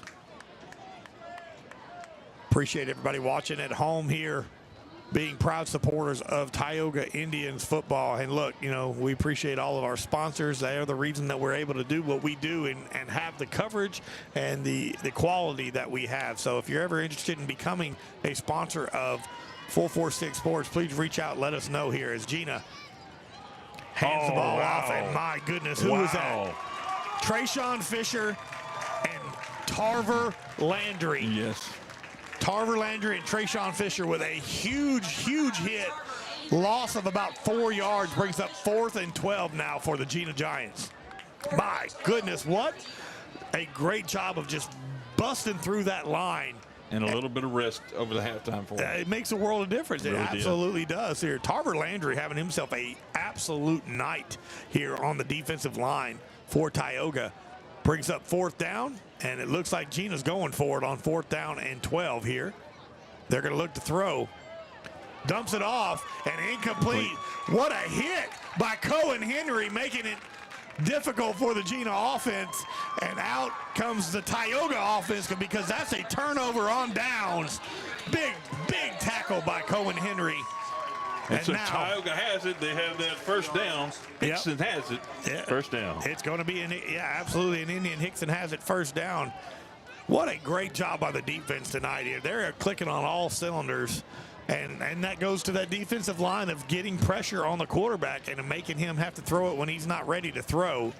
Appreciate everybody watching at home here, being proud supporters of Tioga Indians football. And look, you know, we appreciate all of our sponsors. They are the reason that we're able to do what we do and have the coverage and the quality that we have. So if you're ever interested in becoming a sponsor of 446 Sports, please reach out. Let us know here as Jena hands the ball off, and my goodness, who was that? Trayshawn Fisher and Tarver Landry. Yes. Tarver Landry and Trayshawn Fisher with a huge hit. Loss of about 4 yards brings up 4th and 12 now for the Jena Giants. My goodness, what a great job of just busting through that line. And a little bit of rest over the halftime for him. It makes a world of difference. It absolutely does here. Tarver Landry having himself a absolute night here on the defensive line for Tioga. Brings up 4th down, and it looks like Jena's going for it on 4th down and 12 here. They're going to look to throw. Dumps it off, and incomplete. What a hit by Cohen Henry, making it difficult for the Jena offense, and out comes the Tioga offense because that's a turnover on downs. Big tackle by Cohen Henry. And so now Tioga has it. They have that first down. Hickson has it. Yeah. First down. It's going to be absolutely an Indian. Hickson has it first down. What a great job by the defense tonight here. They're clicking on all cylinders. And that goes to that defensive line of getting pressure on the quarterback and making him have to throw it when he's not ready to throw.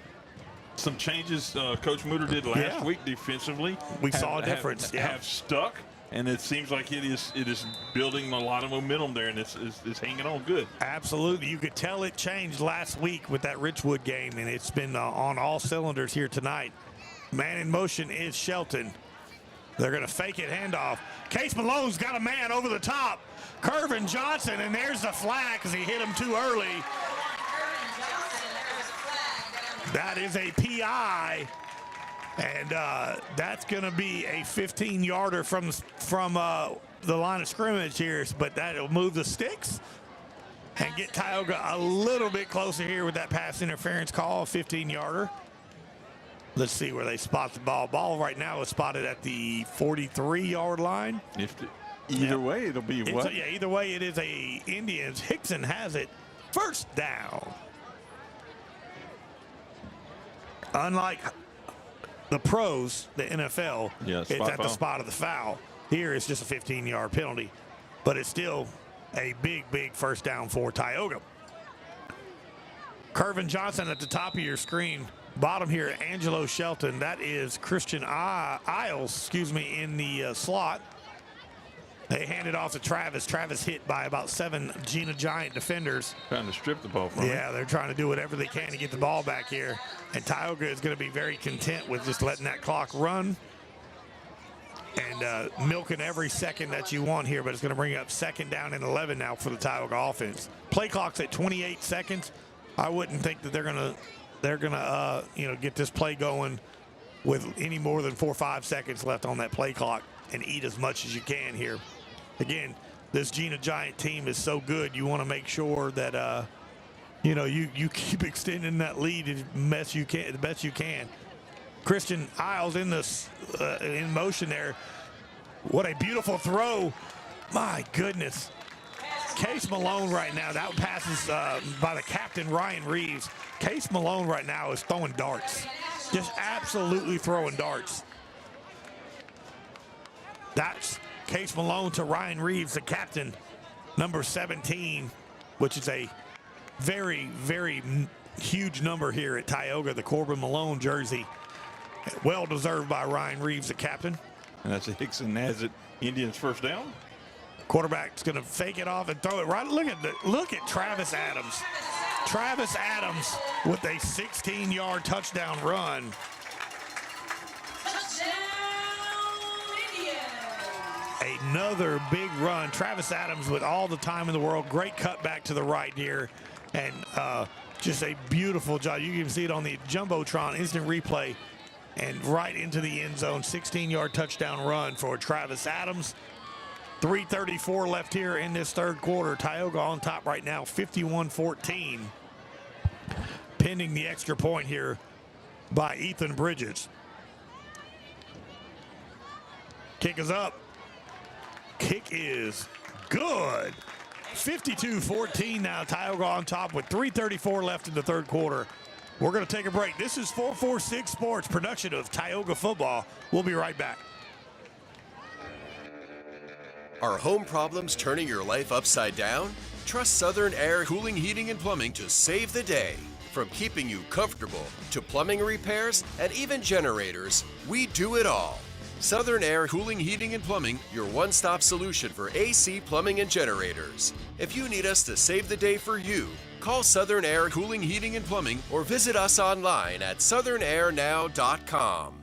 Some changes Coach Mutter did last week defensively. We saw a difference. Have stuck, and it seems like it is building a lot of momentum there, and it's hanging on good. Absolutely. You could tell it changed last week with that Richwood game, and it's been on all cylinders here tonight. Man in motion is Shelton. They're going to fake it, handoff. Case Malone's got a man over the top. Kervin Johnson, and there's the flag because he hit him too early. That is a PI. And that's going to be a 15-yarder from the line of scrimmage here, but that'll move the sticks and get Tioga a little bit closer here with that pass interference call, a 15-yarder. Let's see where they spot the ball. Ball right now is spotted at the 43-yard line. Either way, it'll be what? Yeah, either way, it is a Indians. Hickson has it. First down. Unlike the pros, the NFL, it's at the spot of the foul. Here it's just a 15-yard penalty, but it's still a big, big first down for Tioga. Kervin Johnson at the top of your screen. Bottom here, Angelo Shelton. That is Christian Isles, in the slot. They hand it off to Travis. Travis hit by about 7 Jena Giant defenders. Trying to strip the ball from him. Yeah, they're trying to do whatever they can to get the ball back here. And Tioga is going to be very content with just letting that clock run and milking every second that you want here. But it's going to bring up second down and 11 now for the Tioga offense. Play clock's at 28 seconds. I wouldn't think that they're gonna get this play going with any more than 4 or 5 seconds left on that play clock and eat as much as you can here. Again, this Jena Giant team is so good. You want to make sure that you keep extending that lead as best you can. Christian Isles in motion there. What a beautiful throw! My goodness. Case Malone right now, that passes by the captain, Ryan Reeves. Case Malone right now is throwing darts. Just absolutely throwing darts. That's Case Malone to Ryan Reeves, the captain, number 17, which is a very, very huge number here at Tioga, the Corbin Malone jersey. Well deserved by Ryan Reeves, the captain. And that's a Hickson has it. Indians first down. Quarterback's going to fake it off and throw it right. Look at Travis Adams. Travis Adams with a 16-yard touchdown run. Another big run. Travis Adams with all the time in the world. Great cutback to the right here. And just a beautiful job. You can see it on the Jumbotron instant replay. And right into the end zone. 16-yard touchdown run for Travis Adams. 3:34 left here in this third quarter. Tioga on top right now, 51-14. Pending the extra point here by Ethan Bridges. Kick is up. Kick is good. 52-14 now. Tioga on top with 3:34 left in the third quarter. We're going to take a break. This is 446 Sports, production of Tioga football. We'll be right back. Are home problems turning your life upside down? Trust Southern Air Cooling, Heating, and Plumbing to save the day. From keeping you comfortable to plumbing repairs and even generators, we do it all. Southern Air Cooling, Heating, and Plumbing, your one-stop solution for AC, plumbing, and generators. If you need us to save the day for you, call Southern Air Cooling, Heating, and Plumbing or visit us online at southernairnow.com.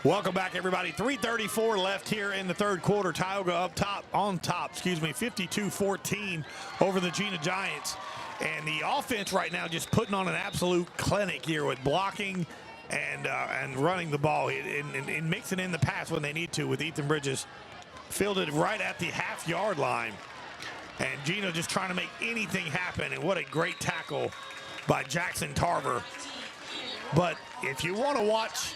Welcome back, everybody. 3:34 left here in the third quarter. Tioga on top, 52-14 over the Jena Giants. And the offense right now just putting on an absolute clinic here with blocking and running the ball and mixing in the pass when they need to, with Ethan Bridges fielded right at the half-yard line. And Jena just trying to make anything happen. And what a great tackle by Jackson Tarver. But if you want to watch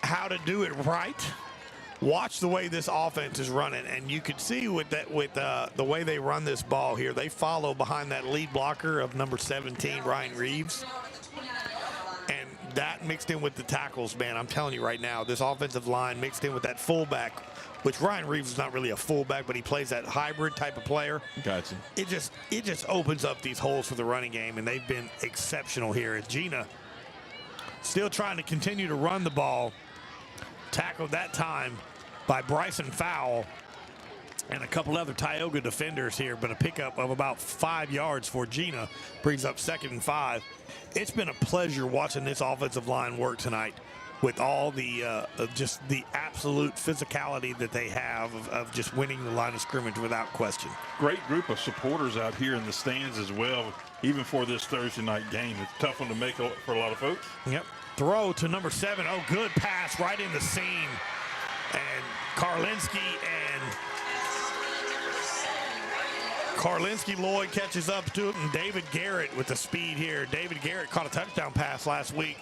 how to do it right, watch the way this offense is running, and you can see with the way they run this ball here, they follow behind that lead blocker of number 17, Ryan Reeves, and that mixed in with the tackles, man, I'm telling you right now, this offensive line mixed in with that fullback, which Ryan Reeves is not really a fullback, but he plays that hybrid type of player. Gotcha. It just opens up these holes for the running game, and they've been exceptional here. As Jena still trying to continue to run the ball. Tackled that time by Bryson Fowle. and a couple other Tioga defenders here, but a pickup of about 5 yards for Jena brings up 2nd and 5. It's been a pleasure watching this offensive line work tonight with all the just the absolute physicality that they have of just winning the line of scrimmage without question. Great group of supporters out here in the stands as well, even for this Thursday night game. It's a tough one to make for a lot of folks. Yep. Throw to number 7. Oh, good pass right in the seam. And Karlinski Lloyd catches up to it, and David Garrett with the speed here. David Garrett caught a touchdown pass last week.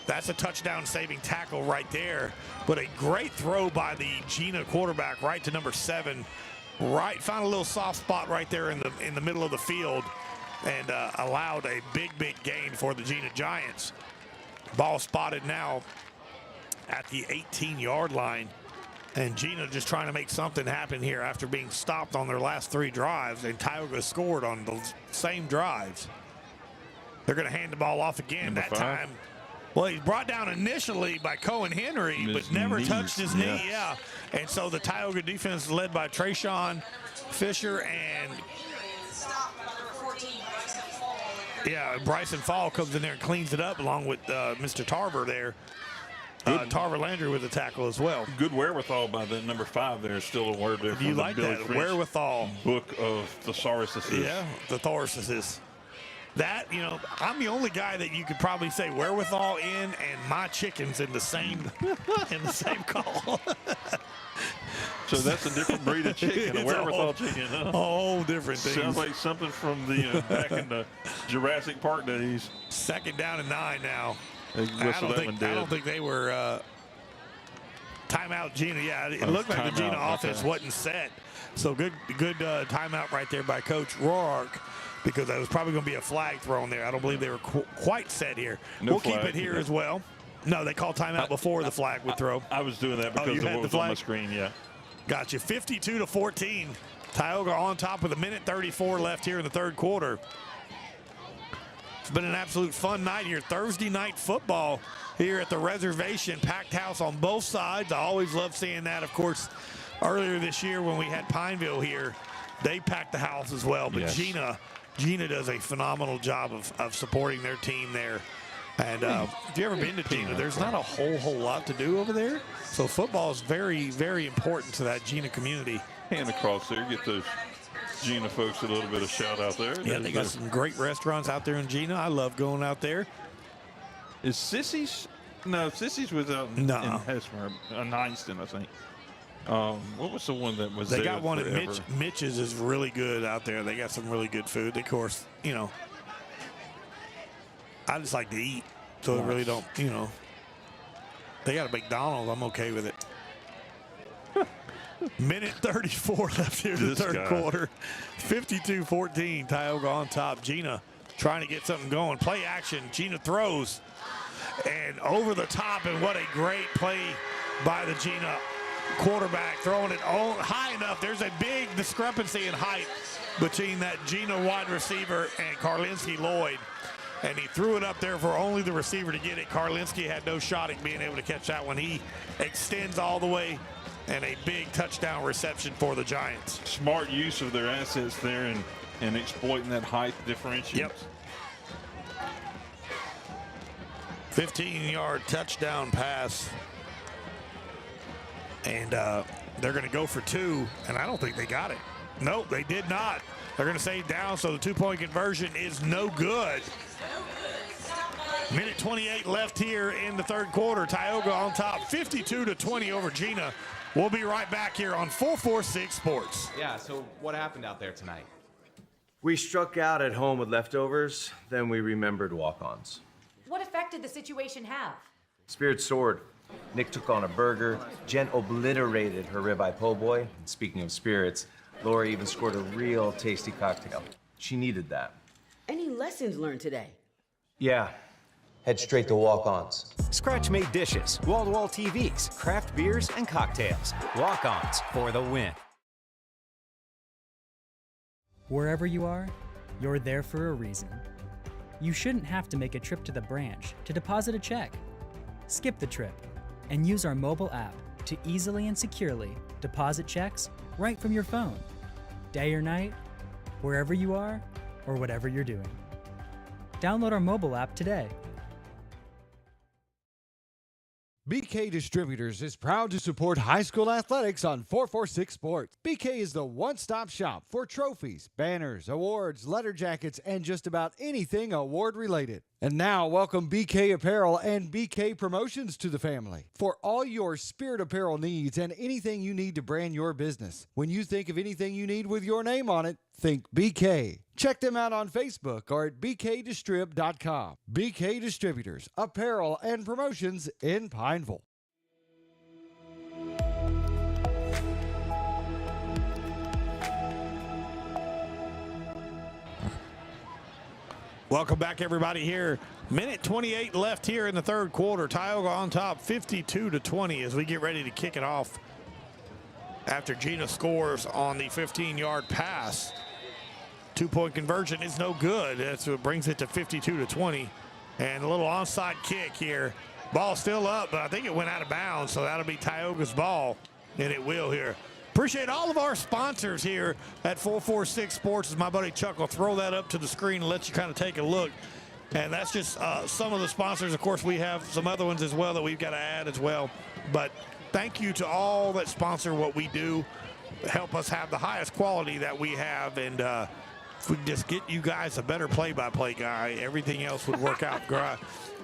That's a touchdown-saving tackle right there. But a great throw by the Jena quarterback right to number 7. Right, found a little soft spot right there in the middle of the field, and allowed a big gain for the Jena Giants. Ball spotted now at the 18-yard line. And Jena just trying to make something happen here after being stopped on their last 3 drives, and Tioga scored on the same drives. They're going to hand the ball off again that time. Well, he's brought down initially by Cohen Henry, but never touched his knee. Yeah. And so the Tioga defense is led by Trayshawn Fisher and Bryson Fall comes in there and cleans it up along with Mr. Tarver there. Tarver Landry with the tackle as well. Good wherewithal by the number 5 there. Still a word there. You like that, wherewithal. Book of thesauruses. Yeah, the thesauruses. That, I'm the only guy that you could probably say wherewithal in, and my chicken's in the same call. So that's a different breed of chicken, a wherewithal chicken. Huh? All different things. Sounds like something from the back in the Jurassic Park days. 2nd down and 9 now. I don't think they were timeout Jena. Yeah, it looked like the Jena offense wasn't set. So good timeout right there by Coach Roark, because that was probably going to be a flag thrown there. I don't believe they were quite set here. We'll keep it here as well. No, they called timeout before the flag would throw. I was doing that because of what was on the screen, yeah. Gotcha. 52-14. Tioga on top with 1:34 left here in the 3rd quarter. It's been an absolute fun night here. Thursday night football here at the reservation. Packed house on both sides. I always love seeing that. Of course, earlier this year when we had Pineville here, they packed the house as well. But yes. Jena does a phenomenal job of supporting their team there. And if you've ever been to Jena, there's not a whole lot to do over there. So football is very, very important to that Jena community. Hand across there, get those Jena folks a little bit of shout out there. Yeah, they got some great restaurants out there in Jena. I love going out there. Is Sissy's? No, Sissy's was out in Hesmer, Nineston, I think. What was the one that was there? They got one at Mitch's is really good out there. They got some really good food. Of course, I just like to eat, so I really don't, They got a McDonald's. I'm okay with it. 1:34 left here in the 3rd quarter. 52-14. Tioga on top. Jena trying to get something going. Play action. Jena throws. And over the top, and what a great play by the Jena quarterback. Throwing it high enough. There's a big discrepancy in height between that Jena wide receiver and Karlinski Lloyd. And he threw it up there for only the receiver to get it. Karlinski had no shot at being able to catch that one. He extends all the way. And a big touchdown reception for the Giants. Smart use of their assets there and exploiting that height differential. Yep. 15-yard touchdown pass. And they're going to go for 2, and I don't think they got it. Nope, they did not. They're going to say down, so the 2-point conversion is no good. 1:28 left here in the 3rd quarter. Tioga on top, 52-20 over Jena. We'll be right back here on 446 Sports. Yeah, so what happened out there tonight? We struck out at home with leftovers, then we remembered walk-ons. What effect did the situation have? Spirit soared. Nick took on a burger. Jen obliterated her ribeye po' boy. And speaking of spirits, Lori even scored a real tasty cocktail. She needed that. Any lessons learned today? Yeah. Head straight to walk-ons. Scratch-made dishes, wall-to-wall TVs, craft beers, and cocktails. Walk-ons for the win. Wherever you are, you're there for a reason. You shouldn't have to make a trip to the branch to deposit a check. Skip the trip and use our mobile app to easily and securely deposit checks, right from your phone. Day or night, wherever you are, or whatever you're doing. Download our mobile app today. BK Distributors is proud to support high school athletics on 446 Sports. BK is the one-stop shop for trophies, banners, awards, letter jackets, and just about anything award-related. And now, welcome BK Apparel and BK Promotions to the family for all your spirit apparel needs and anything you need to brand your business. When you think of anything you need with your name on it, think BK. Check them out on Facebook or at bkdistrib.com. BK Distributors, apparel and promotions in Pineville. Welcome back, everybody, here. Minute 28 left here in the third quarter. Tioga on top, 52-20 as we get ready to kick it off after Jena scores on the 15-yard pass. Two-point conversion is no good. That's what brings it to 52-20. And a little onside kick here. Ball still up, but I think it went out of bounds, so that'll be Tioga's ball, and it will here. Appreciate all of our sponsors here at 446 Sports. As my buddy Chuck will throw that up to the screen and let you kind of take a look. And that's just some of the sponsors. Of course, we have some other ones as well that we've got to add as well. But thank you to all that sponsor what we do, help us have the highest quality that we have. And if we just get you guys a better play-by-play guy, everything else would work out.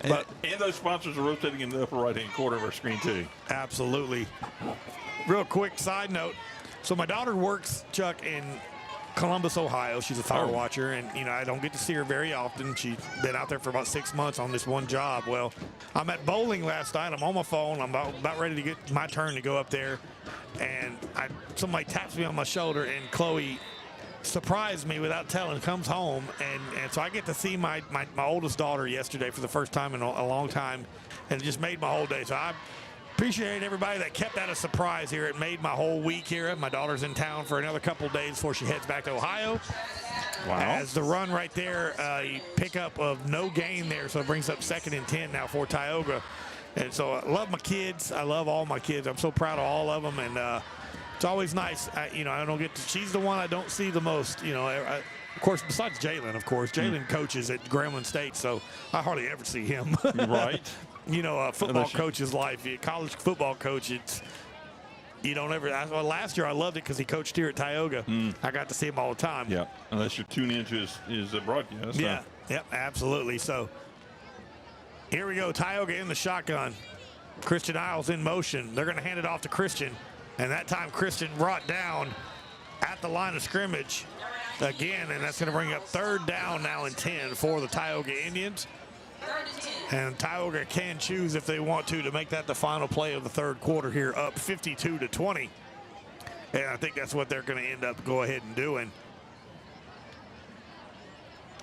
And those sponsors are rotating in the upper right-hand corner of our screen, too. Absolutely. Real quick side note. So my daughter works, Chuck, in Columbus, Ohio. She's a fire watcher, and, you know, I don't get to see her very often. She's been out there for about 6 months on this one job. Well, I'm at bowling last night. I'm on my phone. I'm about ready to get my turn to go up there, and somebody taps me on my shoulder, and Chloe surprised me without telling, comes home, and so I get to see my oldest daughter yesterday for the first time in a long time, and it just made my whole day. So I appreciate everybody that kept that a surprise here. It made my whole week here. My daughter's in town for another couple of days before she heads back to Ohio. Wow. As the run right there, you pick up of no gain there, so it brings up 2nd and 10 now for Tioga. And so I love my kids. I love all my kids. I'm so proud of all of them, and it's always nice. I don't get to, she's the one I don't see the most, of course, besides Jalen, of course. Jalen coaches at Grambling State, so I hardly ever see him. Right. A football coach's life, a college football coach, you don't ever. Last year I loved it because he coached here at Tioga. I got to see him all the time. Yeah, unless you're tuned into his broadcast. Yeah, yep, absolutely. So here we go, Tioga in the shotgun. Christian Isles in motion. They're going to hand it off to Christian, and that time Christian brought down at the line of scrimmage again, and that's going to bring up 3rd down now and 10 for the Tioga Indians. And Tioga can choose if they want to make that the final play of the third quarter here, up 52-20. And I think that's what they're going to end up go ahead and doing.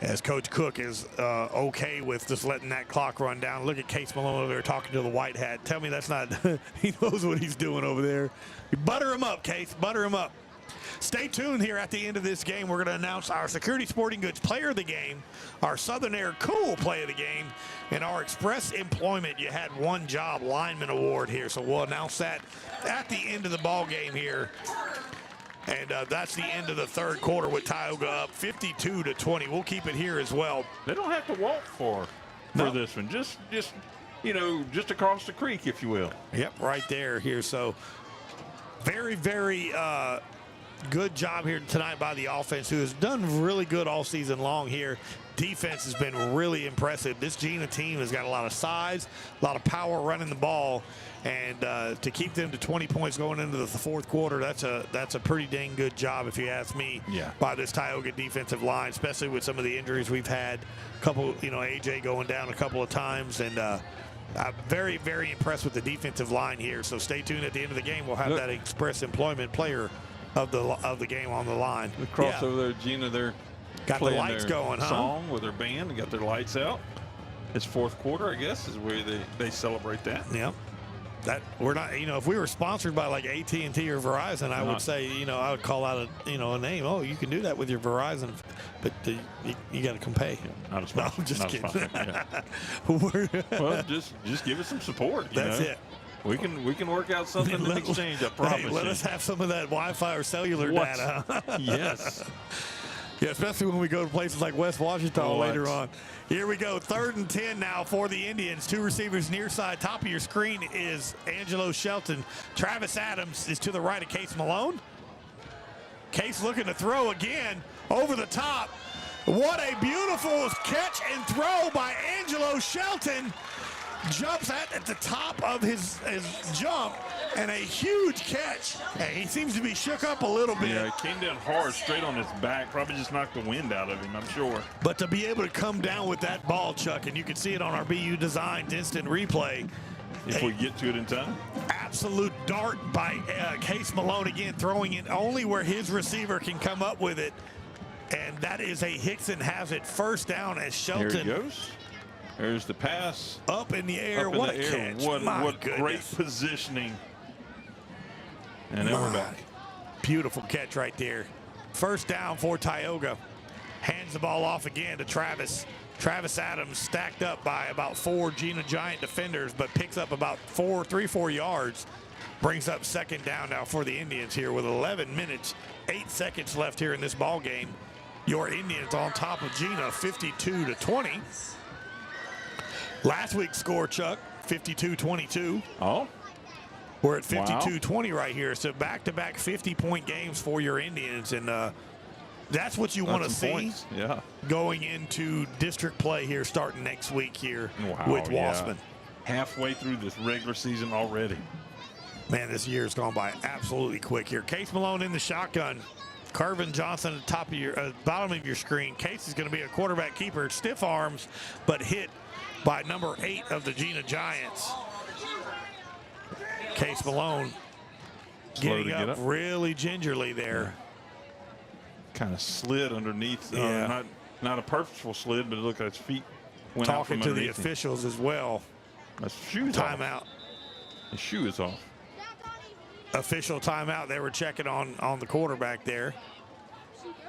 As Coach Cook is okay with just letting that clock run down. Look at Case Malone over there talking to the white hat. Tell me that's not, he knows what he's doing over there. Butter him up, Case, butter him up. Stay tuned here at the end of this game. We're going to announce our Security Sporting Goods Player of the Game, our Southern Air Cool Play of the Game, and our Express Employment You Had One Job Lineman Award here. So we'll announce that at the end of the ball game here. And that's the end of the third quarter with Tioga up 52-20. We'll keep it here as well. They don't have to walk for this one. Just across the creek, if you will. Yep, right there here. So very, very good job here tonight by the offense, who has done really good all season long here. Defense has been really impressive. This Jena team has got a lot of size, a lot of power running the ball, and to keep them to 20 points going into the fourth quarter, that's a pretty dang good job, if you ask me, by this Tioga defensive line, especially with some of the injuries we've had. A couple, AJ going down a couple of times, and I'm very, very impressed with the defensive line here. So stay tuned. At the end of the game, we'll have that Express Employment Player of the game on the line. The crossover there, Jena, they're got the lights going, song with their band and got their lights out. It's fourth quarter, I guess, is where they celebrate that. Yep. That we're not, if we were sponsored by like AT&T or Verizon, I would say, I would call out a name. Oh, you can do that with your Verizon, but you got to come pay. Not a sponsor. No, I'm just kidding. Well, just give us some support. That's it. We can work out something in exchange, I promise. Hey, let us have some of that Wi-Fi or cellular data. Yes. Yeah, especially when we go to places like West Washington later on. Here we go. 3rd and 10 now for the Indians. 2 receivers near side. Top of your screen is Angelo Shelton. Travis Adams is to the right of Case Malone. Case looking to throw again over the top. What a beautiful catch and throw by Angelo Shelton. Jumps at the top of his jump, and a huge catch. Hey, he seems to be shook up a little bit. Yeah, it came down hard, straight on his back. Probably just knocked the wind out of him, I'm sure. But to be able to come down with that ball, Chuck, and you can see it on our BU Designed instant replay. If we get to it in time. Absolute dart by Case Malone again, throwing it only where his receiver can come up with it. And that is a Hickson has it first down as Shelton. There he goes. There's the pass. Up in the air. What a catch. What great positioning. And then we're back. Beautiful catch right there. First down for Tioga. Hands the ball off again to Travis. Travis Adams stacked up by about 4 Jena Giant defenders, but picks up about 4 yards. Brings up second down now for the Indians here with 11 minutes, 8 seconds left here in this ball game. Your Indians on top of Jena, 52-20. Last week's score, Chuck, 52-22. Oh. We're at 52-20 right here. So back-to-back 50-point games for your Indians. And that's what you want to see going into district play here starting next week here with Wassman. Halfway through this regular season already. Man, this year's gone by absolutely quick here. Case Malone in the shotgun. Carvin Johnson at the top of your bottom of your screen. Case is going to be a quarterback keeper. Stiff arms, but hit by number 8 of the Jena Giants. Case Malone getting up really gingerly there. Kind of slid underneath. Not a purposeful slid, but it looked like his feet went out from Talking to the underneath him. officials as well. His shoe's timeout. His shoe is off. Official timeout. They were checking on the quarterback there.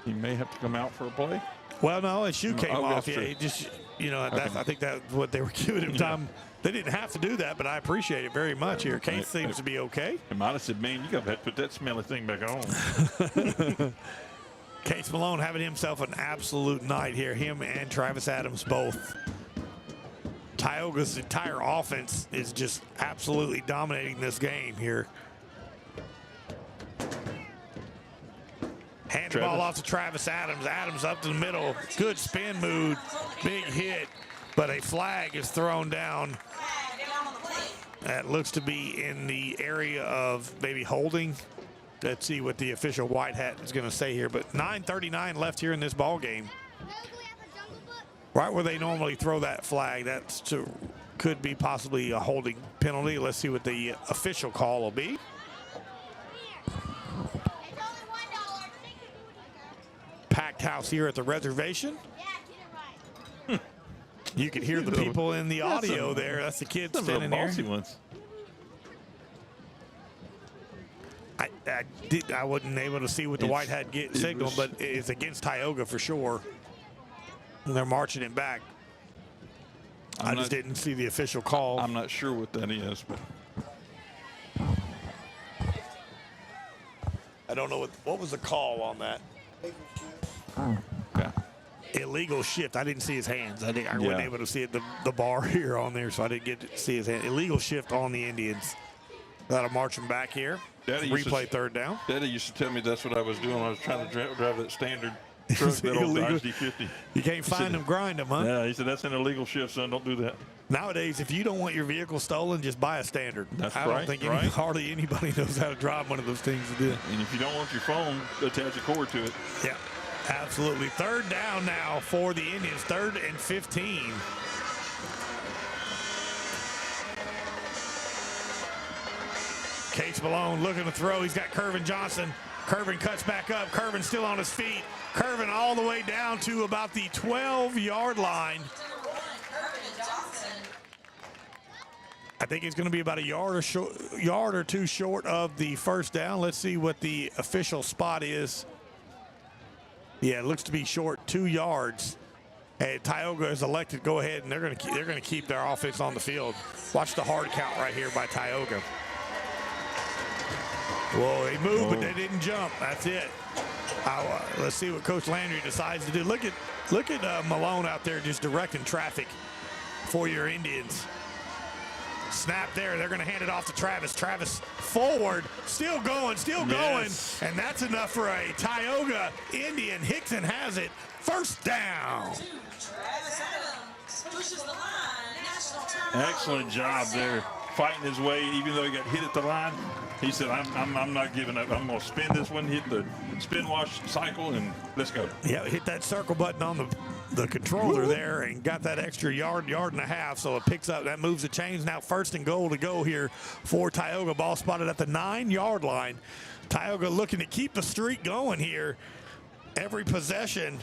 He may have to come out for a play. Well, no, his shoe came off. Yeah, true. he just, I think that's what they were giving him time. They didn't have to do that, but I appreciate it very much here. Case seems to be okay. He might have said, man, you got to put that smelly thing back on. Case Malone having himself an absolute night here. Him and Travis Adams both. Tioga's entire offense is just absolutely dominating this game here. Hand the ball off to Travis Adams. Adams up to the middle. Good spin move. Big hit. But a flag is thrown down. That looks to be in the area of maybe holding. Let's see what the official white hat is going to say here. But 9:39 left here in this ball game. Right where they normally throw that flag, could be possibly a holding penalty. Let's see what the official call will be. Packed house here at the reservation. You can hear the people in the audio there. That's the kids standing there. Ones. I wasn't able to see what the white hat signal, but it's against Tioga for sure. And they're marching it back. I just didn't see the official call. I'm not sure what that is, but I don't know what was the call on that. Okay. Illegal shift. I didn't see his hands. I wasn't able to see it, the bar here on there, so I didn't get to see his hand. Illegal shift on the Indians. That'll march them back here. Replay third down. Daddy used to tell me that's what I was doing when I was trying to drive that standard truck, that old Dodge D50. You can't find them, grind them, huh? Yeah, he said, that's an illegal shift, son. Don't do that. Nowadays, if you don't want your vehicle stolen, just buy a standard. I don't think hardly anybody knows how to drive one of those things to do it. And if you don't want your phone, attach a cord to it. Yeah, absolutely. Third down now for the Indians. 3rd and 15. Case Malone looking to throw. He's got Kervin Johnson. Kervin cuts back up. Kervin still on his feet. Kervin all the way down to about the 12-yard line. I think he's going to be about a yard or two short of the first down. Let's see what the official spot is. Yeah, it looks to be short 2 yards. And Tioga is elected to go ahead, and they're going to keep their offense on the field. Watch the hard count right here by Tioga. Whoa, they moved, but they didn't jump. That's it. Let's see what Coach Landry decides to do. Look at Malone out there just directing traffic for your Indians. Snap there. They're going to hand it off to Travis. Travis forward, still going, and that's enough for a Tioga Indian. Hickson has it. First down. Excellent job there, fighting his way, even though he got hit at the line. He said, I'm not giving up. I'm going to spin this one, hit the spin wash cycle, and let's go. Yeah, hit that circle button on the controller there and got that extra yard and a half, so it picks up. That moves the chains. Now 1st and goal to go here for Tioga. Ball spotted at the 9-yard line. Tioga looking to keep the streak going here. Every possession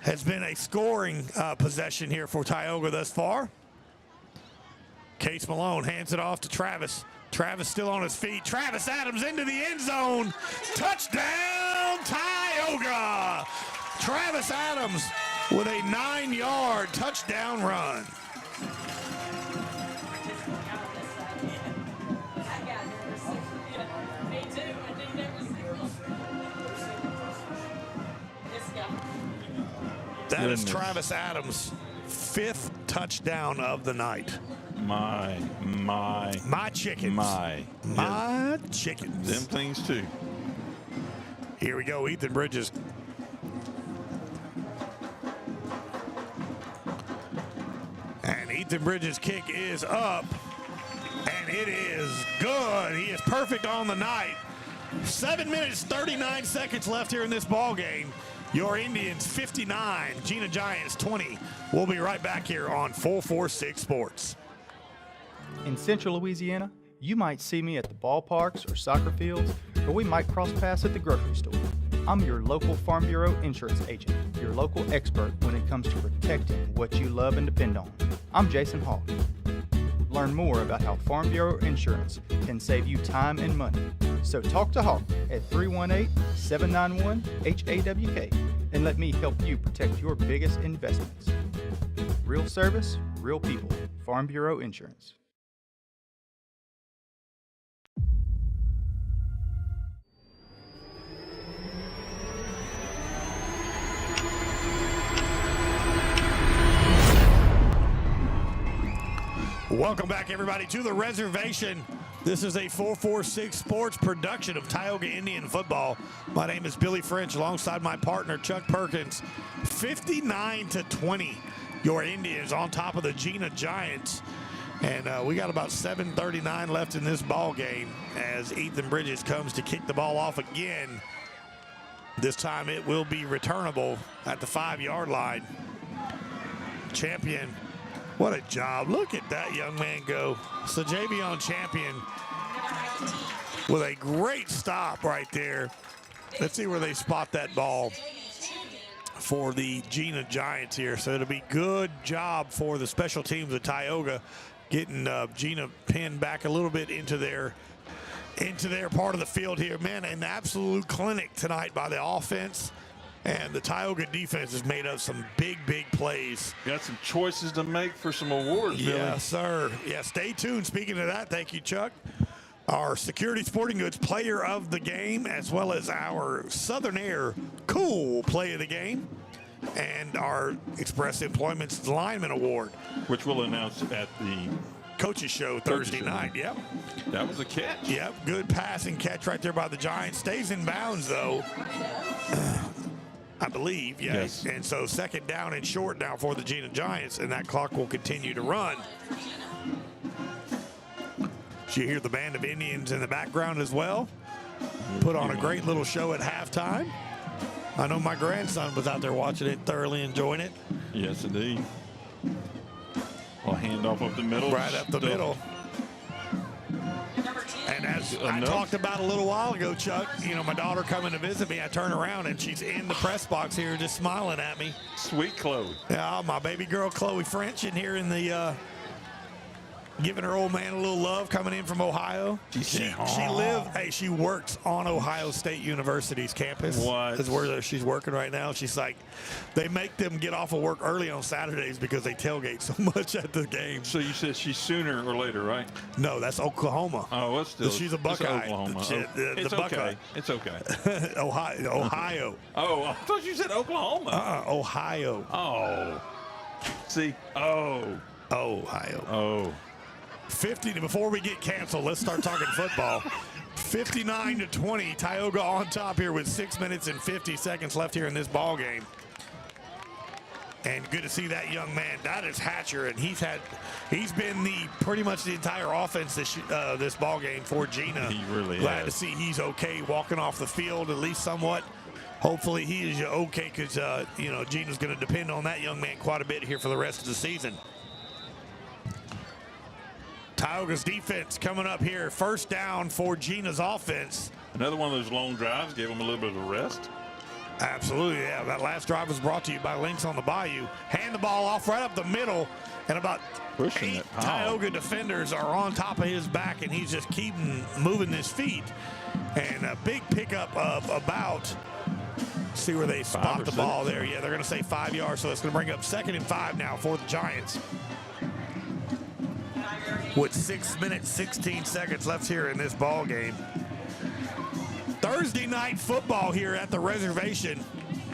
has been a scoring possession here for Tioga thus far. Case Malone hands it off to Travis. Travis still on his feet. Travis Adams into the end zone. Touchdown, Tioga! Travis Adams with a 9-yard touchdown run. That is Travis Adams' 5th touchdown of the night. My chickens. My chickens. Them things too. Here we go, Ethan Bridges. And Ethan Bridges' kick is up. And it is good. He is perfect on the night. 7 minutes, 39 seconds left here in this ball game. Your Indians 59, Jena Giants 20. We'll be right back here on 446 Sports. In Central Louisiana, you might see me at the ballparks or soccer fields, or we might cross paths at the grocery store. I'm your local Farm Bureau insurance agent, your local expert when it comes to protecting what you love and depend on. I'm Jason Hall. Learn more about how Farm Bureau insurance can save you time and money. So talk to Hawk at 318-791-HAWK and let me help you protect your biggest investments. Real service, real people. Farm Bureau Insurance. Welcome back, everybody, to the reservation. This is a 446 Sports production of Tioga Indian Football. My name is Billy French, alongside my partner, Chuck Perkins. 59-20, your Indians on top of the Jena Giants. And we got about 7:39 left in this ball game as Ethan Bridges comes to kick the ball off again. This time it will be returnable at the 5-yard line. Champion. What a job. Look at that young man go. So Javion Champion with a great stop right there. Let's see where they spot that ball for the Jena Giants here. So it'll be good job for the special teams of Tioga getting Jena pinned back a little bit into their part of the field here. Man, an absolute clinic tonight by the offense. And the Tioga defense has made up some big plays. Got some choices to make for some awards, Billy. Yes, sir. Yeah, stay tuned. Speaking of that, thank you, Chuck. Our Security Sporting Goods Player of the Game, as well as our Southern Air Cool Play of the Game, and our Express Employment's Lineman Award. Which we'll announce at the Coaches Show Thursday night. Yep. That was a catch. Yep, good passing catch right there by the Giants. Stays in bounds, though. I believe, yes. And so 2nd down and short now for the Jena Giants, and that clock will continue to run. You hear the band of Indians in the background as well. Put on a great little show at halftime. I know my grandson was out there watching it, thoroughly enjoying it. Yes, indeed. Well, hand off up the middle. Right up the middle. And as I talked about a little while ago, Chuck, you know, my daughter coming to visit me, I turn around and she's in the press box here just smiling at me. Sweet Chloe. Yeah, my baby girl, Chloe French, in here in the giving her old man a little love coming in from Ohio. She works on Ohio State University's campus. What? Is where she's working right now. She's like, they make them get off of work early on Saturdays because they tailgate so much at the game. So you said she's sooner or later, right? No, that's Oklahoma. Oh, it's still. She's a Buckeye. It's Oklahoma. The Buckeye. okay. It's okay. Ohio. Oh, I thought you said Oklahoma. Ohio. Oh. See? Oh. Ohio. Oh. 50 before we get canceled, let's start talking football. 59-20, Tioga on top here with 6 minutes and 50 seconds left here in this ball game. And good to see that young man. That is Hatcher, and he's been pretty much the entire offense this ball game for Jena. He really Glad has. to see he's okay walking off the field at least somewhat. Hopefully he is okay because Jena's going to depend on that young man quite a bit here for the rest of the season. Tioga's defense coming up here. First down for Jena's offense. Another one of those long drives gave them a little bit of a rest. Absolutely, yeah. That last drive was brought to you by Links on the Bayou. Hand the ball off right up the middle, and about Pushing 8 it. Oh. Tioga defenders are on top of his back, and he's just keeping moving his feet. And a big pickup of about, see where they spot the ball there. Yeah, they're going to say 5 yards, so it's going to bring up 2nd and 5 now for the Giants. With 6 minutes, 16 seconds left here in this ball game. Thursday night football here at the reservation.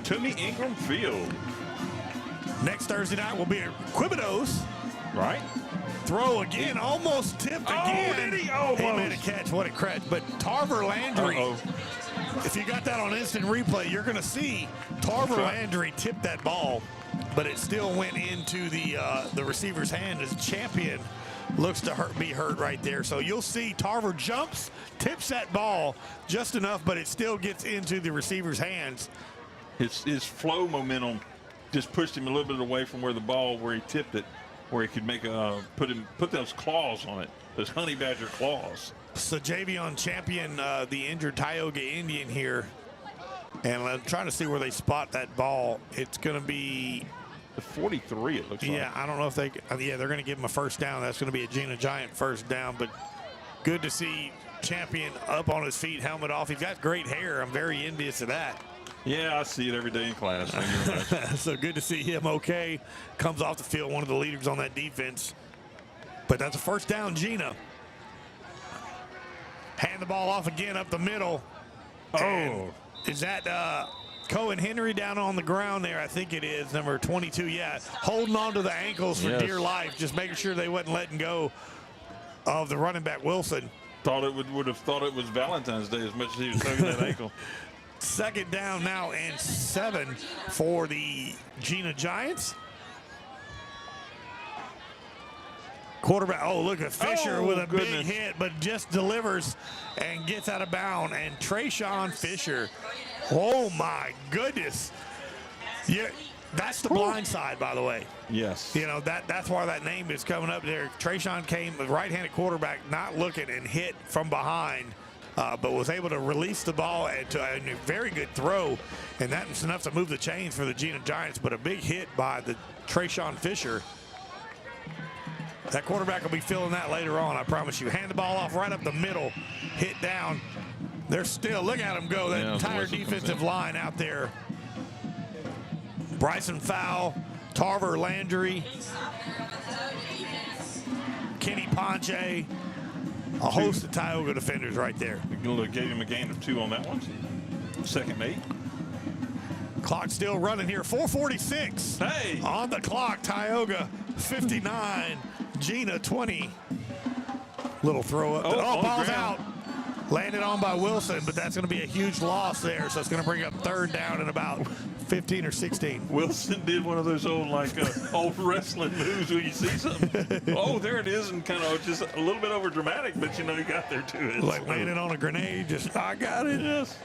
Tumey-Ingram Field. Next Thursday night will be at Quibidos. Right. Throw again, almost tipped again. Did he? Almost. He made a catch, what a catch. But Tarver Landry, if you got that on instant replay, you're going to see Tarver Landry tip that ball, but it still went into the receiver's hand as Champion looks to be hurt right there. So you'll see Tarver jumps, tips that ball just enough, but it still gets into the receiver's hands. His flow momentum just pushed him a little bit away from where he tipped it, where he could make put those claws on it, those honey badger claws. So Javion Champion, the injured Tioga Indian here, and I'm trying to see where they spot that ball. It's going to be the 43, it looks like. Yeah, I don't know if they're going to give him a first down. That's going to be a Jena Giant first down, but good to see Champion up on his feet, helmet off. He's got great hair. I'm very envious of that. Yeah, I see it every day in class. Thank you very much. So good to see him okay. Comes off the field, one of the leaders on that defense. But that's a first down, Jena. Hand the ball off again up the middle. And is that Cohen Henry down on the ground there? I think it is, number 22. Yeah, holding on to the ankles for dear life, just making sure they wasn't letting go of the running back Wilson. Thought it would have thought it was Valentine's Day as much as he was tugging that ankle. Second down now and 7 for the Jena Giants. Quarterback, look at Fisher with a big hit, but just delivers and gets out of bounds. And Trayshawn Fisher, oh my goodness. Yeah, that's the blind side, by the way. Yes. You know, that's why that name is coming up there. Trayshawn came with right-handed quarterback, not looking, and hit from behind, but was able to release the ball and a very good throw. And that's enough to move the chains for the Jena Giants, but a big hit by the Trayshawn Fisher. That quarterback will be feeling that later on, I promise you. Hand the ball off right up the middle, hit down. They're still, look at them go, that entire defensive line out there. Bryson Fowl, Tarver Landry, Kenny Ponche, a host of Tioga defenders right there. Gave him a gain of 2 on that one. 2nd and 8. Clock still running here. 4:46 on the clock. Tioga 59, Jena 20. Little throw up. Ball's out. Landed on by Wilson, but that's going to be a huge loss there. So it's going to bring up 3rd down and about 15 or 16. Wilson did one of those old wrestling moves where you see something. There it is, and kind of just a little bit over dramatic, but he got there too. Like landing on a grenade, just I got it. Yes.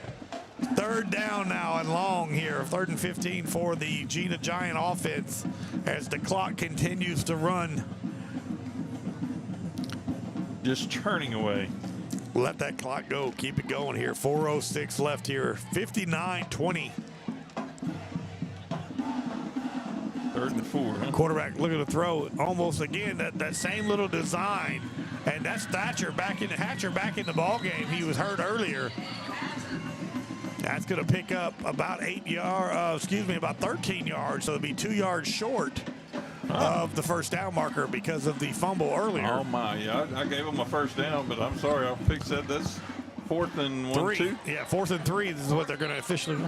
3rd down now and long here. 3rd and 15 for the Jena Giant offense as the clock continues to run. Just churning away. Let that clock go. Keep it going here. 4:06 left here. 59-20. 3rd and 4. Huh? Quarterback looking to throw almost again that same little design, and that's Hatcher back in the ball game. He was hurt earlier. That's going to pick up about 13 yards, so it'll be 2 yards short of the first down marker because of the fumble earlier. Oh my! Yeah, I gave him a first down, but I'm sorry, I'll fix that. That's 4th and 1, 2. Yeah, 4th and 3 is what they're going to officially.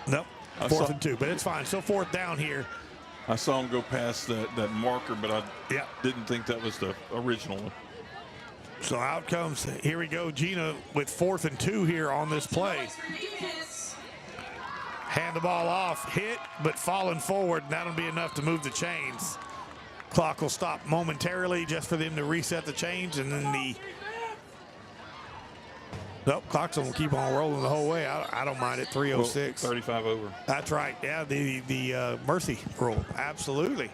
Nope, 4th and 2, but it's fine. So 4th down here. I saw him go past that marker, but I didn't think that was the original one. So out comes, here we go, Jena with 4th and 2 here on this play. Hand the ball off, hit, but falling forward, and that'll be enough to move the chains. Clock will stop momentarily just for them to reset the chains, and then clock's going to keep on rolling the whole way. I don't mind it, 3:06. 35 over. That's right, yeah, the mercy rule, absolutely.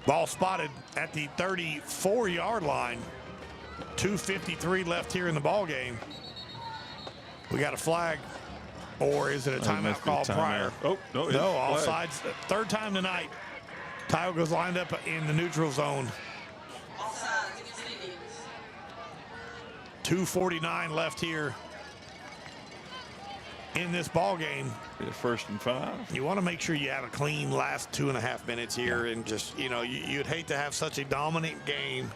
Ball spotted at the 34-yard line. 2:53 left here in the ball game. We got a flag, or is it a timeout call prior? Oh, no, offsides. Third time tonight. Tioga's lined up in the neutral zone. 2:49 left here in this ball game. 1st and 5. You want to make sure you have a clean last 2.5 minutes here, and just you'd hate to have such a dominant game,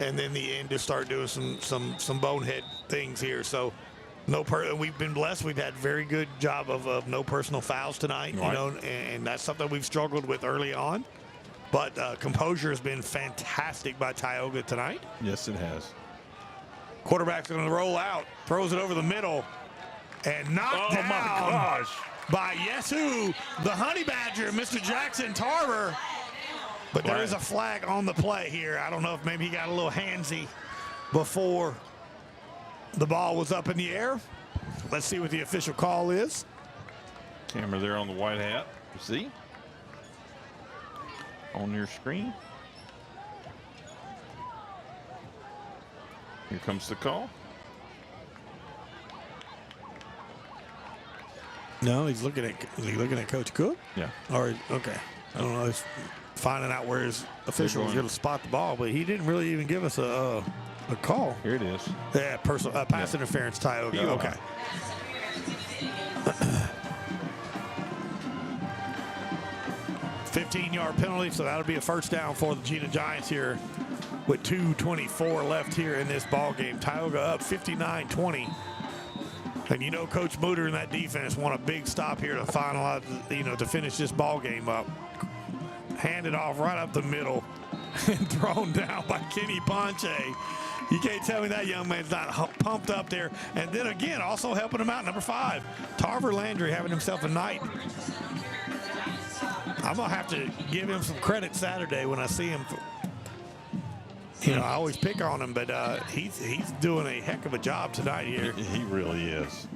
and then the end to start doing some bonehead things here. So we've been blessed. We've had very good job of no personal fouls tonight, right. And that's something we've struggled with early on. But composure has been fantastic by Tioga tonight. Yes, it has. Quarterback's going to roll out, throws it over the middle, and knocked down. My gosh. By Yesu, the Honey Badger, Mr. Jackson Tarver. But there is a flag on the play here. I don't know if maybe he got a little handsy before the ball was up in the air. Let's see what the official call is. Camera there on the white hat. You see? On your screen. Here comes the call. No, he's looking at Coach Cook. Yeah. Or okay, I don't know. He's finding out where his official was going to spot the ball, but he didn't really even give us a call. Here it is. Yeah, pass interference, Tioga. Okay. 15-yard penalty, so that'll be a first down for the Jena Giants here with 2:24 left here in this ball game. Tioga up 59-20. And Coach Mooter and that defense want a big stop here to finalize, to finish this ball game up. Handed off right up the middle and thrown down by Kenny Ponche. You can't tell me that young man's not pumped up there. And then again, also helping him out, number 5, Tarver Landry having himself a night. I'm going to have to give him some credit Saturday when I see him. I always pick on him, but he's doing a heck of a job tonight here. He really is.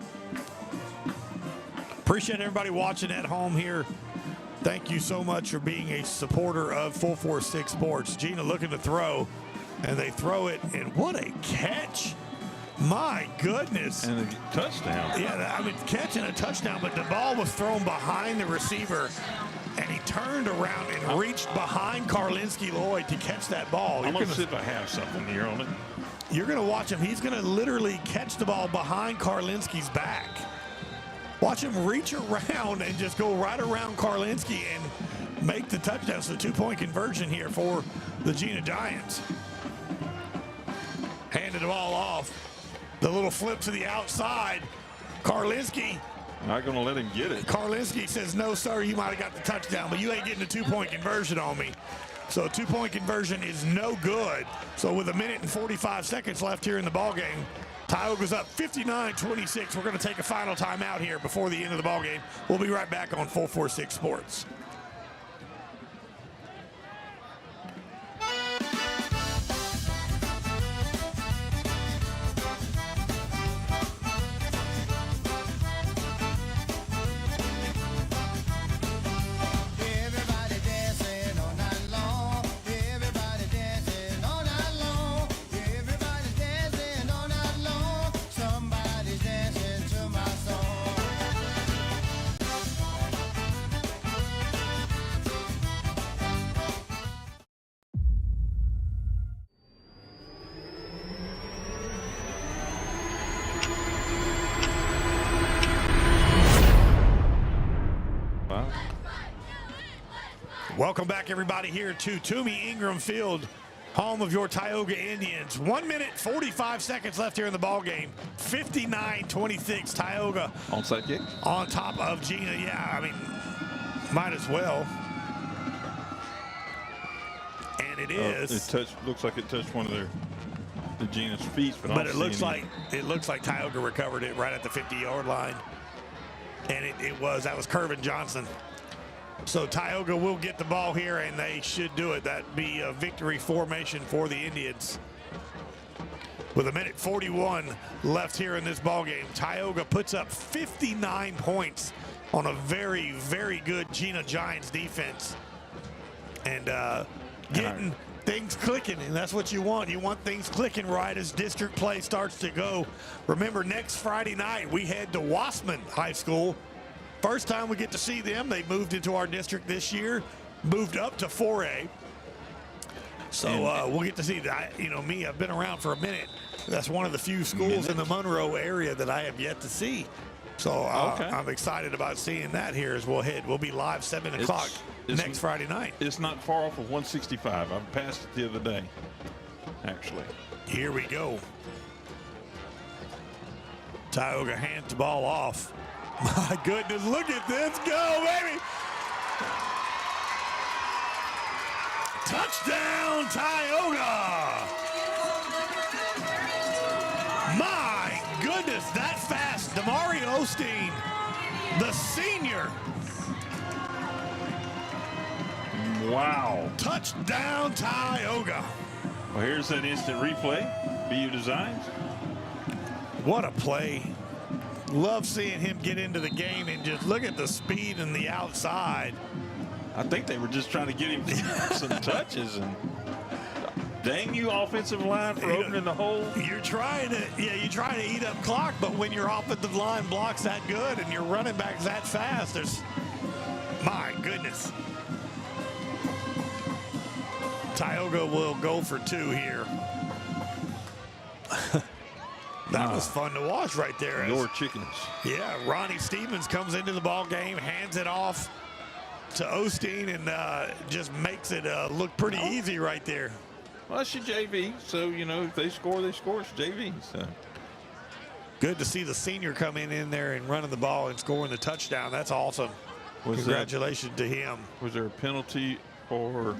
Appreciate everybody watching at home here. Thank you so much for being a supporter of 446 Sports. Jena looking to throw, and they throw it, and what a catch. My goodness. And a touchdown. Yeah, catching a touchdown, but the ball was thrown behind the receiver. And he turned around and reached behind Karlinski Lloyd to catch that ball. I'm going to see if I have something here on it. You're going to watch him. He's going to literally catch the ball behind Karlinski's back. Watch him reach around and just go right around Karlinski and make the touchdown. So 2-point conversion here for the Jena Giants. Handed the ball off. The little flip to the outside. Karlinski. Not going to let him get it. Karlinski says, no, sir, you might have got the touchdown, but you ain't getting a 2-point conversion on me. So 2-point conversion is no good. So with 1 minute and 45 seconds left here in the ballgame, Tioga's up 59-26. We're going to take a final timeout here before the end of the ballgame. We'll be right back on 446 Sports. Welcome back, everybody, here to Tumey-Ingram Field, home of your Tioga Indians. 1 minute, 45 seconds left here in the ball game. 59-26, Tioga. Onside kick? On top of Jena. Yeah, I mean, might as well. And it is. Looks like it touched one of the Jena's feet, but it looks like Tioga recovered it right at the 50-yard line. And that was Kervin Johnson. So Tioga will get the ball here, and they should do it. That'd be a victory formation for the Indians. With 1:41 left here in this ball game, Tioga puts up 59 points on a very, very good Jena Giants defense. And getting things clicking, and that's what you want. You want things clicking right as district play starts to go. Remember, next Friday night, we head to Wassman High School. First time we get to see them. They moved into our district this year, moved up to 4A. So we'll get to see that. I've been around for a minute. That's one of the few schools in the Monroe area that I have yet to see. So I'm excited about seeing that here as we'll head. We'll be live 7 o'clock next Friday night. It's not far off of 165. I passed it the other day, actually. Here we go. Tioga hands the ball off. My goodness, look at this go, baby. Touchdown, Tioga. My goodness, that fast. Damari Osteen, the senior. Wow. Touchdown, Tioga. Well, here's that instant replay. BU Designs. What a play. Love seeing him get into the game and just look at the speed and the outside. I think they were just trying to get him some touches, and dang you, offensive line, for opening the hole. You're trying to eat up clock, but when your offensive line blocks that good and your running back's that fast, my goodness. Tioga will go for 2 here. That was fun to watch right there. Your chickens. Yeah, Ronnie Stevens comes into the ball game, hands it off to Osteen, and just makes it look pretty easy right there. Well, that's your JV, so, if they score, they score. It's JV. So. Good to see the senior come in there and running the ball and scoring the touchdown. That's awesome. Congratulations to him. Was there a penalty or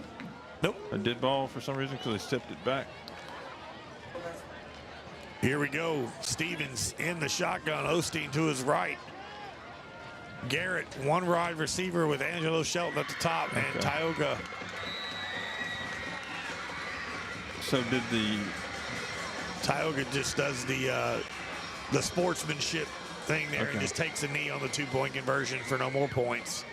a dead ball for some reason because they stepped it back? Here we go. Stevens in the shotgun. Osteen to his right. Garrett, one wide receiver with Angelo Shelton at the top, and Tioga. So did Tioga just does the sportsmanship thing there and just takes a knee on the 2-point conversion for no more points.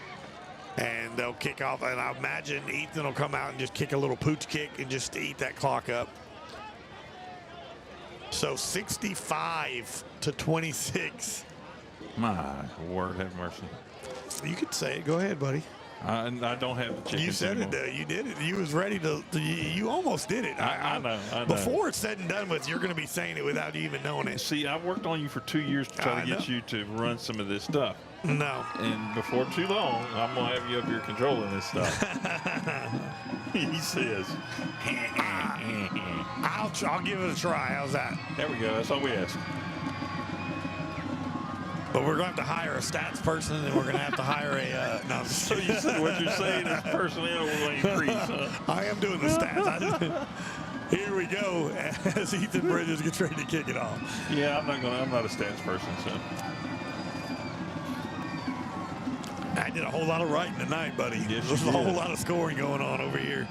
And they'll kick off, and I imagine Ethan will come out and just kick a little pooch kick and just eat that clock up. So 65-26. My word, have mercy. You could say it. Go ahead, buddy. I don't have the chickens. You said anymore. it. You did it. You was ready to. You almost did it. I know. Before it's said and done with, you're going to be saying it without you even knowing it. See, I've worked on you for 2 years to try to get you to run some of this stuff. No. And before too long, I'm going to have you up here controlling this stuff. He says. I'll give it a try. How's that? There we go. That's all we ask. But we're going to have to hire a stats person, and we're going to have to hire a. No. So you said what you're saying is personnel will increase. Huh? I am doing the stats. Here we go as Ethan Bridges gets ready to kick it off. Yeah, I'm not a stats person, so. I did a whole lot of writing tonight, buddy. Yes, There's a whole lot of scoring going on over here.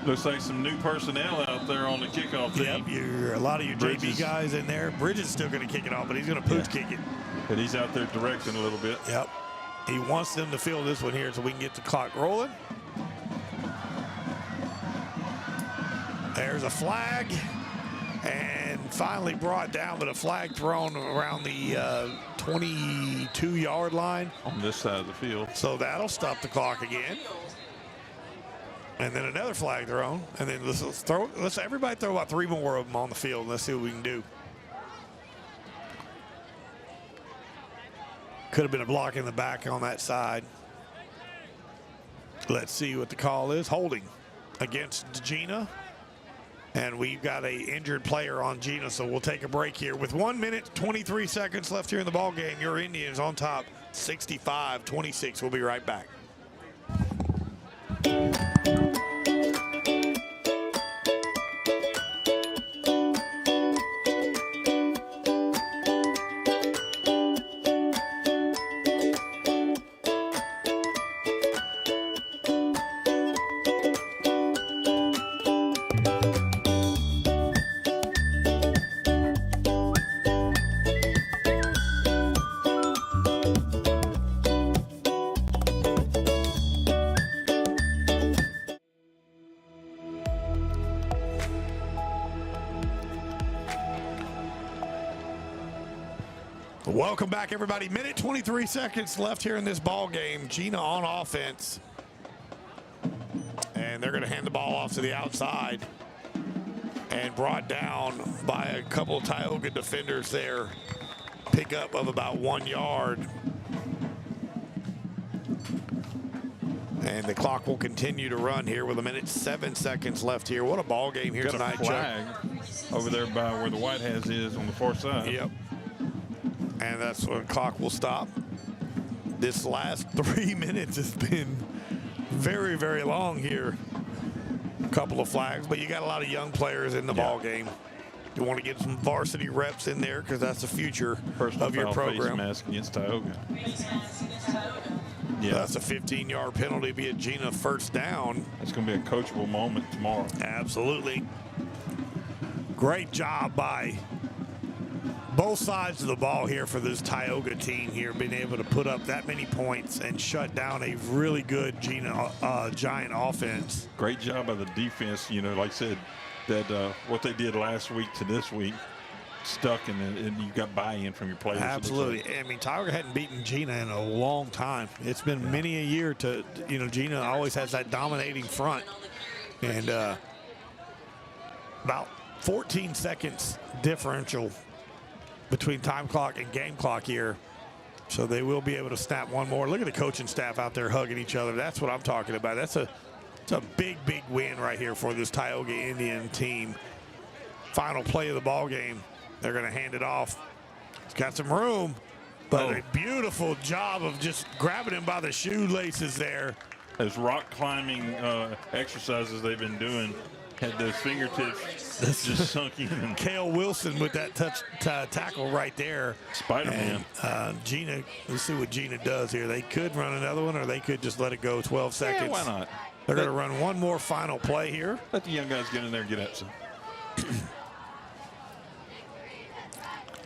Looks like some new personnel out there on the kickoff team. Yep, a lot of your JB guys in there. Bridges is still going to kick it off, but he's going to pooch kick it. But he's out there directing a little bit. Yep. He wants them to fill this one here so we can get the clock rolling. There's a flag. And finally brought down, but a flag thrown around the 22-yard line. On this side of the field. So that'll stop the clock again. And then another flag thrown. And then let's everybody throw about 3 more of them on the field. And let's see what we can do. Could have been a block in the back on that side. Let's see what the call is. Holding against Jena. And we've got a injured player on Jena, so we'll take a break here. With 1 minute, 23 seconds left here in the ball game, your Indians on top, 65-26. We'll be right back. Welcome back, everybody. Minute 23 seconds left here in this ball game. Jena on offense. And they're going to hand the ball off to the outside. And brought down by a couple of Tioga defenders there. Pickup of about 1 yard. And the clock will continue to run here with 1 minute 7 seconds left here. What a ball game here tonight, Chuck. Got a flag over there by where the White House is on the far side. Yep. And that's when the clock will stop. This last 3 minutes has been very, very long here. A couple of flags, but you got a lot of young players in the ball game. You want to get some varsity reps in there because that's the future of your program. Face mask against Tioga. Yeah, that's a 15-yard penalty, be a Jena first down. That's going to be a coachable moment tomorrow. Absolutely. Great job by both sides of the ball here for this Tioga team here, being able to put up that many points and shut down a really good Jena Giant offense. Great job by the defense. You know, like I said, that what they did last week to this week stuck, and you got buy-in from your players. Absolutely. I mean, Tioga hadn't beaten Jena in a long time. It's been many a year to, you know, Jena always has that dominating front. And about 14 seconds differential between time clock and game clock here. So they will be able to snap one more. Look at the coaching staff out there hugging each other. That's what I'm talking about. It's a big, big win right here for this Tioga Indian team. Final play of the ball game. They're going to hand it off. He's got some room, but a beautiful job of just grabbing him by the shoelaces there. Those rock climbing exercises they've been doing had those fingertips just sunk in. Cale Wilson with that tackle right there. Spider-Man. Jena, let's see what Jena does here. They could run another one, or they could just let it go 12 seconds. Yeah, why not? They're going to run one more final play here. Let the young guys get in there and get at some.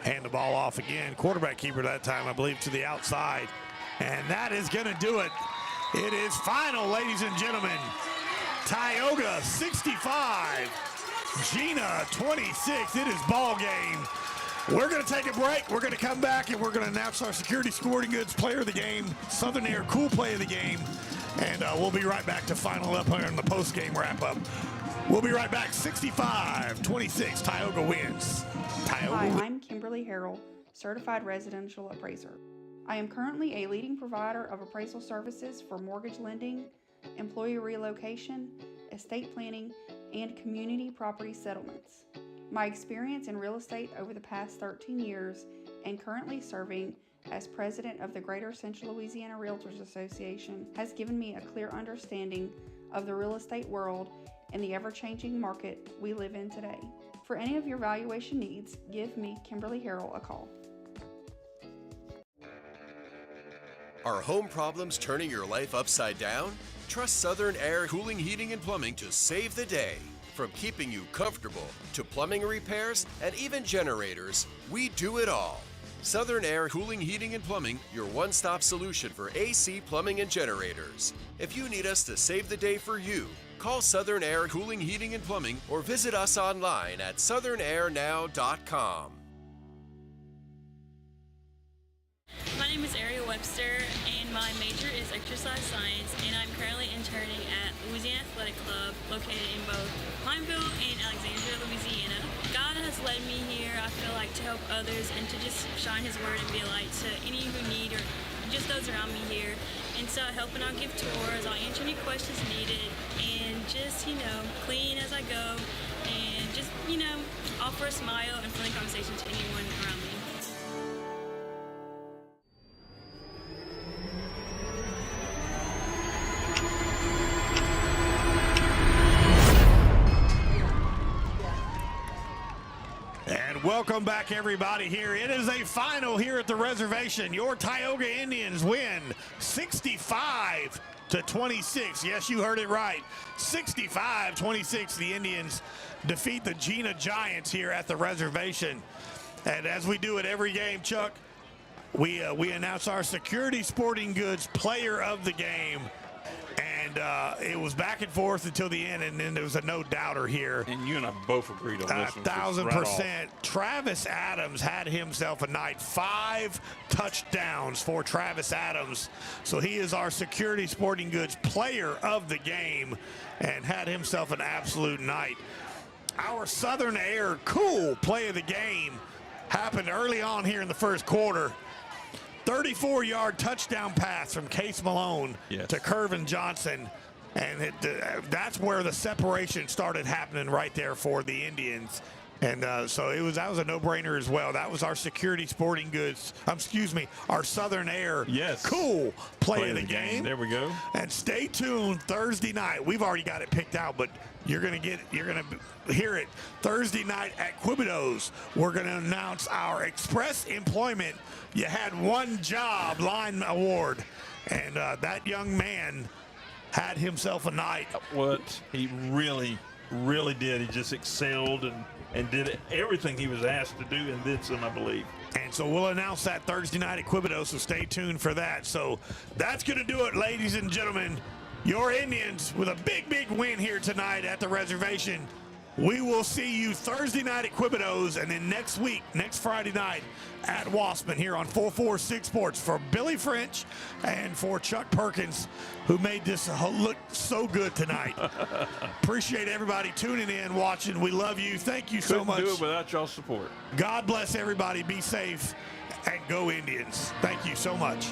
Hand the ball off again. Quarterback keeper that time, I believe, to the outside. And that is going to do it. It is final, ladies and gentlemen. Tioga 65, Jena 26. It is ball game. We're going to take a break. We're going to come back, and we're going to announce our Security Sporting Goods player of the game, Southern Air Cool play of the game. And we'll be right back to final up here in the post-game wrap-up. We'll be right back. 65-26. Tioga wins. Hi, I'm Kimberly Harrell, Certified Residential Appraiser. I am currently a leading provider of appraisal services for mortgage lending, employee relocation, estate planning, and community property settlements. My experience in real estate over the past 13 years and currently serving as president of the Greater Central Louisiana Realtors Association has given me a clear understanding of the real estate world and the ever-changing market we live in today. For any of your valuation needs, give me, Kimberly Harrell, a call. Are home problems turning your life upside down? Trust Southern Air Cooling, Heating, and Plumbing to save the day. From keeping you comfortable to plumbing repairs and even generators, we do it all. Southern Air Cooling, Heating, and Plumbing, your one-stop solution for AC, plumbing, and generators. If you need us to save the day for you, call Southern Air Cooling, Heating, and Plumbing or visit us online at southernairnow.com. My name is Ariel Webster, and my major is exercise science, and I'm currently interning at Louisiana Athletic Club, located in both Pineville and Alexandria, Louisiana. God has led me here, I feel like, to help others and to just shine His word and be a light to any who need or just those around me here. And so helping out give tours, I'll answer any questions needed, and just, clean as I go, and just, offer a smile and friendly conversation to anyone around me. And welcome back, everybody, here. It is a final here at the reservation. Your Tioga Indians win 65-26. Yes, you heard it right. 65-26. The Indians defeat the Jena Giants here at the reservation. And as we do at every game, Chuck, we announce our Security Sporting Goods Player of the Game. And it was back and forth until the end, and then there was a no-doubter here. And you and I both agreed on this one. 1,000%. Travis Adams had himself a night. 5 touchdowns for Travis Adams. So he is our Security Sporting Goods Player of the Game and had himself an absolute night. Our Southern Air Cool Play of the Game happened early on here in the first quarter. 34-yard touchdown pass from Case Malone to Kervin Johnson. And that's where the separation started happening right there for the Indians. And so that was a no-brainer as well. That was our Security Sporting Goods, our Southern Air Cool Play of the Game. There we go. And stay tuned Thursday night. We've already got it picked out, but you're gonna hear it Thursday night at Quibido's. We're gonna announce our Express Employment You Had One Job line award, and that young man had himself a night. What he really did, he just excelled and did everything he was asked to do and did some, I believe. And so we'll announce that Thursday night at Quibido's, so stay tuned for that. So that's going to do it, ladies and gentlemen. Your Indians with a big win here tonight at the reservation. We will see you Thursday night at Quibido's, and then next Friday night at Waspin here on 446 Sports. For Billy French and for Chuck Perkins, who made this look so good tonight. Appreciate everybody tuning in, watching. We love you. Thank you so much. Couldn't do it without y'all's support. God bless everybody. Be safe, and go Indians. Thank you so much.